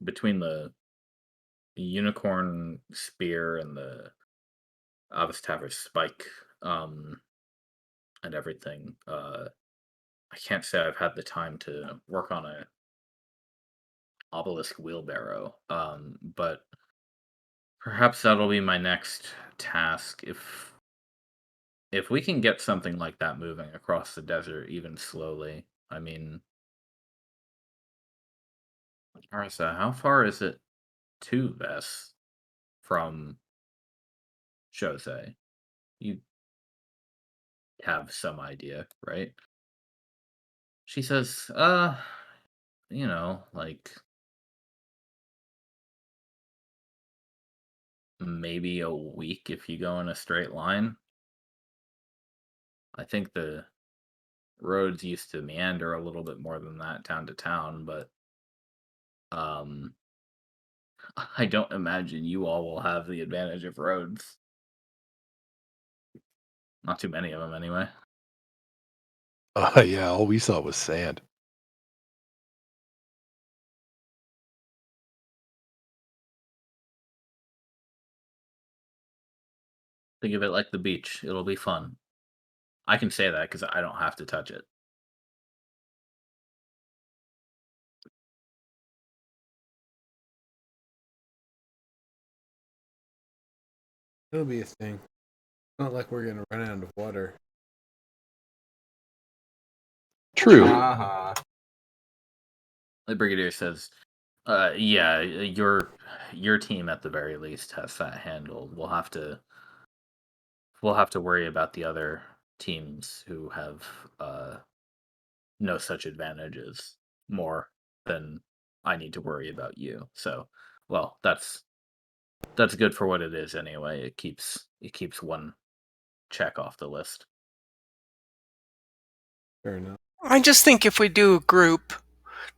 between the unicorn spear and the Avastaver's spike and everything. I can't say I've had the time to work on a obelisk wheelbarrow, but perhaps that'll be my next task if we can get something like that moving across the desert even slowly. I mean, Arisa, how far is it to Vess from Jose? You have some idea, right? She says, like maybe a week if you go in a straight line. I think the roads used to meander a little bit more than that town to town, but um I don't imagine you all will have the advantage of roads. Not too many of them anyway. Yeah, all we saw was sand. Think of it like the beach. It'll be fun. I can say that because I don't have to touch it. It'll be a thing. It's not like we're gonna run out of water. True. Uh-huh. The brigadier says, yeah, your team at the very least has that handled. We'll have to worry about the other teams who have no such advantages more than I need to worry about you. So, well, that's good for what it is anyway. It keeps one check off the list. Fair enough. I just think if we do a group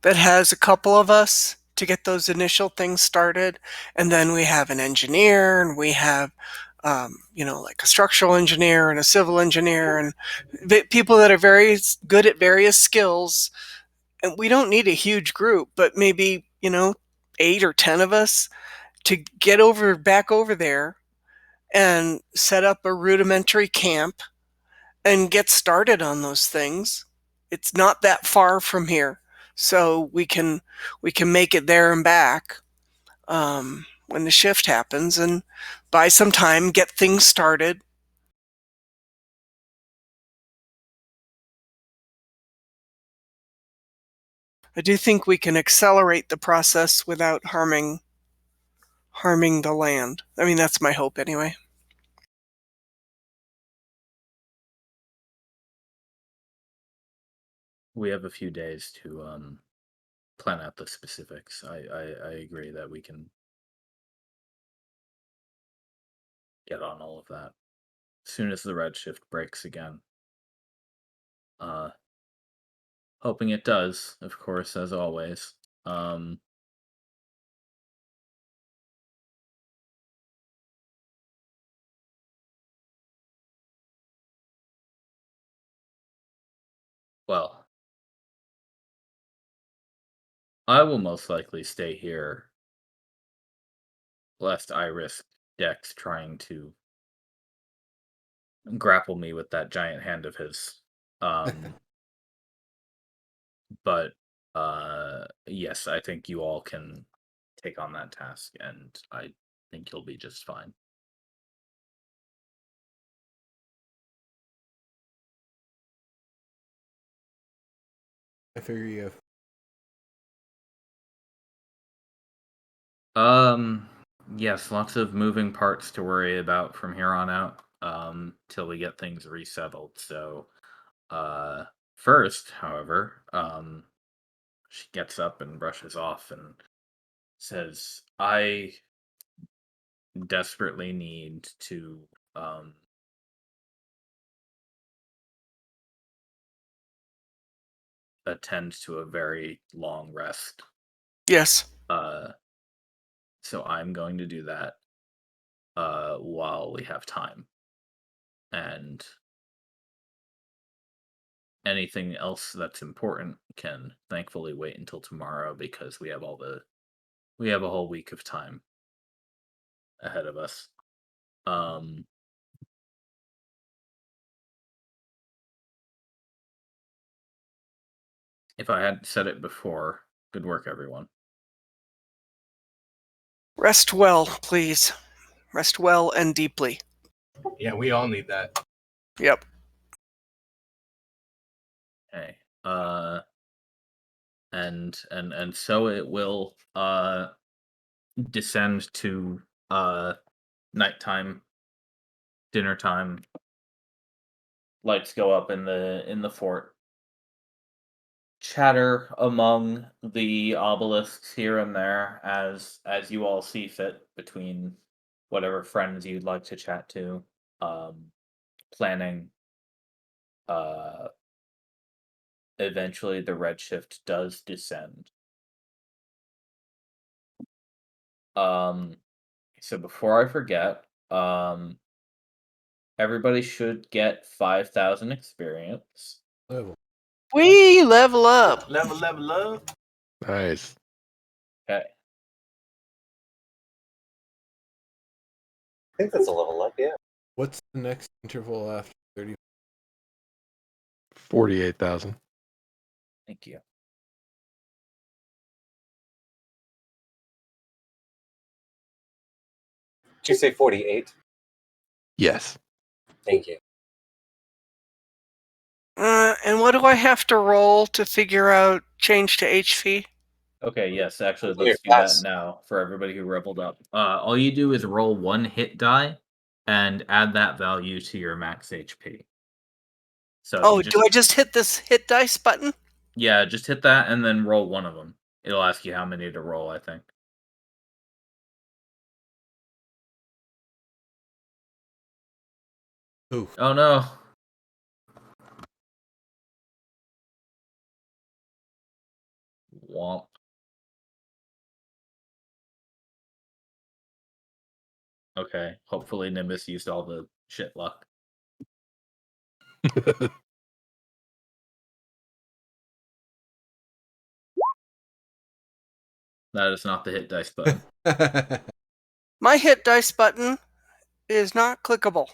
that has a couple of us to get those initial things started, and then we have an engineer, and we have, like a structural engineer and a civil engineer, and people that are very good at various skills. And we don't need a huge group, but maybe 8 or 10 of us to get back over there and set up a rudimentary camp and get started on those things. It's not that far from here, so we can make it there and back when the shift happens, and buy some time, get things started. I do think we can accelerate the process without harming the land. I mean, that's my hope anyway. We have a few days to plan out the specifics. I agree that we can get on all of that as soon as the redshift breaks again. Uh, hoping it does, of course, as always. Um, Well, I will most likely stay here, lest I risk Dex trying to grapple me with that giant hand of his. But yes, I think you all can take on that task, and I think you'll be just fine. I figure you have. Yes, lots of moving parts to worry about from here on out, till we get things resettled. So, first, however, she gets up and brushes off and says, I desperately need to, attend to a very long rest. Yes. So I'm going to do that, while we have time. And anything else that's important can thankfully wait until tomorrow because we have a whole week of time ahead of us. If I hadn't said it before, good work, everyone. Rest well, please. Rest well and deeply. Yeah, we all need that. Yep. Okay. And so it will descend to nighttime, dinner time. Lights go up in the fort. Chatter among the obelisks here and there as you all see fit between whatever friends you'd like to chat to, planning. uh Eventually the redshift does descend. So before I forget, everybody should get 5,000 experience. Level. We level up. Level up. Nice. Okay. I think that's a level up, yeah. What's the next interval after 30? 48,000. Thank you. Did you say 48? Yes. Thank you. And what do I have to roll to figure out change to HP? Okay, yes, actually, Your let's do class. that now for everybody who leveled up. All you do is roll one hit die and add that value to your max HP. So if Oh, you do I just hit this hit dice button? yeah, just hit that and then roll one of them. It'll ask you how many to roll, I think. Oof. Oh no. Womp. Okay, hopefully Nimbus used all the shit luck. That is not the hit dice button. My hit dice button is not clickable.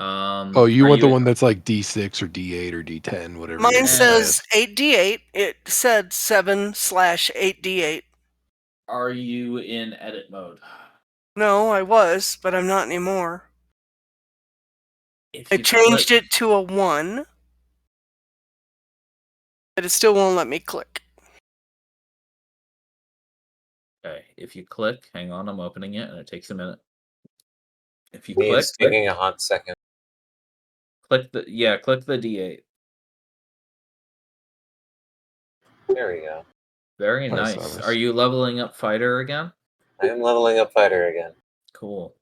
Oh, you Are want the you one that's like D6 or D8 or D10, whatever your Mine hit die says is. 8d8. It said 7/8d8. are you in edit mode? No, I was, but I'm not anymore. If I you click, changed it to a 1, but it still won't let me click. okay, if you click, hang on, I'm opening it and it takes a minute. If you Me click, is taking a hot second. click the D8. There we go. Very Nice, nice. nice. Are you leveling up fighter again? I am leveling up fighter again. Cool.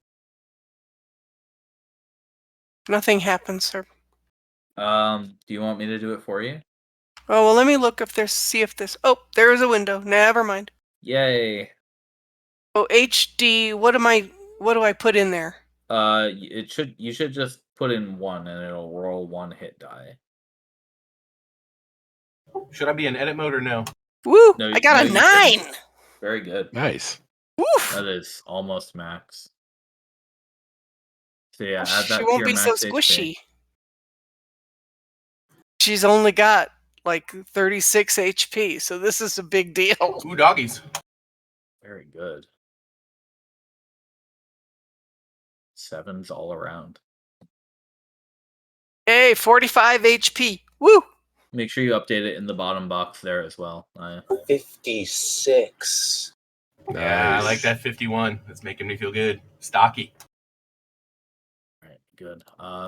Nothing happens, sir. Do you want me to do it for you? Oh, well, let me look if there's, see if this, oh, there is a window. Never mind. Yay. Oh, HD, what do I put in there? You should just put in 1 and it'll roll 1 hit die. Should I be in edit mode or no? Woo! No, I got no, a you 9. shouldn't. Very good. Nice. Woof! That is almost max. So yeah, add She that to won't your be so max HP. squishy. She's only got like 36 HP, so this is a big deal. Ooh, doggies. Very good. 7s all around. Hey, 45 HP. Woo! Make sure you update it in the bottom box there as well. 56. Nice. Yeah, I like that 51. That's making me feel good. Stocky. Right, good.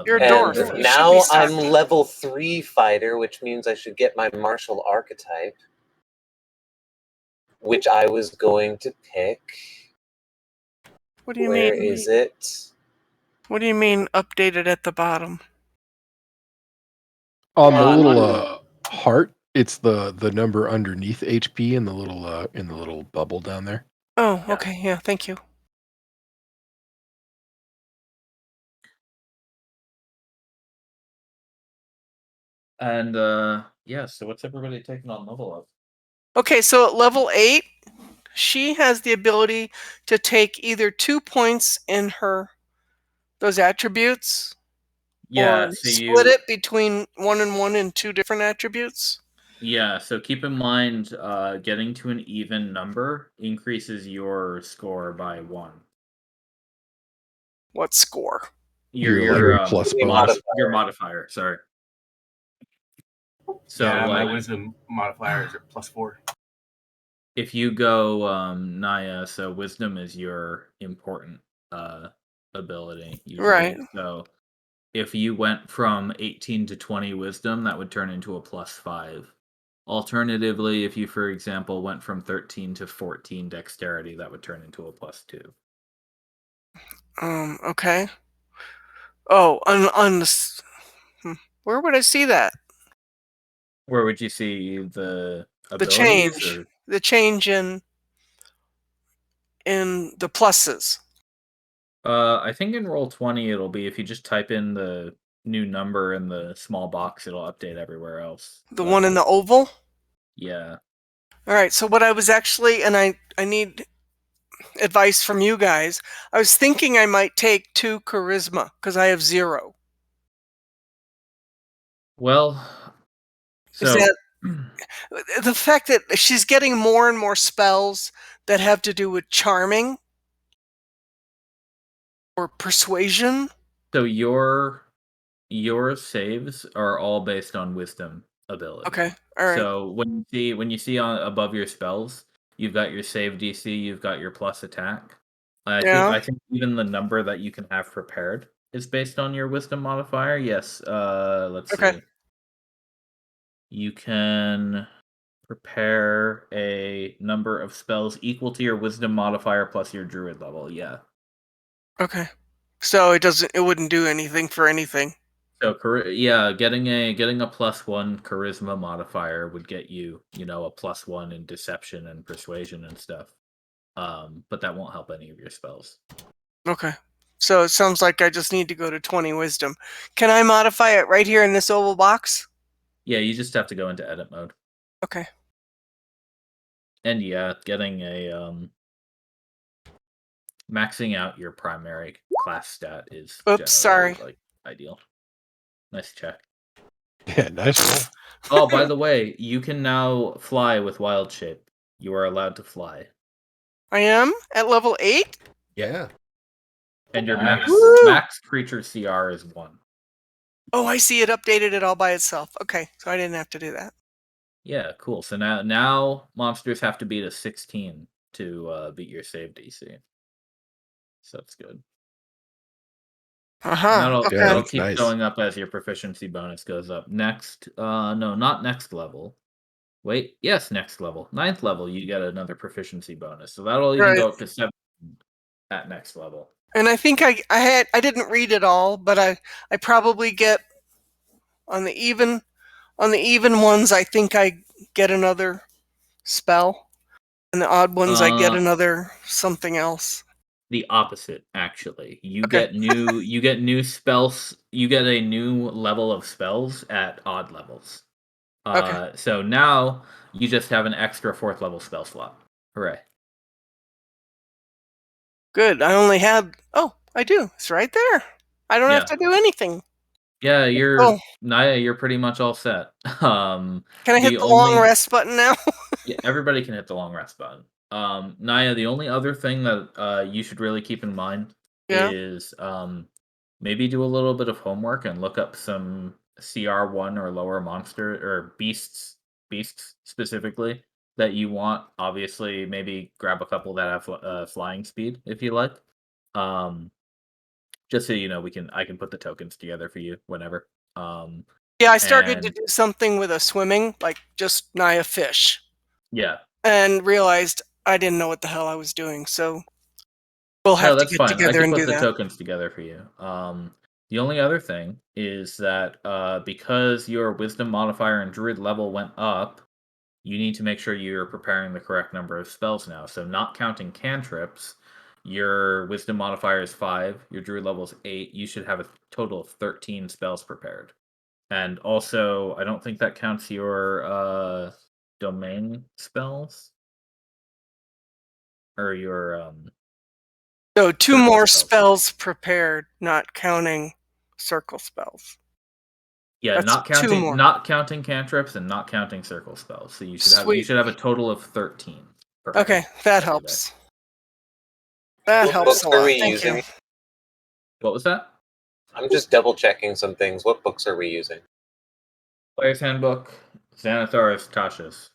You're a And dwarf. You should be now I'm stocky. level 3 fighter, which means I should get my martial archetype, which I was going to pick. What do you Where mean? is it? What do you mean updated at the bottom? On the little not- heart, it's the number underneath HP in the little bubble down there. Oh, Yeah. okay. Yeah, thank you. And yeah, so what's everybody taking on level up? Okay, so at level 8, she has the ability to take either 2 points in those attributes, Yeah, or so split it between 1 and 1 in 2 different attributes. Yeah, so keep in mind, getting to an even number increases your score by 1. What score? Your plus bonus. your modifier. Sorry. So yeah, my like, wisdom modifiers are +4. if you go Naya, so wisdom is your important ability usually. Right. So if you went from 18 to 20 wisdom, that would turn into a +5. Alternatively, if you, for example, went from 13 to 14 dexterity, that would turn into a +2. Okay. Oh, on the... Where would I see that? Where would you see the The abilities? change. Or... The change in the pluses. I think in Roll20 it'll be if you just type in the new number in the small box, it'll update everywhere else. The one in the oval? Yeah. All right, so what I was actually, and I need advice from you guys. I was thinking I might take 2 charisma because I have 0. Well, Is so that the fact that she's getting more and more spells that have to do with charming or persuasion? so your saves are all based on wisdom ability. Okay, all right. So when you see on above your spells, you've got your save DC, you've got your plus attack. I Yeah. think even the number that you can have prepared is based on your wisdom modifier. Yes. Let's Okay. see. You can prepare a number of spells equal to your wisdom modifier plus your druid level. Yeah. Okay. So it wouldn't do anything for anything. So yeah, getting a +1 charisma modifier would get you, a +1 in deception and persuasion and stuff. But that won't help any of your spells. Okay. So it sounds like I just need to go to 20 wisdom. Can I modify it right here in this oval box? Yeah, you just have to go into edit mode. Okay. And yeah, getting a maxing out your primary class stat is Oops, generally sorry. ideal. Nice check. Yeah, nice Oh, by the way, you can now fly with wild shape. You are allowed to fly. I am at level 8? Yeah. And your Nice. max creature CR is 1. Oh, I see it updated it all by itself. Okay, so I didn't have to do that. Yeah, cool. So now monsters have to beat a 16 to beat your save DC. So that's good. Uh-huh. And that'll that's keep nice. going up as your proficiency bonus goes up. Next, no, not next level. Wait, yes, next level. 9th level, you get another proficiency bonus. So that'll even go up to 7 at next level. And I think I didn't read it all, but I probably get on the even ones I think I get another spell. And the odd ones I get another something else. The opposite, actually. You Okay. get new spells. You get a new level of spells at odd levels. Okay. So now you just have an extra 4th level spell slot. Hooray. Good. I only had. Oh, I do. It's right there. I don't have Yeah. to do anything. Yeah, Oh, Naya, you're pretty much all set. can I hit The the long only rest button now? Yeah, everybody can hit the long rest button. Naya, the only other thing that you should really keep in mind Yeah. is maybe do a little bit of homework and look up some CR1 or lower monster or beasts specifically that you want. Obviously, maybe grab a couple that have flying speed if you like. Um, just so you know, I can put the tokens together for you whenever. Yeah, I started to And do something with a swimming, like just Naya fish, yeah, and realized I didn't know what the hell I was doing. So we'll no, have to that's get fine. I together can and put do the that. tokens together for you. The only other thing is that because your wisdom modifier and druid level went up, you need to make sure you're preparing the correct number of spells now. So, not counting cantrips, your wisdom modifier is 5, your druid level is 8. You should have a total of 13 spells prepared. And also, I don't think that counts your domain spells or your So two circle more spells. spells prepared, not counting circle spells. Yeah, That's two more. not counting cantrips and not counting circle spells. So you Sweet. should have a total of 13 prepared Okay, that every day. helps. That What helps books a are lot. we Thank you. using? What was that? I'm just double checking some things. What books are we using? Player's Handbook, Xanathar's, Tasha's.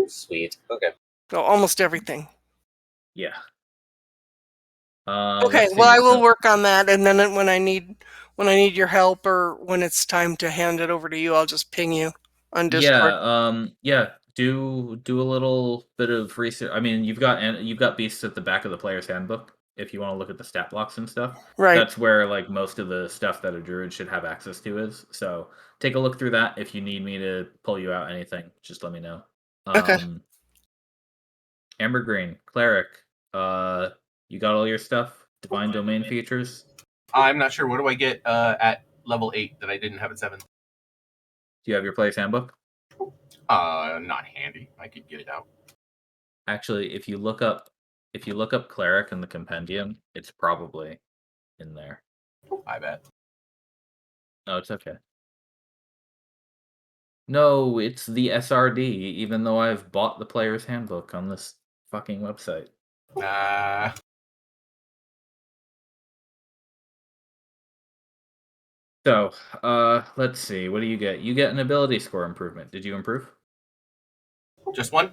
Sweet. Okay. So almost everything. Yeah. Okay, Let's well see. I will So work on that, and then when I need your help or when it's time to hand it over to you, I'll just ping you on Discord. yeah. Do a little bit of research. I mean, you've got beasts at the back of the Player's Handbook. If you want to look at the stat blocks and stuff, Right. that's where like most of the stuff that a druid should have access to is. So take a look through that. If you need me to pull you out anything, just let me know. Okay. Amber Green, Cleric. You got all your stuff? Divine Domain features? I'm not sure. What do I get at level 8 that I didn't have at 7? Do you have your Player's Handbook? Not handy. I could get it out. Actually, if you look up Cleric in the compendium, it's probably in there. I bet. No, it's okay. No, it's the SRD, even though I've bought the Player's Handbook on this fucking website. So, let's see. What do you get? You get an ability score improvement. Did you improve? Just one?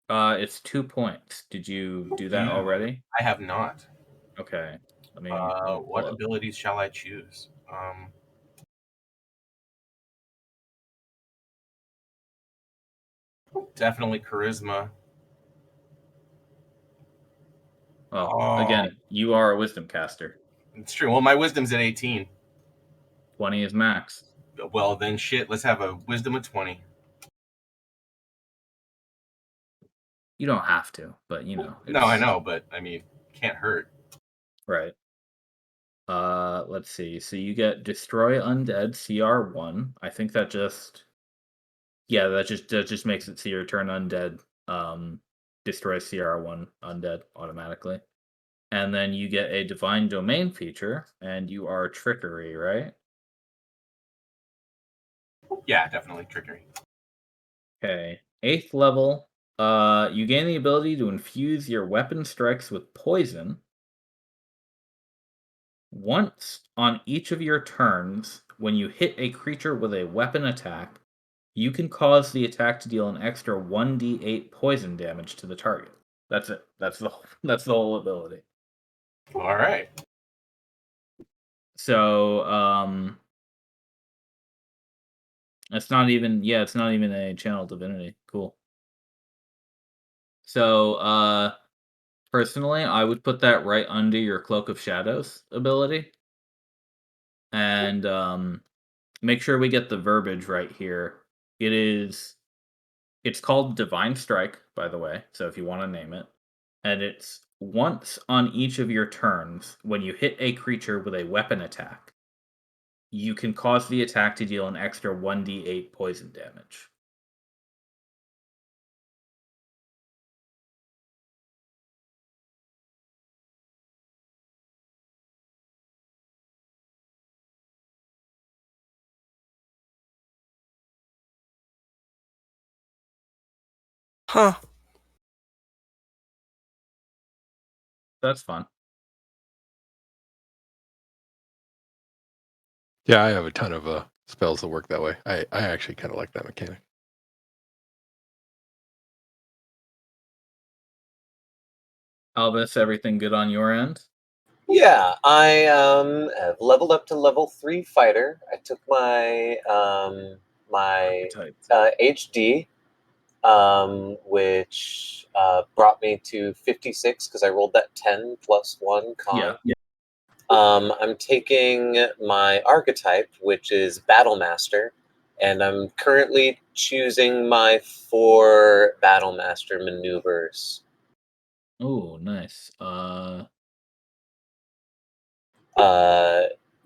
It's 2 points. Did you do that Yeah. already? I have not. Okay. Let me pull What up. abilities shall I choose? Definitely charisma. Well, again, you are a wisdom caster. It's true. Well, my wisdom's at 18. 20 is max. Well, then shit. Let's have a wisdom of 20. You don't have to, but you know. No, I know, but I mean, can't hurt. Right. Let's see. So you get destroy undead CR1. I think that just that just makes it so your turn undead destroys CR1 undead automatically. And then you get a divine domain feature and you are trickery, right? Yeah, definitely trickery. Okay. 8th level. You gain the ability to infuse your weapon strikes with poison. Once on each of your turns, when you hit a creature with a weapon attack, you can cause the attack to deal an extra 1d8 poison damage to the target. That's it. That's the whole ability. All right. So, it's not even a channel divinity. Cool. So, personally, I would put that right under your Cloak of Shadows ability. And make sure we get the verbiage right here. It's called Divine Strike, by the way, so if you want to name it. And it's once on each of your turns when you hit a creature with a weapon attack. You can cause the attack to deal an extra 1d8 poison damage. Huh. That's fun. Yeah, I have a ton of spells that work that way. I actually kind of like that mechanic. Albus, everything good on your end? Yeah, I have leveled up to level 3 fighter. I took my my Archetype. HD, which brought me to 56 because I rolled that 10 plus 1 con. Yeah. I'm taking my archetype, which is Battle Master, and I'm currently choosing my 4 Battle Master maneuvers. Oh, nice.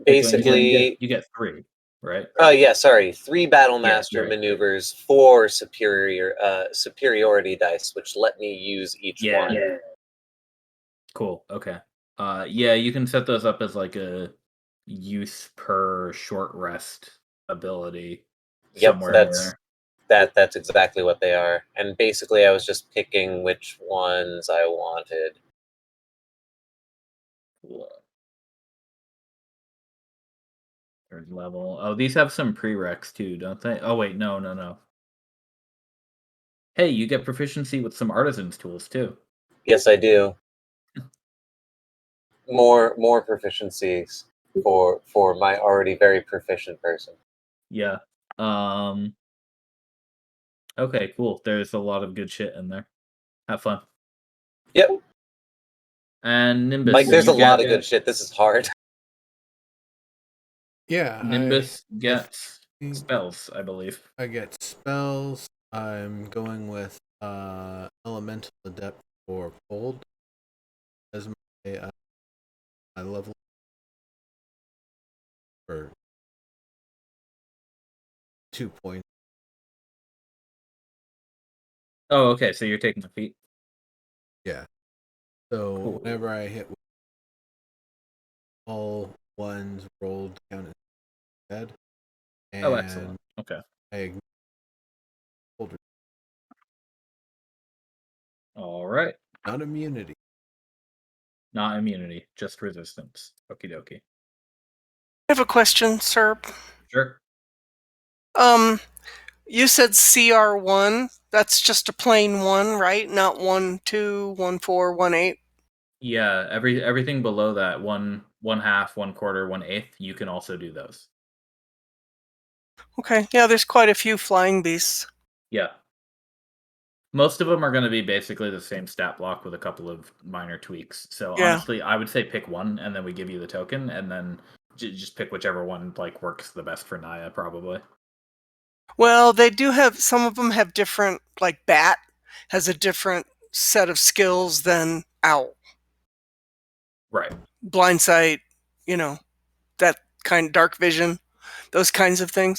Basically, you get 3, right? yeah, sorry, 3 Battle Yeah, Master right. maneuvers, 4 superiority dice, which let me use each one. Yeah. Cool. Okay. Yeah, you can set those up as like a use per short rest ability Yep, somewhere in there. that's exactly what they are. And basically, I was just picking which ones I wanted. Cool. Third level. Oh, these have some prereqs too, don't they? Oh wait, no. Hey, you get proficiency with some artisans tools too. Yes, I do. More proficiencies for my already very proficient person. Yeah. Okay, cool. There's a lot of good shit in there. Have fun. Yep. And Nimbus. Like, there's a you lot get- of good shit. This is hard. Yeah, Nimbus I gets think spells, I believe. I get spells. I'm going with Elemental Adept for Cold as my level for 2 points. Oh, okay. So you're taking the feat. Yeah. So Cool. whenever I hit, all ones rolled count as dead, and Oh, excellent. Okay. I ignore cold, All right. not immunity. Not immunity, just resistance. Okie dokie. I have a question, sir. Sure. You said CR1. That's just a plain 1, right? Not 1, 2, 1, 4, 1, 8. Yeah, everything below that, one half, 1/4, 1/8, you can also do those. Okay, yeah, there's quite a few flying beasts. Yeah. Most of them are going to be basically the same stat block with a couple of minor tweaks. So Yeah. honestly, I would say pick one, and then we give you the token, and then just pick whichever one like works the best for Naya, probably. Well, they do have, some of them have different, like Bat has a different set of skills than Owl. Right. Blind sight, that kind, dark vision, those kinds of things.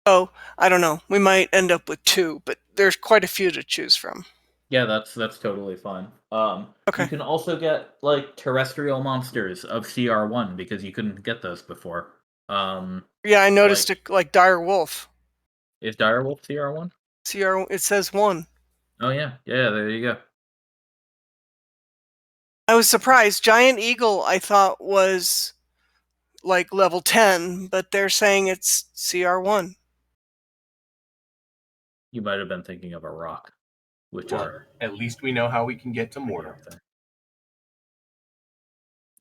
So, I don't know. We might end up with 2, but there's quite a few to choose from. Yeah, that's totally fine. Okay. You can also get like terrestrial monsters of CR1 because you couldn't get those before. Yeah, I noticed it, like Dire Wolf. Is Direwolf CR1? It says 1. Oh yeah, there you go. I was surprised. Giant Eagle, I thought, was like level 10, but they're saying it's CR1. You might have been thinking of a rock, which Well, are at least we know how we can get to pretty Mordor. out there.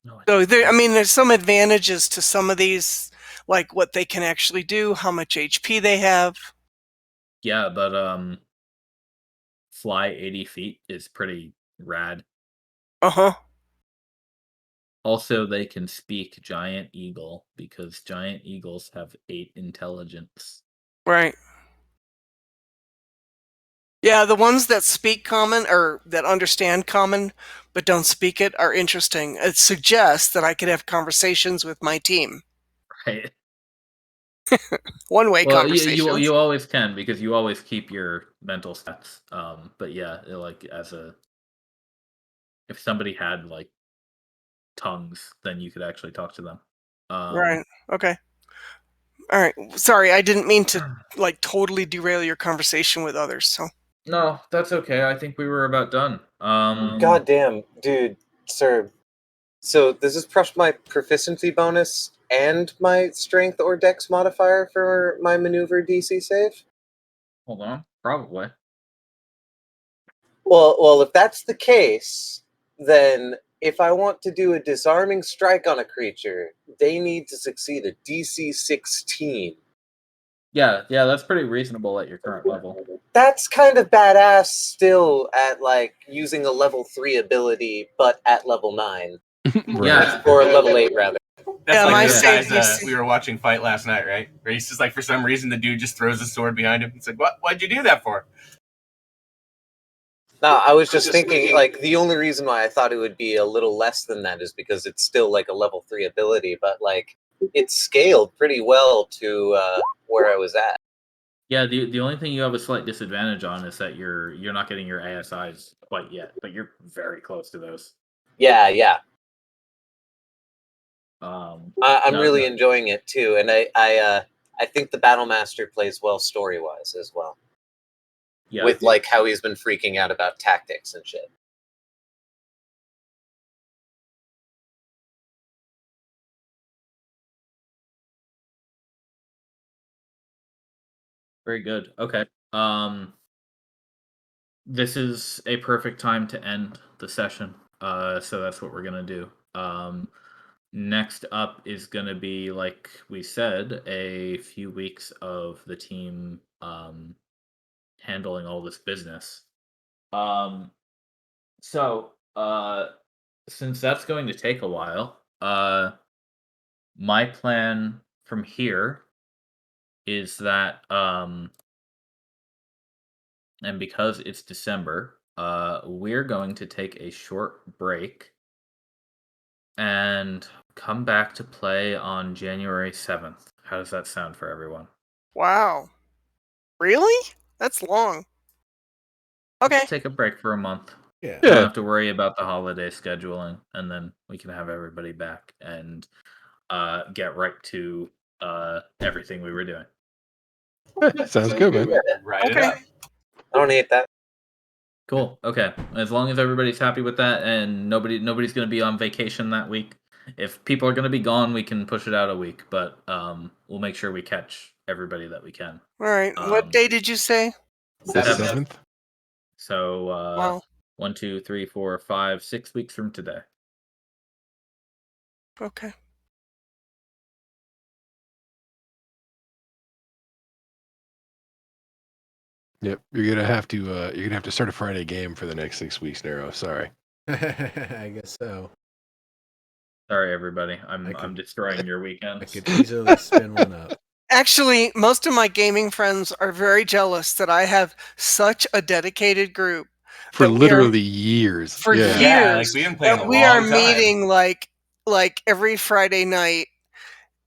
No, So there's some advantages to some of these, like what they can actually do, how much HP they have. yeah, but fly 80 feet is pretty rad. Uh-huh. Also, they can speak giant eagle because giant eagles have 8 intelligence. Right. Yeah, the ones that speak common or that understand common but don't speak it are interesting. It suggests that I could have conversations with my team. Right. One-way Well, conversations. you always can because you always keep your mental stats. But yeah, like if somebody had like tongues, then you could actually talk to them. Right. Okay. All right. Sorry, I didn't mean to like totally derail your conversation with others. So No, that's okay. I think we were about done. God damn, dude, sir. So does this crush my proficiency bonus and my strength or dex modifier for my maneuver DC save? Hold on, probably. Well, if that's the case, then if I want to do a disarming strike on a creature, they need to succeed a DC 16. Yeah, that's pretty reasonable at your current level. That's kind of badass still at like using a level 3 ability, but at level 9. Yeah. Or level 8, rather. That's Yeah, like my those save guys DC. we were watching fight last night, right? Where he's just like, for some reason, the dude just throws his sword behind him. It's like, what? Why'd you do that for? No, I was just thinking, like, the only reason why I thought it would be a little less than that is because it's still like a level 3 ability, but like, it's scaled pretty well to where I was at. Yeah, the only thing you have a slight disadvantage on is that you're not getting your ASIs quite yet, but you're very close to those. Yeah. I'm I'm really enjoying it too, and I think the Battle Master plays well story wise as well. Yeah. With like how he's been freaking out about tactics and shit. Very good. Okay. This is a perfect time to end the session. So that's what we're gonna do. Next up is gonna be, like we said, a few weeks of the team handling all this business. So since that's going to take a while, my plan from here is that and because it's December, we're going to take a short break and come back to play on January 7th. How does that sound for everyone? Wow. Really? That's long. Okay. Take a break for a month. Yeah. We don't Yeah, have to worry about the holiday scheduling, and then we can have everybody back and get right to everything we were doing. sounds good, man. Write it Okay. up. I don't hate that. Cool. Okay. As long as everybody's happy with that, and nobody's going to be on vacation that week. If people are going to be gone, we can push it out a week, but we'll make sure we catch everybody that we can. All right. What day did you say? The 7th. 7th. So Wow. 1, 2, 3, 4, 5, 6 weeks from today. Okay. Yep, you're gonna have to start a Friday game for the next 6 weeks, Nero. Sorry. I guess so. Sorry, everybody. I'm could- destroying your I weekends. could easily spin one up. Actually, most of my gaming friends are very jealous that I have such a dedicated group For that we are literally years. for Yeah. Yeah, like years we've been playing that a we are long time. meeting like every Friday night,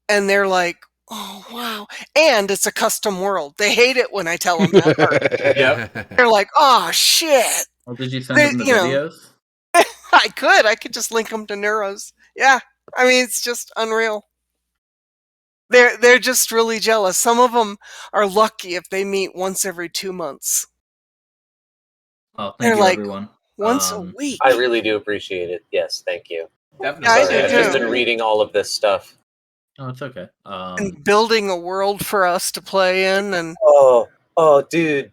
and they're like, "Oh wow!" And it's a custom world. They hate it when I tell them that part. Yep. They're like, "Oh shit!" Well, did you send them the You know, videos? I could just link them to Neuros. Yeah, I mean it's just unreal. They're just really jealous. Some of them are lucky if they meet once every 2 months. Oh, thank They're you, like everyone. once a week. I really do appreciate it. Yes, thank you. Definitely. Yeah, I Sorry, do I've just too. been reading all of this stuff. Oh, it's okay. And building a world for us to play in, and Oh, dude,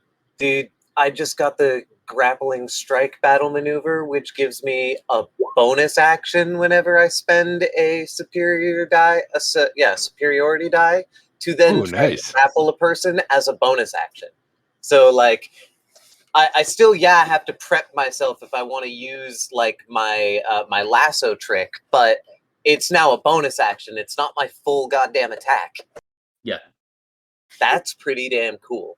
I just got the grappling strike battle maneuver, which gives me a bonus action whenever I spend a superiority die to then Ooh, try nice. to grapple a person as a bonus action. So like, I still have to prep myself if I want to use like my my lasso trick, but it's now a bonus action. It's not my full goddamn attack. Yeah. That's pretty damn cool.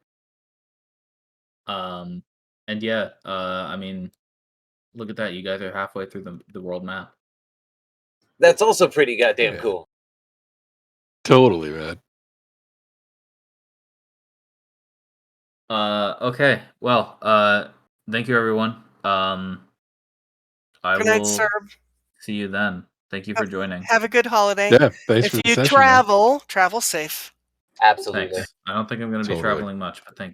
And yeah, I mean, look at that. You guys are halfway through the world map. That's also pretty goddamn Yeah. cool. Totally, man. Okay. Well, thank you, everyone. I Good night, will sir. see you then. Thank you for joining. Have a good holiday. Yeah, thanks If for the you session, man. travel safe. Absolutely. Thanks. I don't think I'm going to be Totally. traveling much, but thank you.